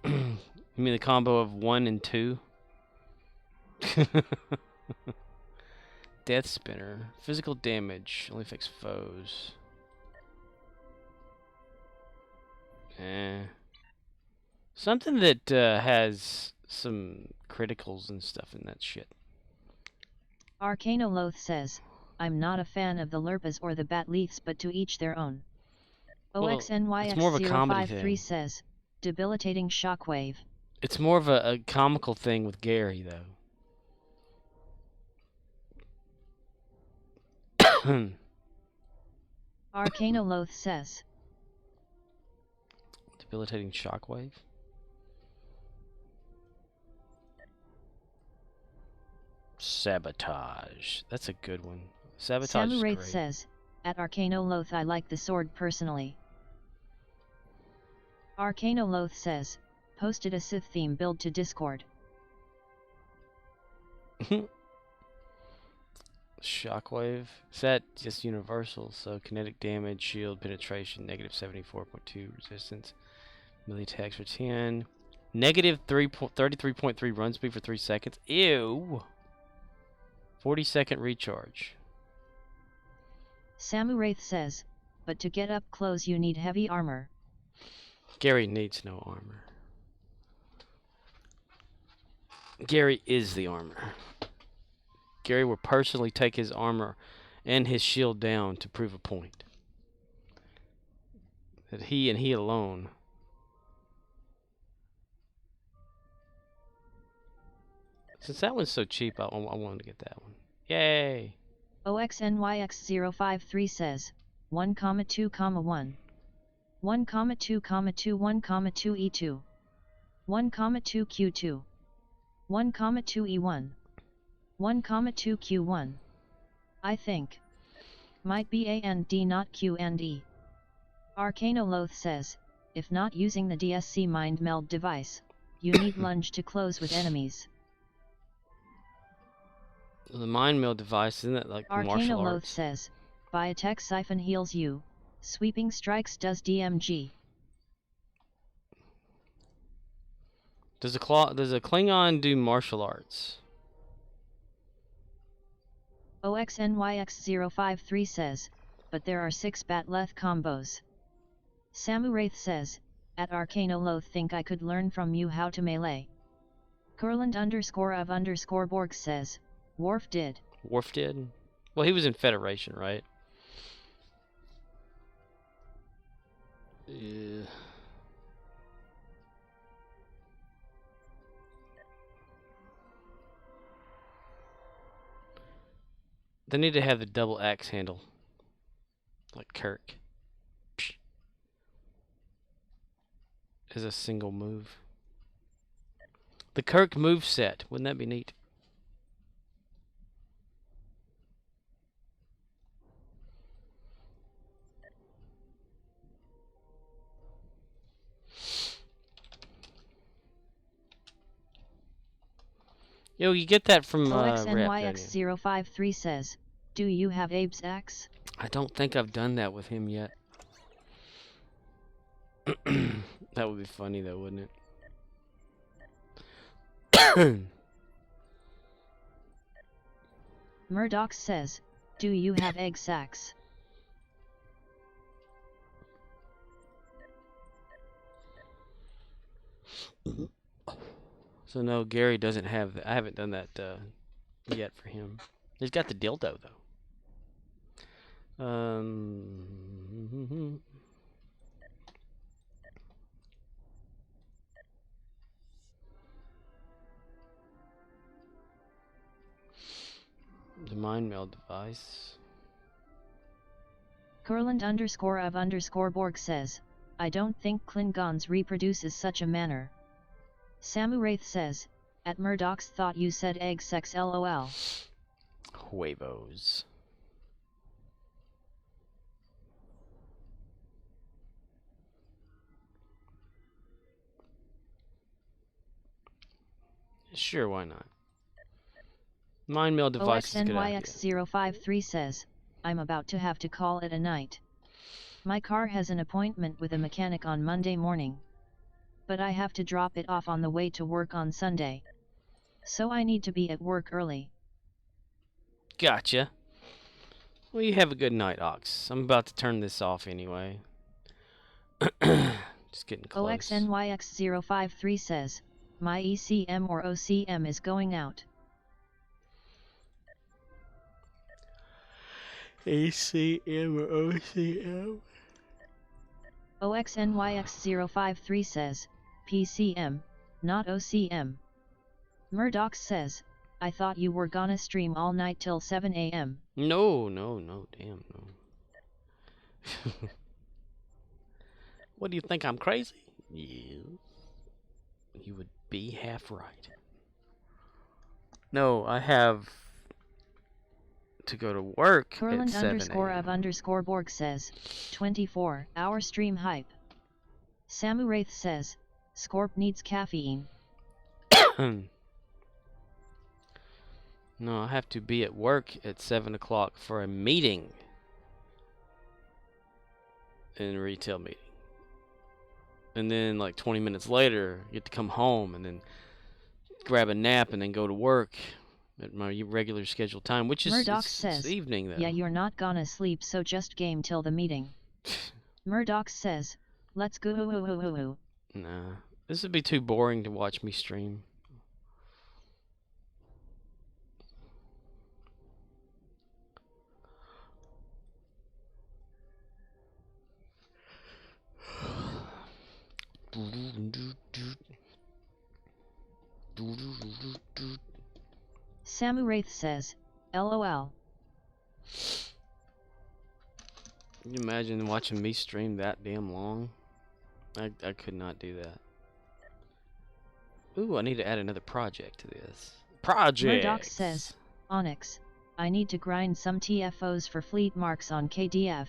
You mean the combo of 1 and 2? Death Spinner. Physical damage. Only affects foes. Something that has some criticals and stuff in that shit. Arcanoloth says, I'm not a fan of the lurpas or the Batleths, but to each their own. Well, it's more of a comedy OXNYX053 thing. says, debilitating shockwave. It's more of a comical thing with Gary, though. Arcanoloth says, Debilitating shockwave? Sabotage. That's a good one. Sabotage is Samurath great. says, at Arcanoloth I like the sword personally. Arcanoloth says, posted a Sith theme build to Discord. Shockwave. Is that just universal? So kinetic damage, shield penetration, negative 74.2 resistance, melee attacks for 10, negative 33.3 run speed for 3 seconds. Ew. 40-second recharge. Samurath says, but to get up close you need heavy armor. Gary needs no armor. Gary is the armor. Gary will personally take his armor and his shield down to prove a point. That he and he alone. Since that one's so cheap, I wanted to get that one. Yay! OXNYX053 says, 1,2,1. 1,2,2 1,2 E2. 1,2 Q2. 1,2 E1. 1,2 Q1. I think. Might be A and D, not Q and E. Arcanoloth says, if not using the DSC mind meld device, you need lunge to close with enemies. The mind meld device, isn't that like martial Arcanoloth arts? says, Biotech Siphon heals you, sweeping strikes does DMG. Does a Klingon do martial arts? OXNYX053 says, but there are 6 Batleth combos. Samurath says, at Arcanoloth think I could learn from you how to melee. Kurland_of_Borg says, Worf did. Worf did? Well, he was in Federation, right? Yeah. They need to have the double axe handle. Like Kirk. As a single move. The Kirk move set. Wouldn't that be neat? Yo, you get that from Rep, don't you? OXNYX053 says, do you have Abe's axe? I don't think I've done that with him yet. That would be funny though, wouldn't it? Murdoch says, do you have egg sacks? So no, Gary doesn't have. I haven't done that yet for him. He's got the dildo though. The mind meld device. Kurland _of _Borg says, I don't think Klingons reproduces such a manner. Samuraith says, at Murdoch's thought you said egg sex lol. Huevos. Sure, why not? Mind meld device is a good idea. OXNYX053 says, I'm about to have to call it a night. My car has an appointment with a mechanic on Monday morning. But I have to drop it off on the way to work on Sunday. So I need to be at work early. Gotcha. Well, you have a good night, Ox. I'm about to turn this off anyway. Just getting close. OXNYX053 says, my ECM or OCM is going out. ACM or OCM? OXNYX053 says, PCM, not OCM. Murdoch says, I thought you were gonna stream all night till 7 a.m. No, damn, no. What do you think, I'm crazy? Yeah. You would be half right. No, I have to go to work Kurland at 7 _of _Borg says, 24-hour stream hype. Samuraith says, Scorp needs caffeine. No, I have to be at work at 7 o'clock for a meeting. In a retail meeting. And then like 20 minutes later, I get to come home and then grab a nap and then go to work at my regular scheduled time, which is Murdoch it's says, evening though. Yeah, you're not gonna sleep, so just game till the meeting. Murdoch says, let's go. Nah, this would be too boring to watch me stream. Samuraith says, LOL. Can you imagine watching me stream that damn long? I could not do that. Ooh, I need to add another project to this. Project! Murdoch says, Onyx, I need to grind some TFOs for fleet marks on KDF.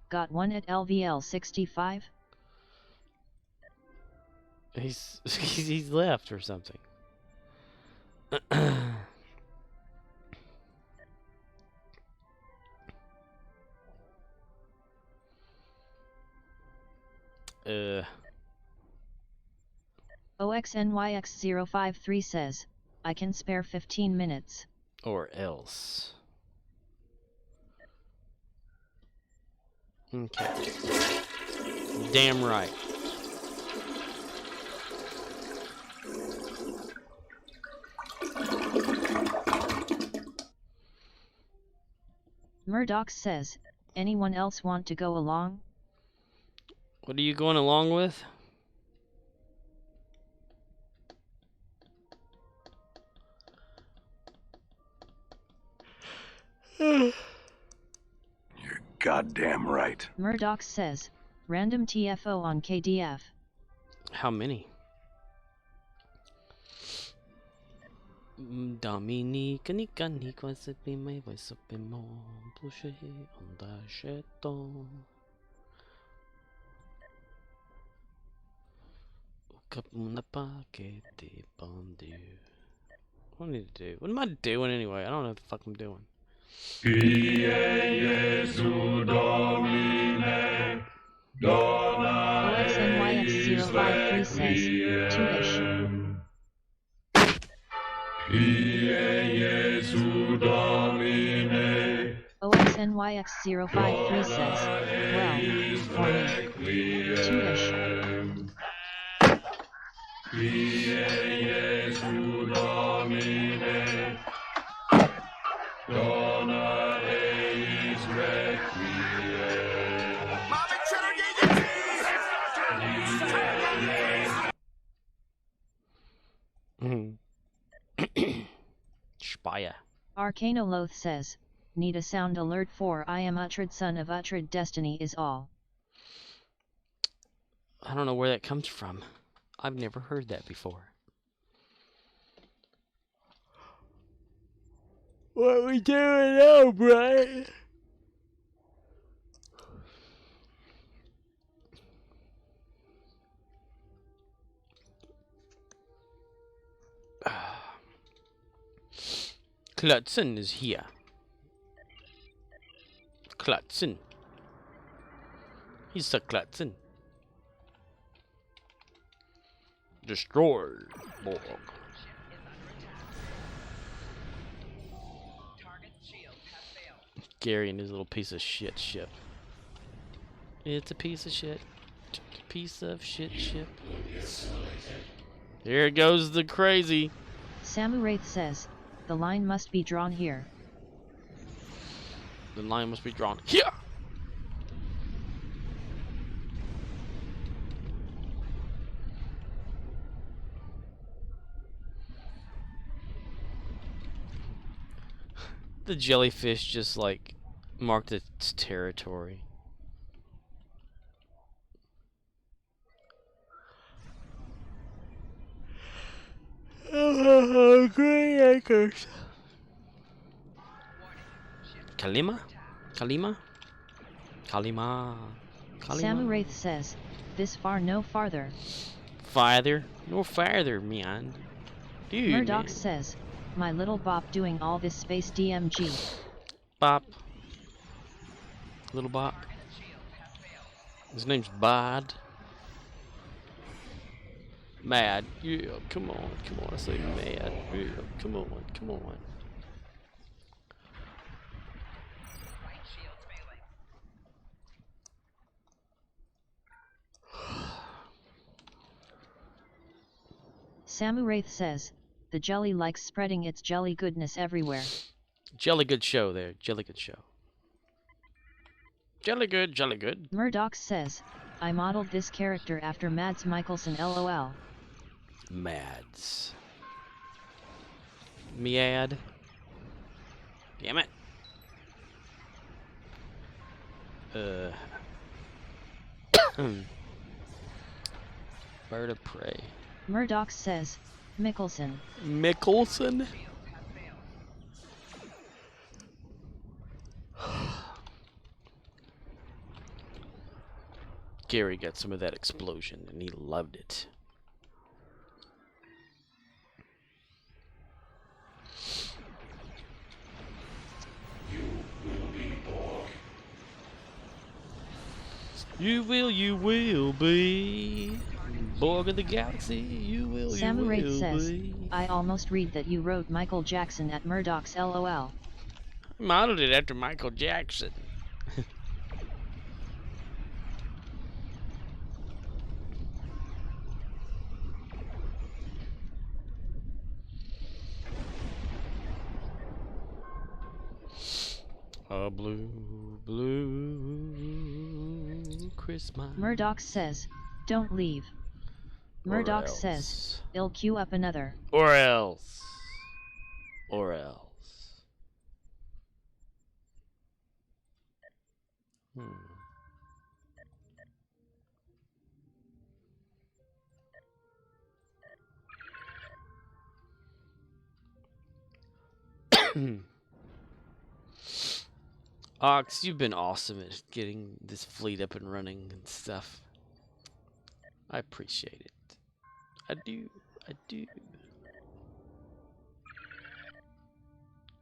Got one at LVL 65? He's left or something. OXNYX053 says, I can spare 15 minutes. Or else. Okay. Damn right. Murdoch says, anyone else want to go along? What are you going along with? You're goddamn right. Murdoch says, random TFO on KDF. How many? Dominica nica nica sepi mai vai sapemo pushe onda sheto. Kapuna pakete bandu. What do I need to do? What am I doing anyway? I don't know what the fuck I'm doing. OXNYX053 says, 2-ish. OXNYX053 says, well, for me, 2-ish. Speyer. Arcanoloth says, need a sound alert for I am Uhtred, son of Uhtred, destiny is all. I don't know where that comes from. I've never heard that before. What we doing now, Brian? Klutzen is here. Klutzen. He's a Klutzen. Destroy, Borg. Gary and his little piece of shit ship. It's a piece of shit. Piece of shit ship. Here goes the crazy. Samuraith says, the line must be drawn here. The line must be drawn here. The jellyfish just like marked its territory. Green acres. Kalima? Kalima? Kalima? Kalima? Samuraith says, this far no farther. Farther? No farther, man. Dude, Murdoch man. says, my little bop doing all this space DMG. Bop. Little Bop. His name's Bod. Mad. Yeah, come on. Come on. I say mad. Yeah, come on. Come on. Samuraith says, the jelly likes spreading its jelly goodness everywhere. Jelly good show there. Jelly good show. Jelly good, jelly good. Murdoch says, I modeled this character after Mads Mikkelsen LOL. Mads. Mead. Damn it. Bird of prey. Murdoch says, Mikkelsen. Mikkelsen? Gary got some of that explosion and he loved it. You will be Borg of the Galaxy. You will Samuraith says, be. I almost read that you wrote Michael Jackson at Murdoch's LOL. Modeled it after Michael Jackson. A blue, blue Christmas. Murdoch says, don't leave. Murdoch says, I'll queue up another. Or else. Or else. Ox, you've been awesome at getting this fleet up and running and stuff. I appreciate it. I do. I do.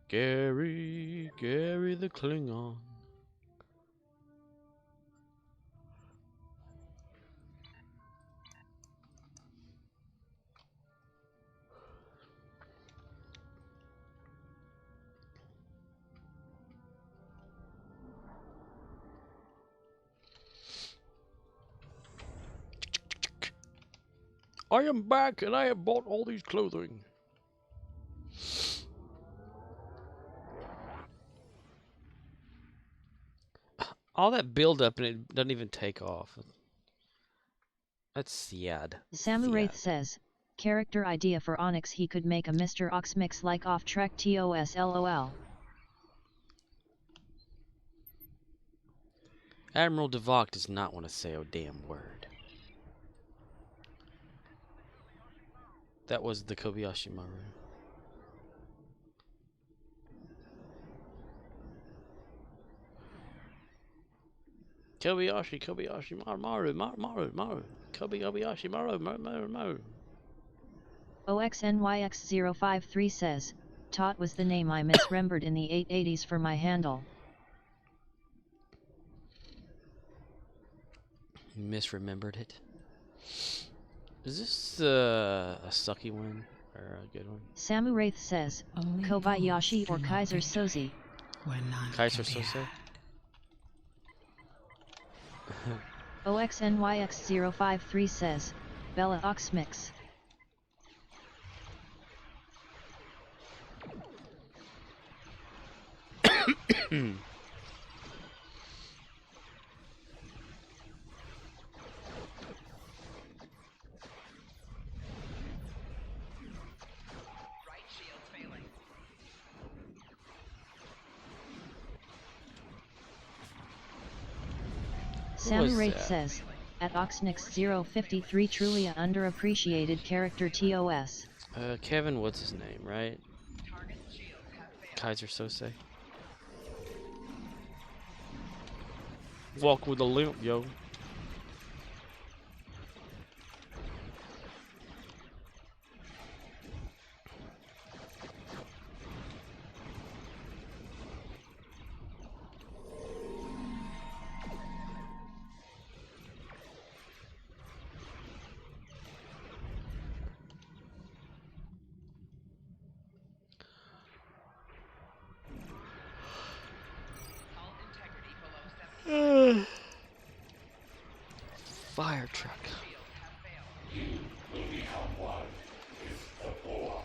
Gary the Klingon. I am back and I have bought all these clothing. All that build up and it doesn't even take off. That's sad. Samuraith Sad. says, character idea for Onyx, he could make a Mr. Ox mix like off-track TOS LOL. Admiral Devok does not want to say a damn word. That was the Kobayashi Maru. Kobayashi Maru, Kobayashi Maru. OXNYX053 says, Tot was the name I misremembered in the 880s for my handle. Misremembered it. Is this a sucky one or a good one? Samuraith says, Kobayashi or Kaiser Soze. Kaiser Sose? OXNYX053 says, Bella Ox mix. Right shield failing. Samuraith that? says, at Oxnix053 truly a underappreciated character TOS. Kevin, what's his name, right? Target shields have failed. Kaiser Sose. Walk with a limp, yo. Hull integrity below 70. Fire truck. Shields have failed. Will become one with the Borg.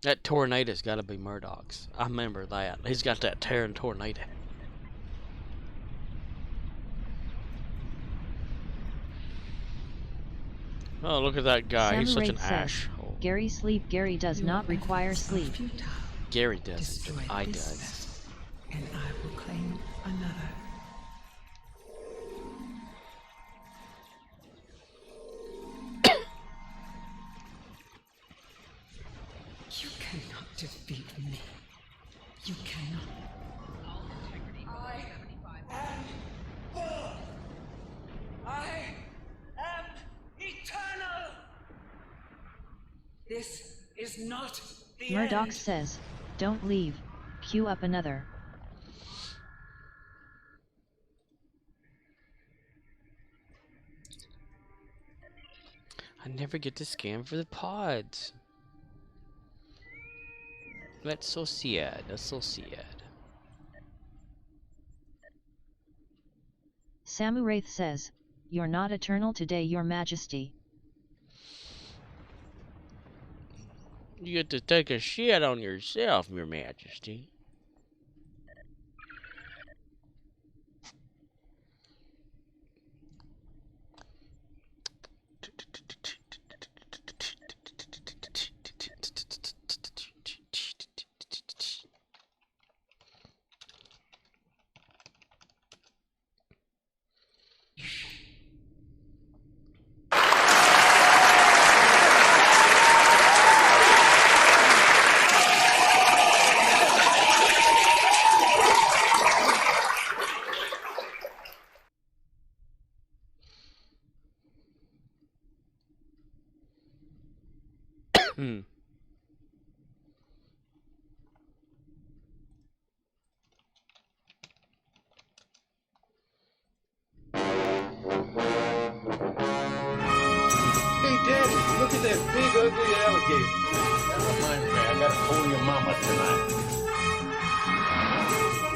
That tornado's gotta be Murdoch's. I remember that. He's got that tearing tornado. Oh, look at that guy. He's such an Samuraith says, asshole. Gary sleep. Gary does not require sleep. Gary does it, but I does. And I will claim another. You cannot defeat me. You cannot. Hull integrity below 75. I am eternal. This is not the Murdoch end. says, don't leave. Queue up another. I never get to scan for the pods. That's so sad. That's so sad. Samuraith says, you're not eternal today, your majesty. You get to take a shit on yourself, your majesty. He did it! big ugly alligator. That reminds me, I gotta phone your mama tonight.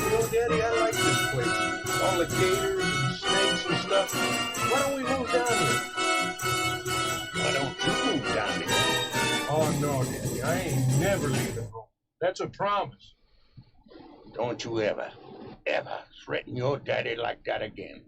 You know, Daddy, I like this place. All the gators and snakes and stuff. Why don't we move down here? Why don't you move down here? Oh, no, Daddy, I ain't never leaving home. That's a promise. Don't you ever threaten your daddy like that again.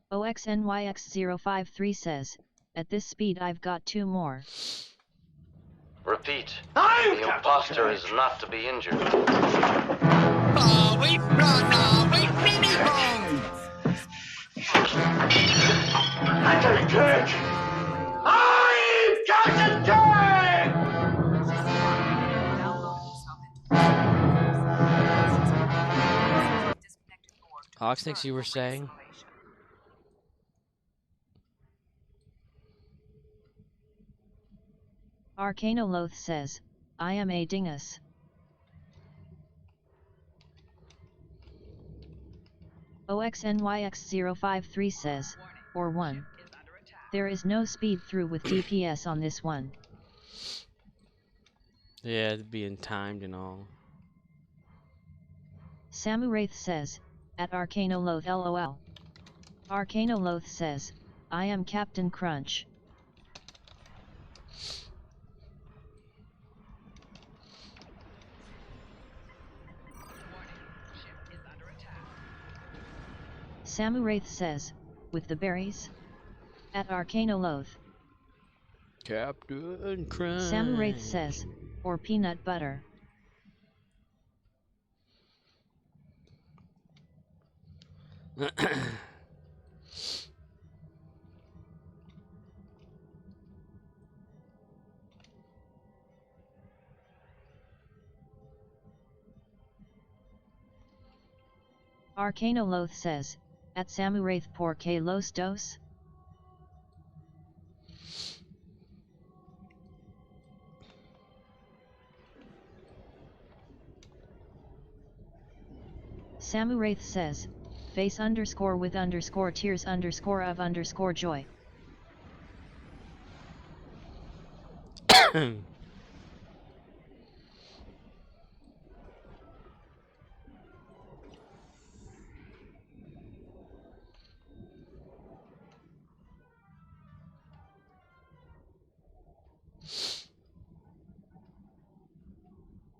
OXNYX053 says, at this speed I've got 2 more. Repeat. The imposter is not to be injured. I got a dick! I've got a dick! Oxnix, you were saying? Arcanoloth says, I am a dingus. OXNYX053 says, or 1. There is no speed through with DPS on this one. Yeah, it's being timed and all. Samuraith says, at Arcanoloth LOL. Arcanoloth says, I am Captain Crunch. Samuraith says, with the berries? At Arcanoloth. Captain Crunch. Samuraith says, or peanut butter. Arcanoloth says, at Samuraith por que los dos? Samuraith says, face underscore with underscore tears underscore of underscore joy.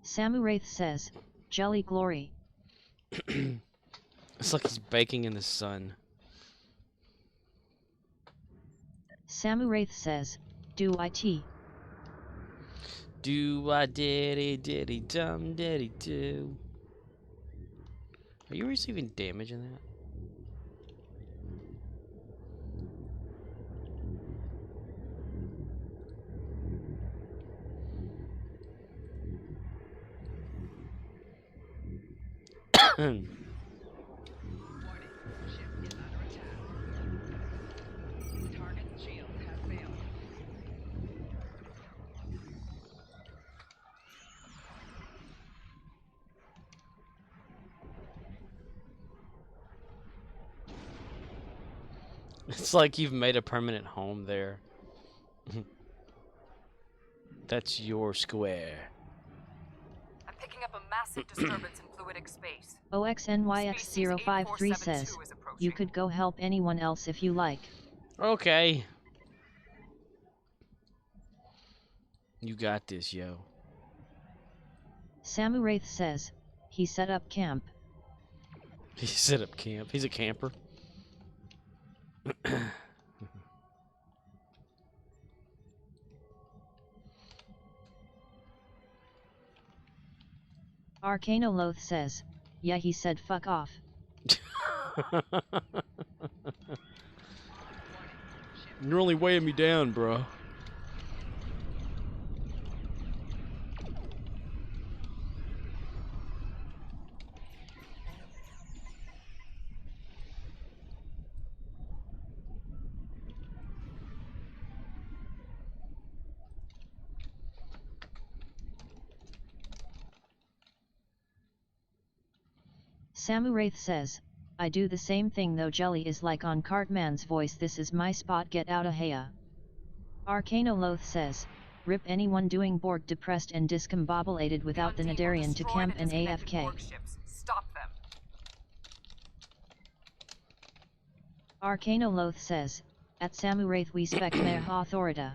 Samuraith says, jelly glory. It's like he's baking in the sun. Samuraith says, do it? Do I diddy dum diddy do? Are you receiving damage in that? It's like you've made a permanent home there. That's your square. I'm picking up a massive disturbance in fluidic space. OXNYX053 says, you could go help anyone else if you like. Okay. You got this, yo. Samuraith says, he set up camp. He set up camp. He's a camper. Arcanoloth says, yeah, he said fuck off. You're only weighing me down, bro. Samuraith says, I do the same thing though Jelly is like on Cartman's voice, this is my spot, get outta here. Arcanoloth says, rip anyone doing Borg depressed and discombobulated without the Nadarian to camp and AFK. Stop them. Arcanoloth says, at Samuraith we spec meh authorita.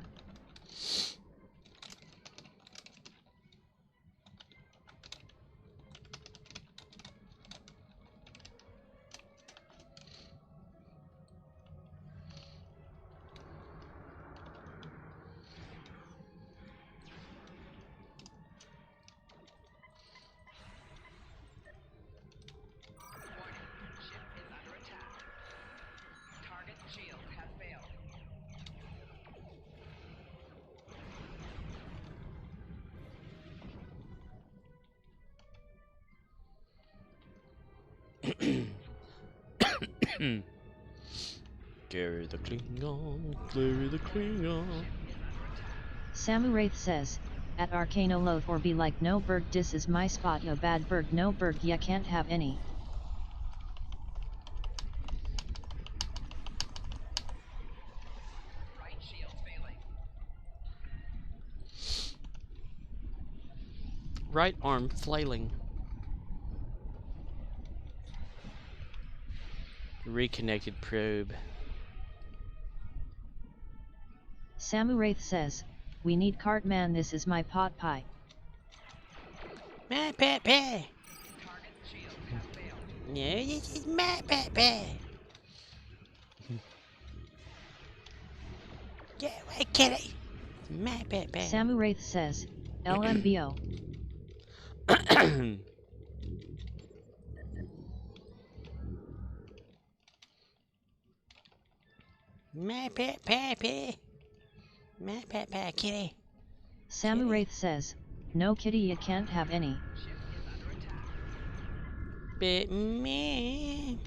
Gary the Klingon, Larry the Klingon. Samuraith says, at Arcanoloth or be like no Berg dis is my spot yo bad Berg no Berg ya can't have any. Right arm flailing. Reconnected probe. Samuraith says, we need Cartman, this is my pot pie. My pet pie. No, this is my pet pie. Get away, kitty. My pet pie. Samuraith says, LMBO. My pet pappy. My pet pie, kitty. Samuraith says, no kitty you can't have any. Bit me.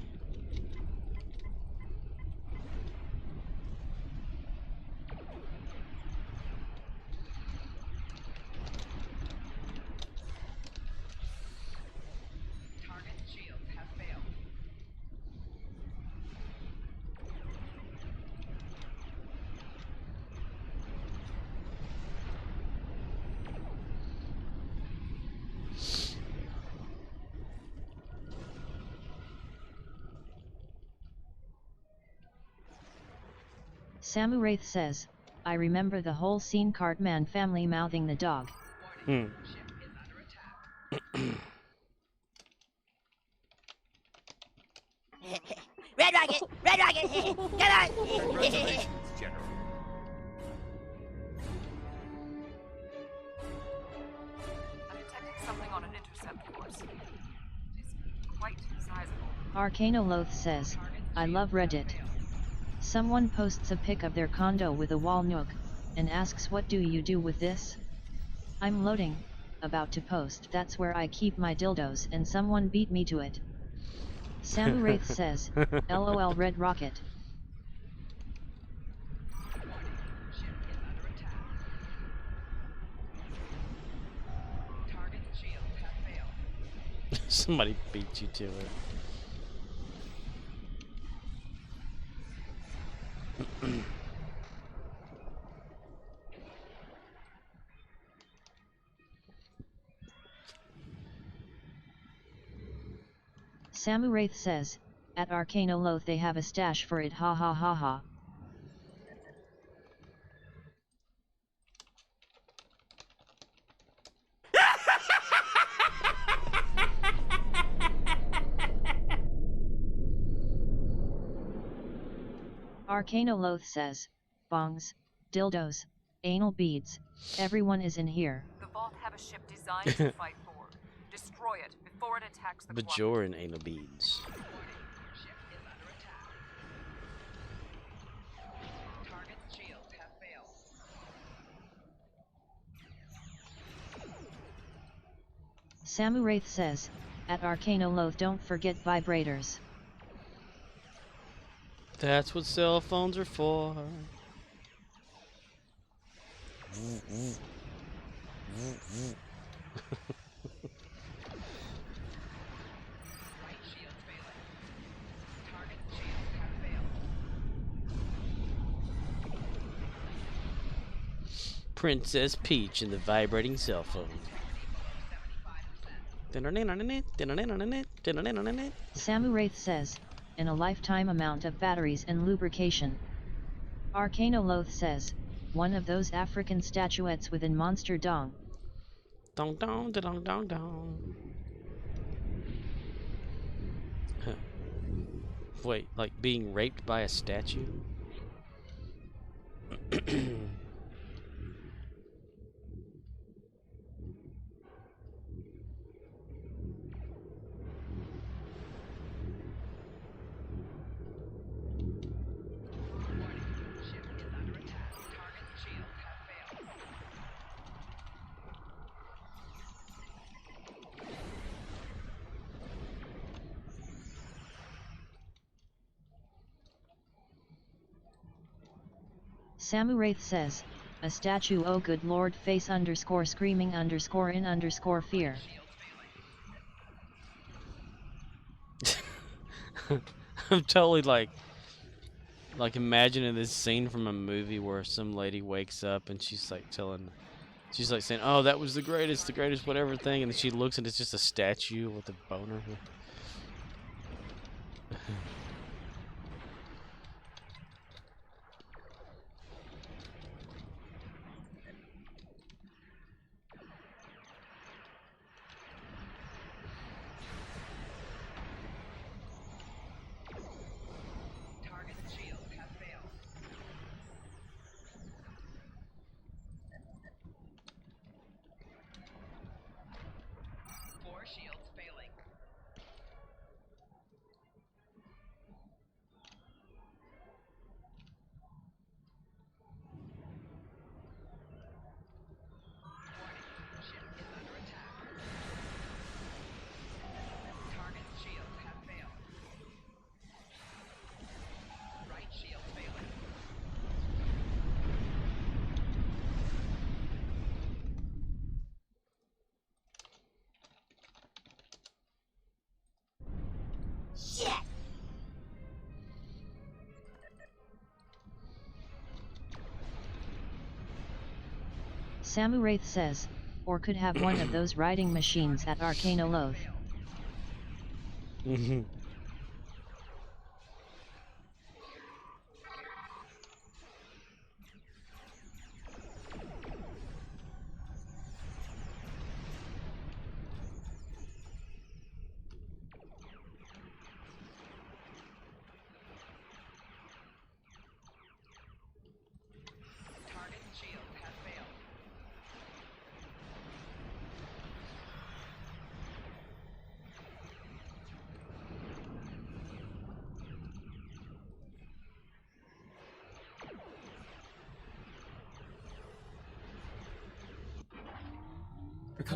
Samuraith says, I remember the whole scene, Cartman family mouthing the dog. Red Rocket! Red Rocket! Get on! General. I'm detecting something on an intercept course. It's quite sizable. Arcanoloth says, I love Reddit. Someone posts a pic of their condo with a wall nook, and asks what do you do with this? I'm loading, about to post, that's where I keep my dildos and someone beat me to it. Samuraith says, LOL Red Rocket. Somebody beat you to it. Samuraith says, at Arcanoloth they have a stash for it, ha ha ha ha. Arcanoloth says, bongs, dildos, anal beads, everyone is in here. The Vault have a ship designed to fight Borg. Destroy it before it attacks the Bajoran anal beads. Samuraith says, at Arcanoloth don't forget vibrators. That's what cell phones are for. Princess Peach and the vibrating cell phone. Samu Wraith says, in a lifetime amount of batteries and lubrication. Arcanoloth says, one of those African statuettes within Monster Dong. Dong dong dong dong dong. Huh. Wait, like being raped by a statue? Samu Wraith says, a statue, oh good lord, face underscore screaming underscore in underscore fear. I'm totally like imagining this scene from a movie where some lady wakes up and she's like saying, oh, that was the greatest whatever thing, and then she looks and it's just a statue with a boner. Samu Wraith says, or could have one of those riding machines at Arcanoloth.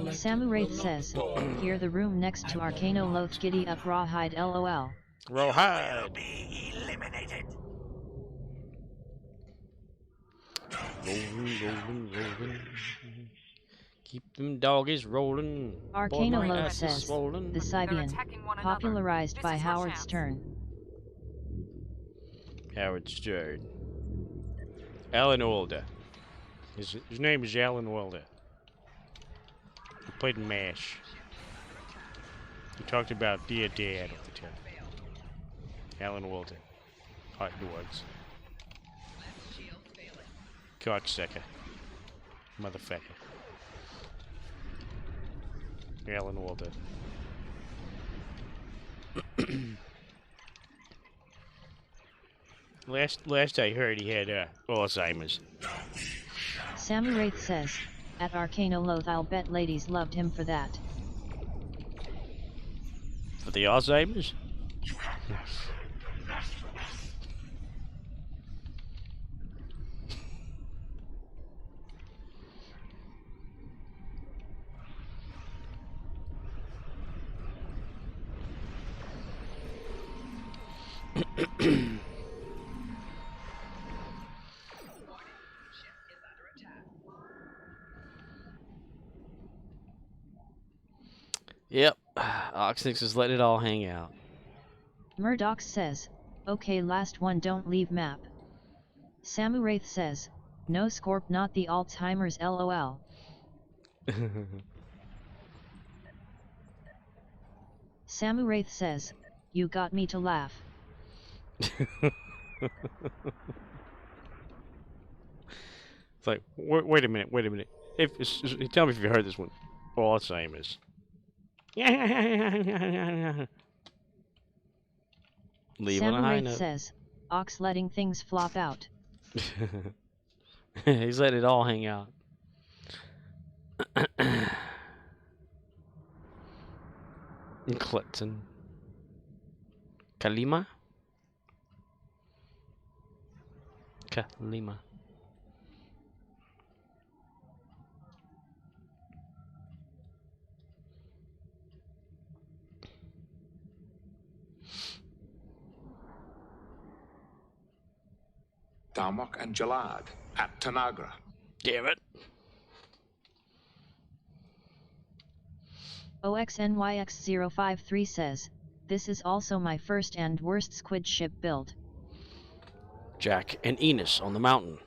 Samu Wraith says, here the room next to Arcanoloth, giddy up rawhide lol. Rawhide. Be eliminated. Rolling. Keep them doggies rolling. Arcanoloth says, the Sibian, popularized by Howard Stern. Howard Stern. Alan Alda. His name is Alan Alda. He played in MASH. He talked about Dear Dad all the time. Alan Alda. Hot dogs. Cocksucker. Motherfucker. Alan Alda. Last I heard, he had Alzheimer's. Samu Wraith says, at Arcanoloth, I'll bet ladies loved him for that. For the Alzheimer's? Yep, Oxnix is letting it all hang out. Murdoch says, okay, last one, don't leave map. Samu Wraith says, No Scorp, not the Alzheimer's, lol. Samuraith says, you got me to laugh. It's like, wait a minute. Tell me if you heard this one. Alzheimer's. Leave on a high Samuraith note. says, Ox letting things flop out. He's letting it all hang out. Clinton. Kalima? Kalima. Darmok and Jalad at Tanagra. Damn it. OXNYX053 says, this is also my first and worst squid ship build. Jack and Enos on the mountain.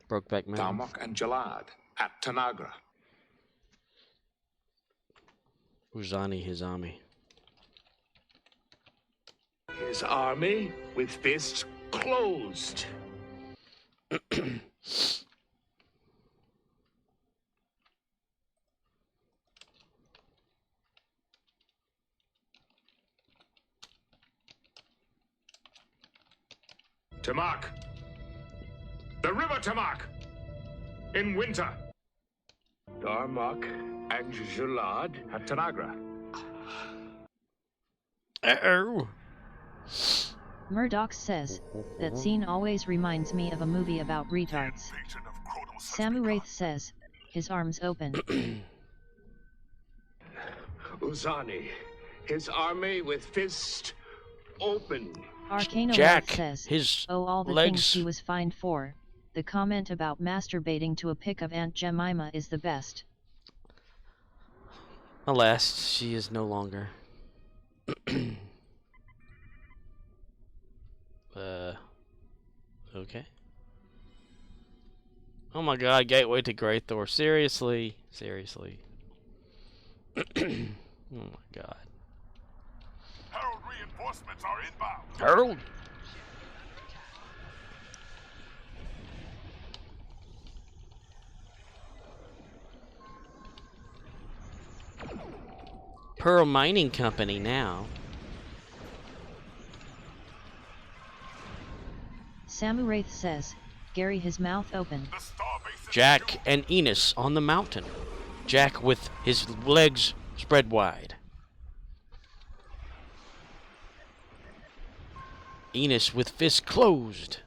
Brokeback Mountain. Darmok and Jalad at Tanagra. Uzani, his army. His army with fists closed. Tamak. The river Tamak. In winter. Darmok and Jalad at Tanagra. Uh-oh. Murdoch says, that scene always reminds me of a movie about retards. Samuraith says, his arms open. Uzani, his army with fist open. Arcano Jack, says, his oh, all the legs. things he was fined for. The comment about masturbating to a pic of Aunt Jemima is the best. Alas, she is no longer. Okay. Oh my god, Gateway to Great Thor. Seriously. Oh my god. Herald reinforcements are inbound. Herald? Pearl Mining Company now. Samuraith says, Gary, his mouth open. Jack and Enos on the mountain. Jack with his legs spread wide. Enos with fists closed.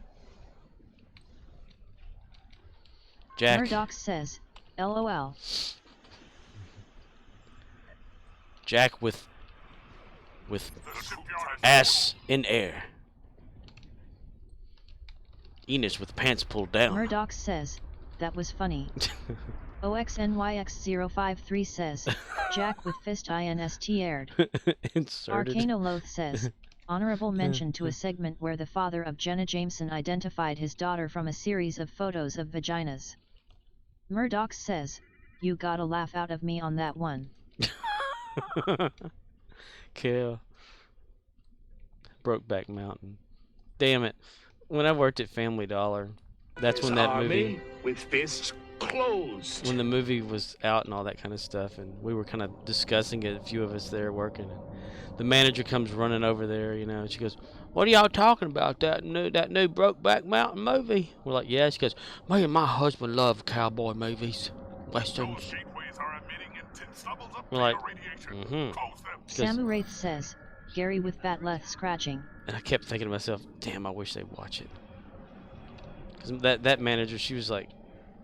Jack. Murdoch says, LOL. Jack with ass in air. Enos with pants pulled down. Murdoch says, that was funny. OXNYX053 says, Jack with fist INST aired. Inserted. Arcanoloth says, honorable mention to a segment where the father of Jenna Jameson identified his daughter from a series of photos of vaginas. Murdoch says, you got a laugh out of me on that one. Kill. Brokeback Mountain. Damn it. When I worked at Family Dollar, that's when that movie with fists closed. When the movie was out and all that kind of stuff, and we were kind of discussing it, a few of us there working, and the manager comes running over there, you know, and she goes, "What are y'all talking about? That new Brokeback Mountain movie?" We're like, "Yeah." She goes, "Me and my husband love cowboy movies, westerns." We're like, Samuraith says, Gary with Batleth scratching. And I kept thinking to myself, damn, I wish they'd watch it. Because that manager, she was like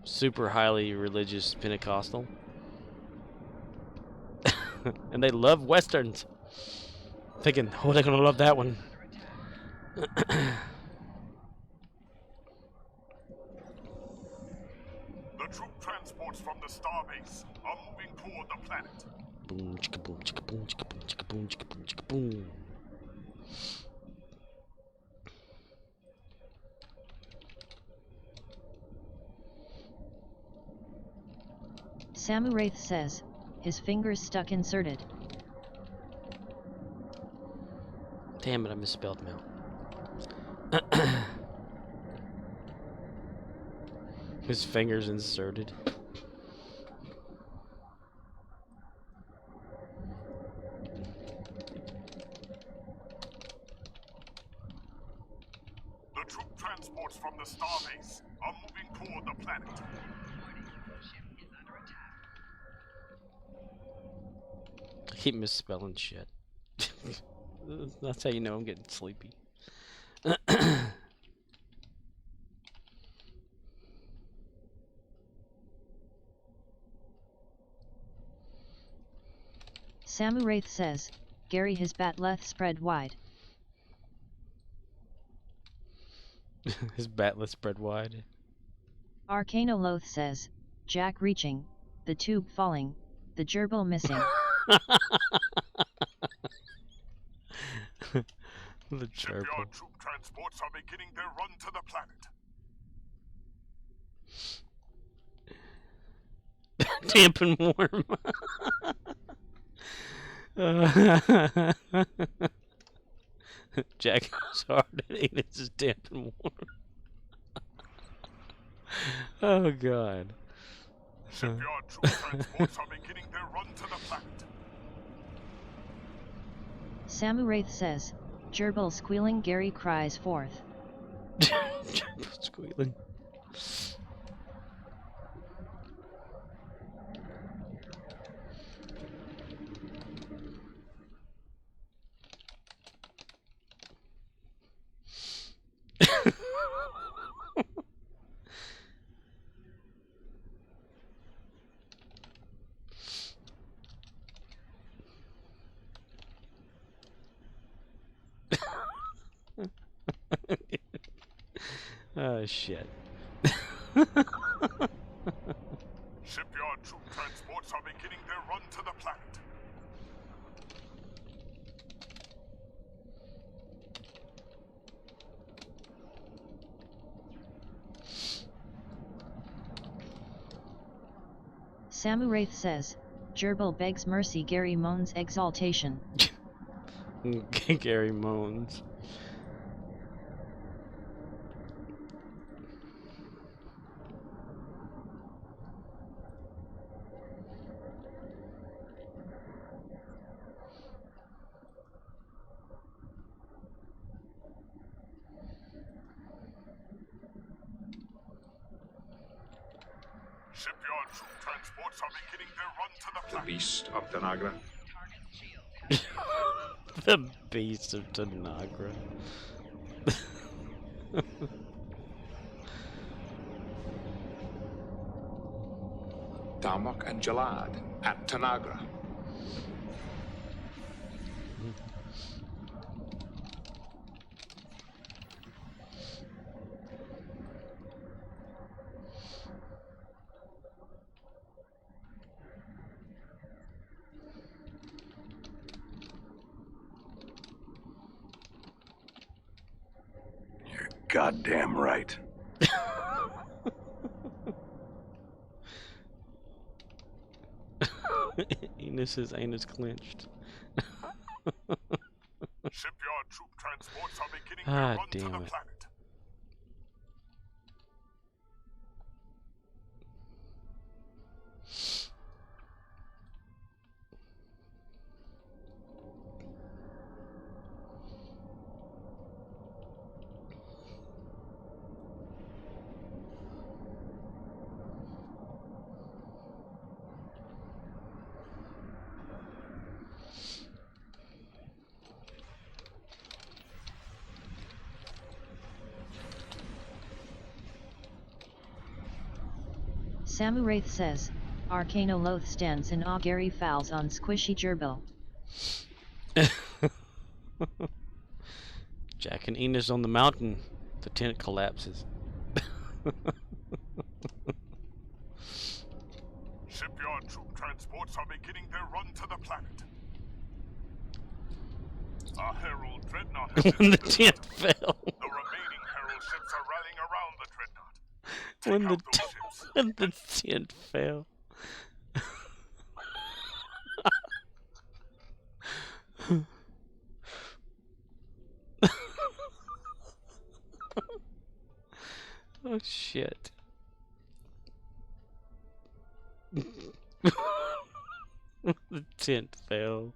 super highly religious Pentecostal. And they love westerns. Thinking, oh, they're going to love that one. The troop transports from the starbase are moving toward the planet. Boom, chicka boom, chicka boom, chicka boom, chicka boom, chicka boom, chicka boom. Samuraith says, his fingers stuck inserted. Damn it, I misspelled Mel. His fingers inserted. The troop transports from the starbase are moving toward the planet. I keep misspelling shit. That's how you know I'm getting sleepy. Samuraith says, Gary his bat leth spread wide. His batless spread wide. Arcanoloth says, Jack reaching, the tube falling, the gerbil missing. The gerbil. Shipyard troop transports are beginning their run to the planet. Damp and warm. Jack goes hard and Anus is damp and warm. Oh god. Shipyard troop transports are beginning their run to the planet. Samuraith says, gerbil squealing, Gary cries forth. Gerbil squealing. Oh shit. Shipyard troop transports are beginning their run to the planet. Samuraith says, gerbil begs mercy, Gary moans exaltation. Gary moans. Shipyard troop transports are beginning their run to the planet. Beast of Tanagra. The beast of Tanagra. Darmok and Jalad at Tanagra. You're goddamn right. His anus clenched. Shipyard troop transports are beginning Ah, their run to damn the it. planet. Samuraith says, Arcanoloth stands in awe, Gary fouls on squishy gerbil. Jack and Enos on the mountain. The tent collapses. Shipyard troop transports are beginning their run to the planet. A Herald dreadnought has When the entered tent system. fell. The remaining Herald ships are rallying around the dreadnought. When Take the out those ships. when the tent fell. Oh shit. The tent fell.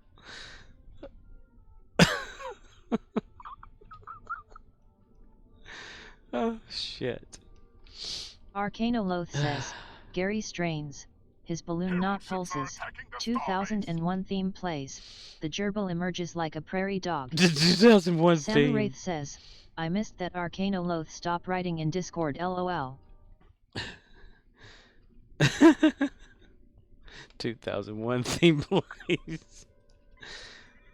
Oh shit. Arcanoloth says, Gary strains. His balloon knot pulses. 2001 theme plays. The gerbil emerges like a prairie dog. 2001 theme. Samuraith says, I missed that Arcanoloth. Stop writing in Discord lol. 2001 theme plays.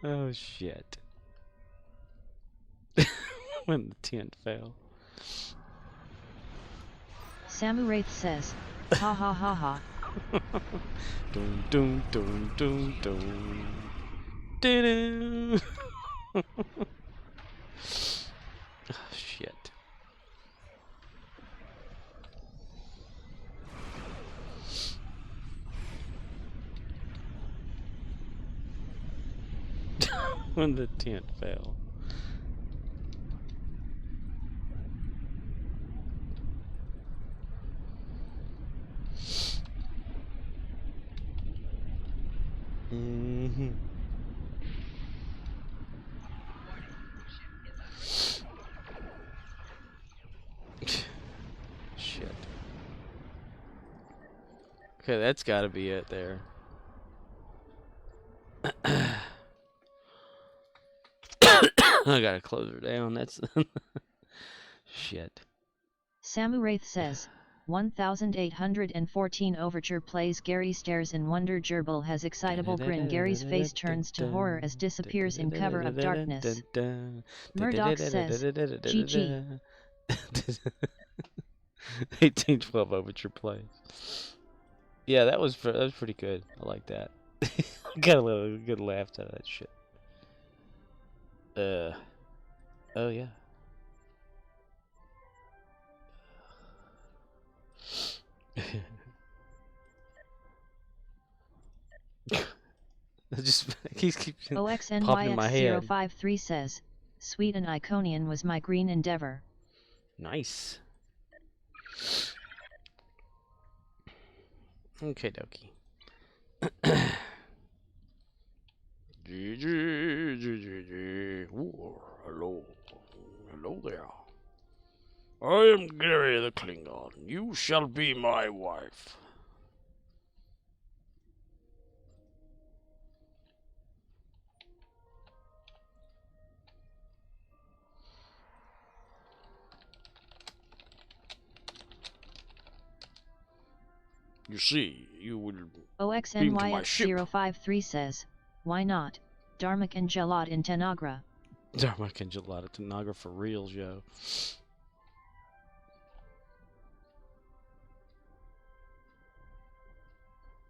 Oh shit. When the tent fell. Samuraith says, ha ha ha ha. Dun dun dun dun dun. Dun. Oh shit. When the tent fell. Mm-hmm. Shit. Okay, that's gotta be it there. I gotta close her down. That's shit. Samuraith says, 1814 Overture plays. Gary stares in wonder. Gerbil has excitable grin. Gary's face turns to horror as disappears in cover of darkness. Murdoch says, GG. 1812 Overture plays. Yeah, that was pretty good. I like that. Got a little good laugh out of that shit. Oh yeah. It just keeps popping in my head. OXNYX053 says, Sweet and Iconian was my green endeavor. Nice. Okay, dokie. Ooh, hello. Hello there. I am Gary the Klingon. You shall be my wife. You see, you will beam to my ship. OXNYX053 says, why not? Dharmak and Jalad in Tanagra. Dharmak and Jalad in Tanagra for real, yo.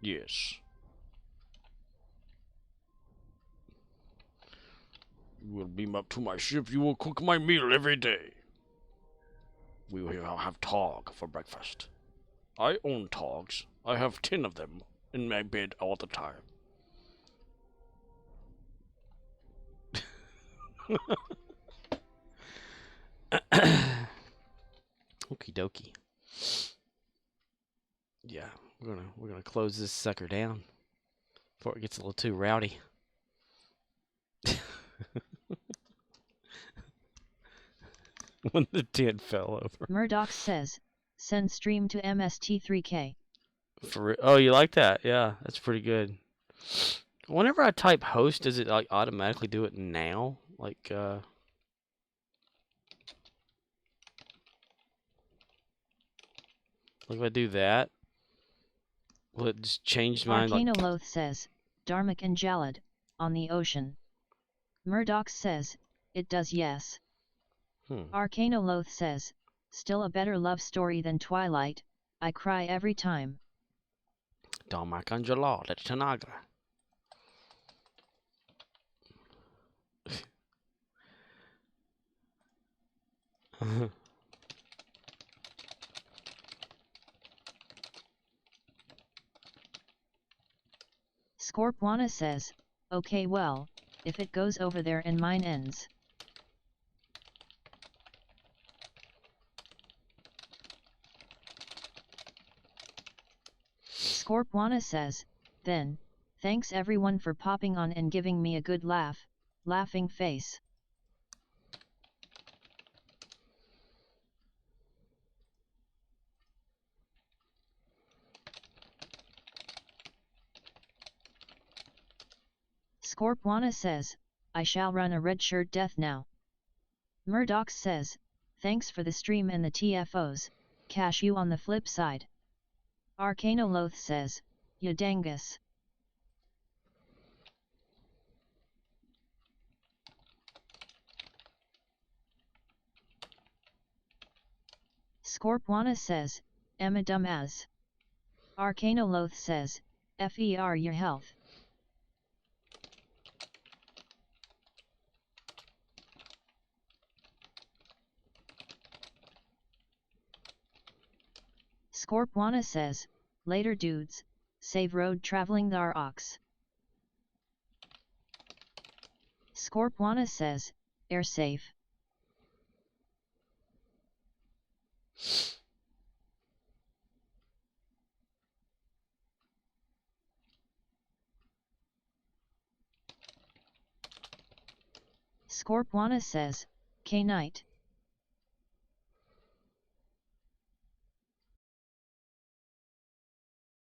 Yes. You will beam up to my ship. You will cook my meal every day. We will have tog for breakfast. I own togs. I have 10 of them in my bed all the time. Okie dokie. Yeah, we're gonna close this sucker down before it gets a little too rowdy. When the tent fell over. Murdoch says, send stream to MST3K. Oh, you like that? Yeah, that's pretty good. Whenever I type host, does it like automatically do it now? Like if I do that, will it just change mine? Arcanoloth says, Dharmak and Jalad, on the ocean. Murdoch says, it does yes. Arcanoloth says, still a better love story than Twilight, I cry every time. Dharmak and Jalad at Tanagra. Scorpwana says, okay well, if it goes over there and mine ends. Scorpwana says, then, thanks everyone for popping on and giving me a good laugh, laughing face. Scorpwana says, I shall run a red shirt death now. Murdoch says, thanks for the stream and the TFOs, cash you on the flip side. Arcanoloth says, Yadangus. Scorpwana says, Emma dumbass. Arcanoloth says, FER your health. Scorpwana says, later dudes, save road traveling thar ox. Scorpwana says, air safe. Scorpwana says, K-Night.